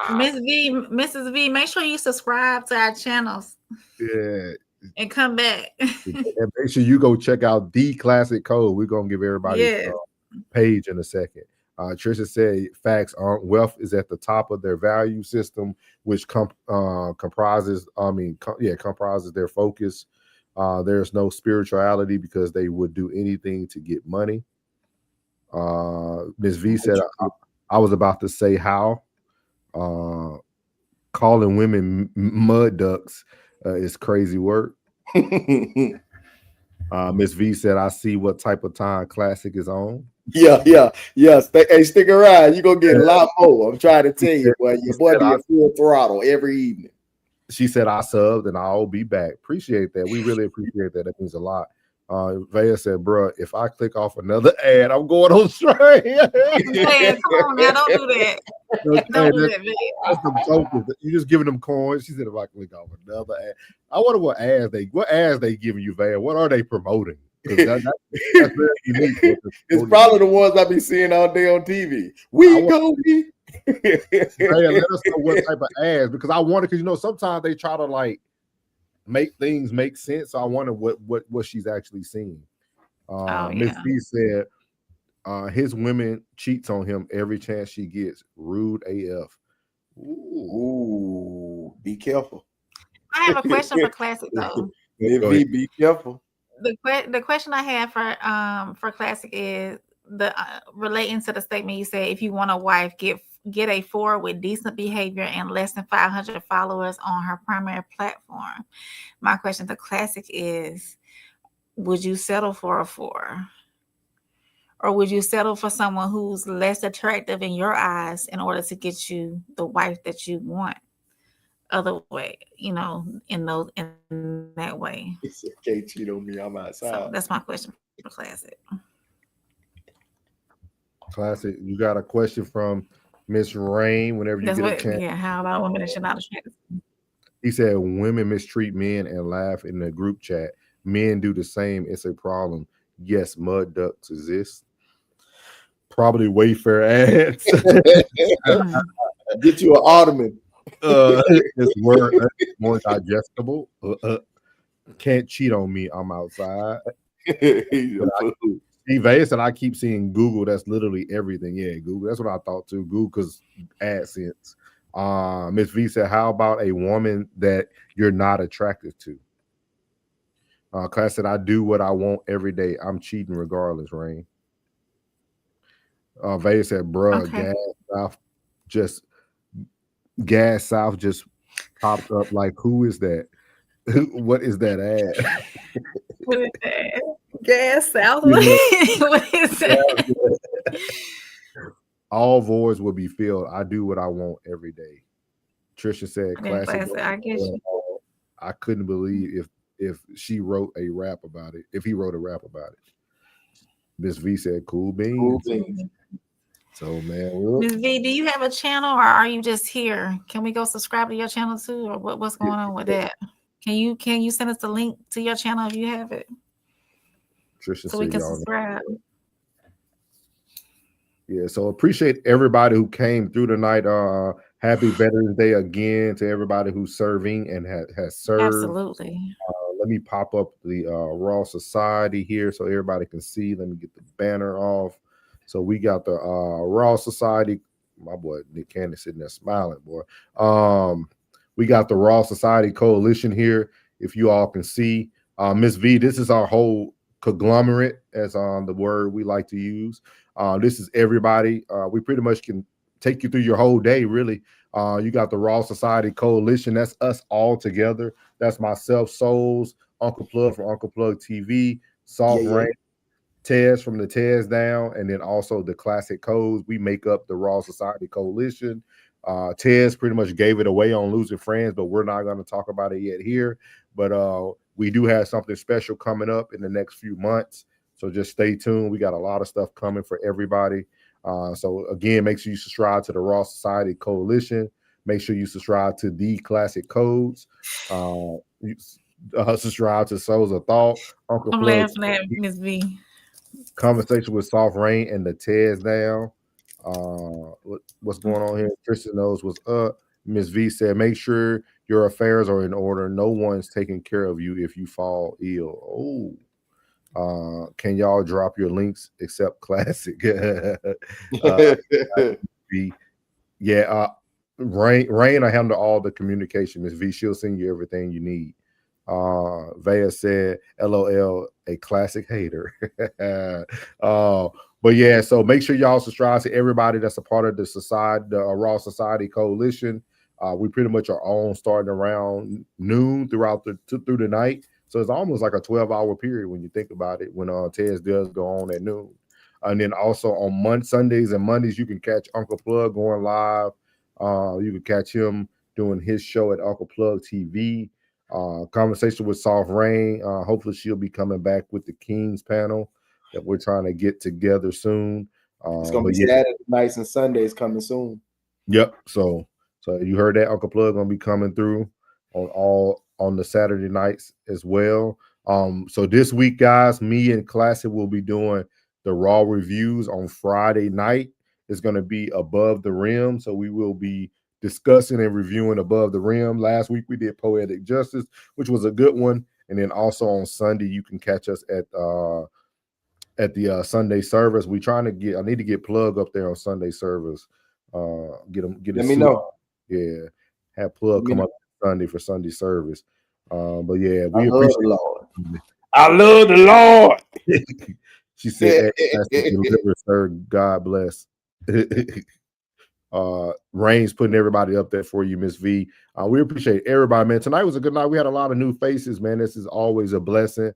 Mrs. V, make sure you subscribe to our channels. Yeah. And come back. And make sure you go check out the Classic Code. We're gonna give everybody a page in a second. Trisha said facts aren't. Wealth is at the top of their value system, which comprises their focus. There's no spirituality because they would do anything to get money. Ms. V said, I was about to say how. Calling women mud ducks is crazy work. Ms. V said, I see what type of time Classic is on. Yeah. Hey, stick around. You're gonna get a lot more. I'm trying to tell you, boy. Your boy be a full throttle every evening. She said, I subbed and I'll be back. Appreciate that. We really appreciate that. That means a lot. Vaya said, bro, if I click off another ad, I'm going on strike. Man, come on now, don't do that. Don't do that, man. That's some jokers. You just giving them coins. She said, if I click off another ad, I wonder what ads they giving you, Van. What are they promoting? That's very unique. It's probably the ones I be seeing all day on TV. We go. Let us know what type of ads, because I wonder, because sometimes they try to like make things make sense. So I wonder what she's actually seeing. Miss B said his women cheats on him every chance she gets. Rude AF. Ooh, be careful. I have a question for Classic though. Be careful. The question I have for Classic is relating to the statement you said, if you want a wife, get a 4 with decent behavior and less than 500 followers on her primary platform. My question to Classic is, would you settle for a 4? Or would you settle for someone who's less attractive in your eyes in order to get you the wife that you want? Other way, in that way. He said, can't cheat on me, I'm outside. So that's my question for Classic. Classic, you got a question from Miss Rain whenever you get a chance. Yeah, how about women that should not attract? He said women mistreat men and laugh in the group chat. Men do the same. It's a problem. Yes, mud ducks exist. Probably Wayfair ads. Get you an ottoman. This word more digestible. Can't cheat on me. I'm outside. Steve A said I keep seeing Google. That's literally everything. Yeah, Google. That's what I thought too. Google, because AdSense. Miss V said, how about a woman that you're not attracted to? Class said, I do what I want every day. I'm cheating regardless, Rain. Vaya said, bruh, Gas South just popped up. Like, who is that? What is that ad? What is that? Gas South? What is that? All voids will be filled. I do what I want every day. Trisha said, classic. I guess I couldn't believe if she wrote a rap about it. If he wrote a rap about it. Miss V said, cool beans. Cool beans. So, man, Ms. V, do you have a channel or are you just here? Can we go subscribe to your channel too, or what's going on with that? Can you send us the link to your channel if you have it? Trisha, so we can subscribe. Yeah, so appreciate everybody who came through tonight. Happy Veterans Day again to everybody who's serving and has served. Absolutely. Let me pop up the Raw Society here so everybody can see. Let me get the banner off. So we got the Raw Society. My boy Nick Cannon sitting there smiling, boy. We got the Raw Society Coalition here. If you all can see, Miss V, this is our whole conglomerate, as the word we like to use. This is everybody. We pretty much can take you through your whole day, really. You got the Raw Society Coalition. That's us all together. That's myself, Souls, Uncle Plug from Uncle Plug TV, Soft Rain, Tez from the Tez Down, and then also the Classic Codes. We make up the Raw Society Coalition. Tez pretty much gave it away on Losing Friends, but we're not going to talk about it yet here. But we do have something special coming up in the next few months. So just stay tuned. We got a lot of stuff coming for everybody. So again, make sure you subscribe to the Raw Society Coalition. Make sure you subscribe to the Classic Codes. Subscribe to Souls of Thought. Uncle I'm Plug, laughing at Miss V. Conversation with Soft Rain and the Tez Down. What's going on here? Tristan knows what's up. Miss V said, make sure your affairs are in order. No one's taking care of you if you fall ill. Can y'all drop your links except Classic? Rain, I handle all the communication. Miss V, she'll send you everything you need. Vaya said, LOL, a classic hater. But yeah, so make sure y'all subscribe to everybody that's a part of the society, the Raw Society Coalition. We pretty much are on starting around noon throughout through the night. So it's almost like a 12-hour period when you think about it, when Tez does go on at noon. And then also on Sundays and Mondays, you can catch Uncle Plug going live. You can catch him doing his show at Uncle Plug TV. Conversation with Soft Rain. Hopefully she'll be coming back with the Kings panel that we're trying to get together soon. It's gonna be Saturday nights and Sundays coming soon. Yep. So you heard that Uncle Plug gonna be coming through on the Saturday nights as well. So this week, guys, me and Classic will be doing the Raw reviews on Friday night. It's gonna be Above the Rim. So we will be discussing and reviewing Above the Rim. Last week we did Poetic Justice, which was a good one. And then also on Sunday, you can catch us at the Sunday service. I need to get Plug up there on Sunday service. Let me know. Yeah, have Plug come up Sunday for Sunday service. But yeah, we appreciate the Lord. I love the Lord. She said, deliver, sir. God bless. Rain's putting everybody up there for you, Miss V. We appreciate everybody, man. Tonight was a good night. We had a lot of new faces, man. This is always a blessing.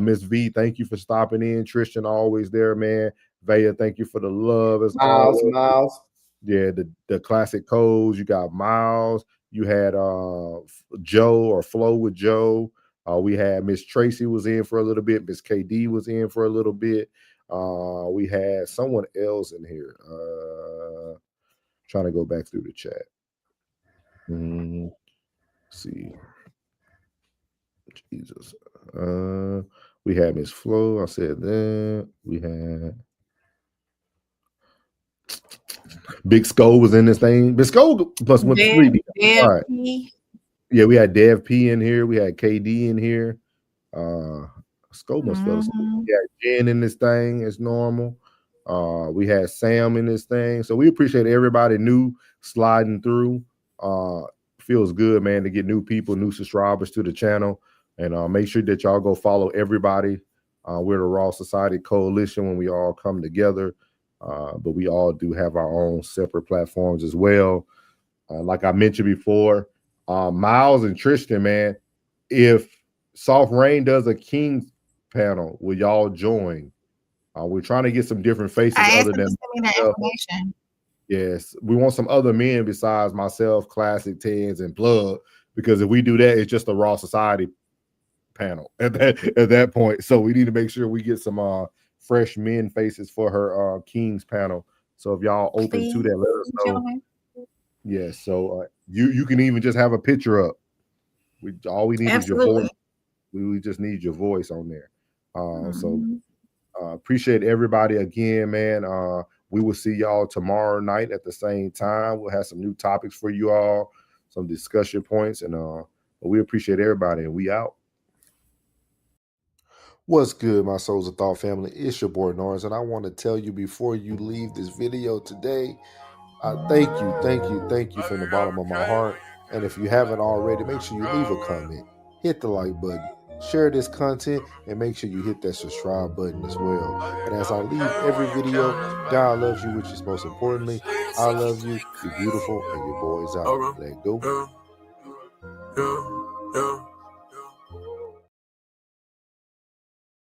Miss V, thank you for stopping in. Tristan, always there, man. Vaya, thank you for the love. As Miles. Yeah, the classic codes. You got Miles. You had Joe or Flo with Joe. We had Miss Tracy was in for a little bit. Miss KD was in for a little bit. We had someone else in here. Trying to go back through the chat. Let's see. Jesus. We had Miss Flo. I said that. We had Big Skull was in this thing. Big Skull plus went to sleep. Right. Yeah, we had Dev P in here. We had KD in here. Skull must fell asleep. We had Jen in this thing as normal. We had Sam in this thing. So we appreciate everybody new sliding through. Feels good, man, to get new people, new subscribers to the channel. And make sure that y'all go follow everybody. We're the Raw Society Coalition when we all come together. But we all do have our own separate platforms as well. Like I mentioned before, Miles and Tristan, man, if Soft Rain does a Kings panel, will y'all join? We're trying to get some different faces other than information. Yes, we want some other men besides myself, Classic, Tens, and Plug, because if we do that, it's just a Raw Society panel at that point. So we need to make sure we get some fresh men faces for her Kings panel. So if y'all open to that, let us know. Yes, so you can even just have a picture up. All we need is your voice. We just need your voice on there. So appreciate everybody again, man. We will see y'all tomorrow night at the same time. We'll have some new topics for you all, some discussion points, and we appreciate everybody, and we out. What's good, my Souls of Thought family? It's your boy Norris, and I want to tell you before you leave this video today, thank you from the bottom of my heart. And if you haven't already, make sure you leave a comment, hit the like button, share this content, and make sure you hit that subscribe button as well. And as I leave every video, God loves you, which is most importantly, I love you, you're beautiful, and your boy's out. Let go.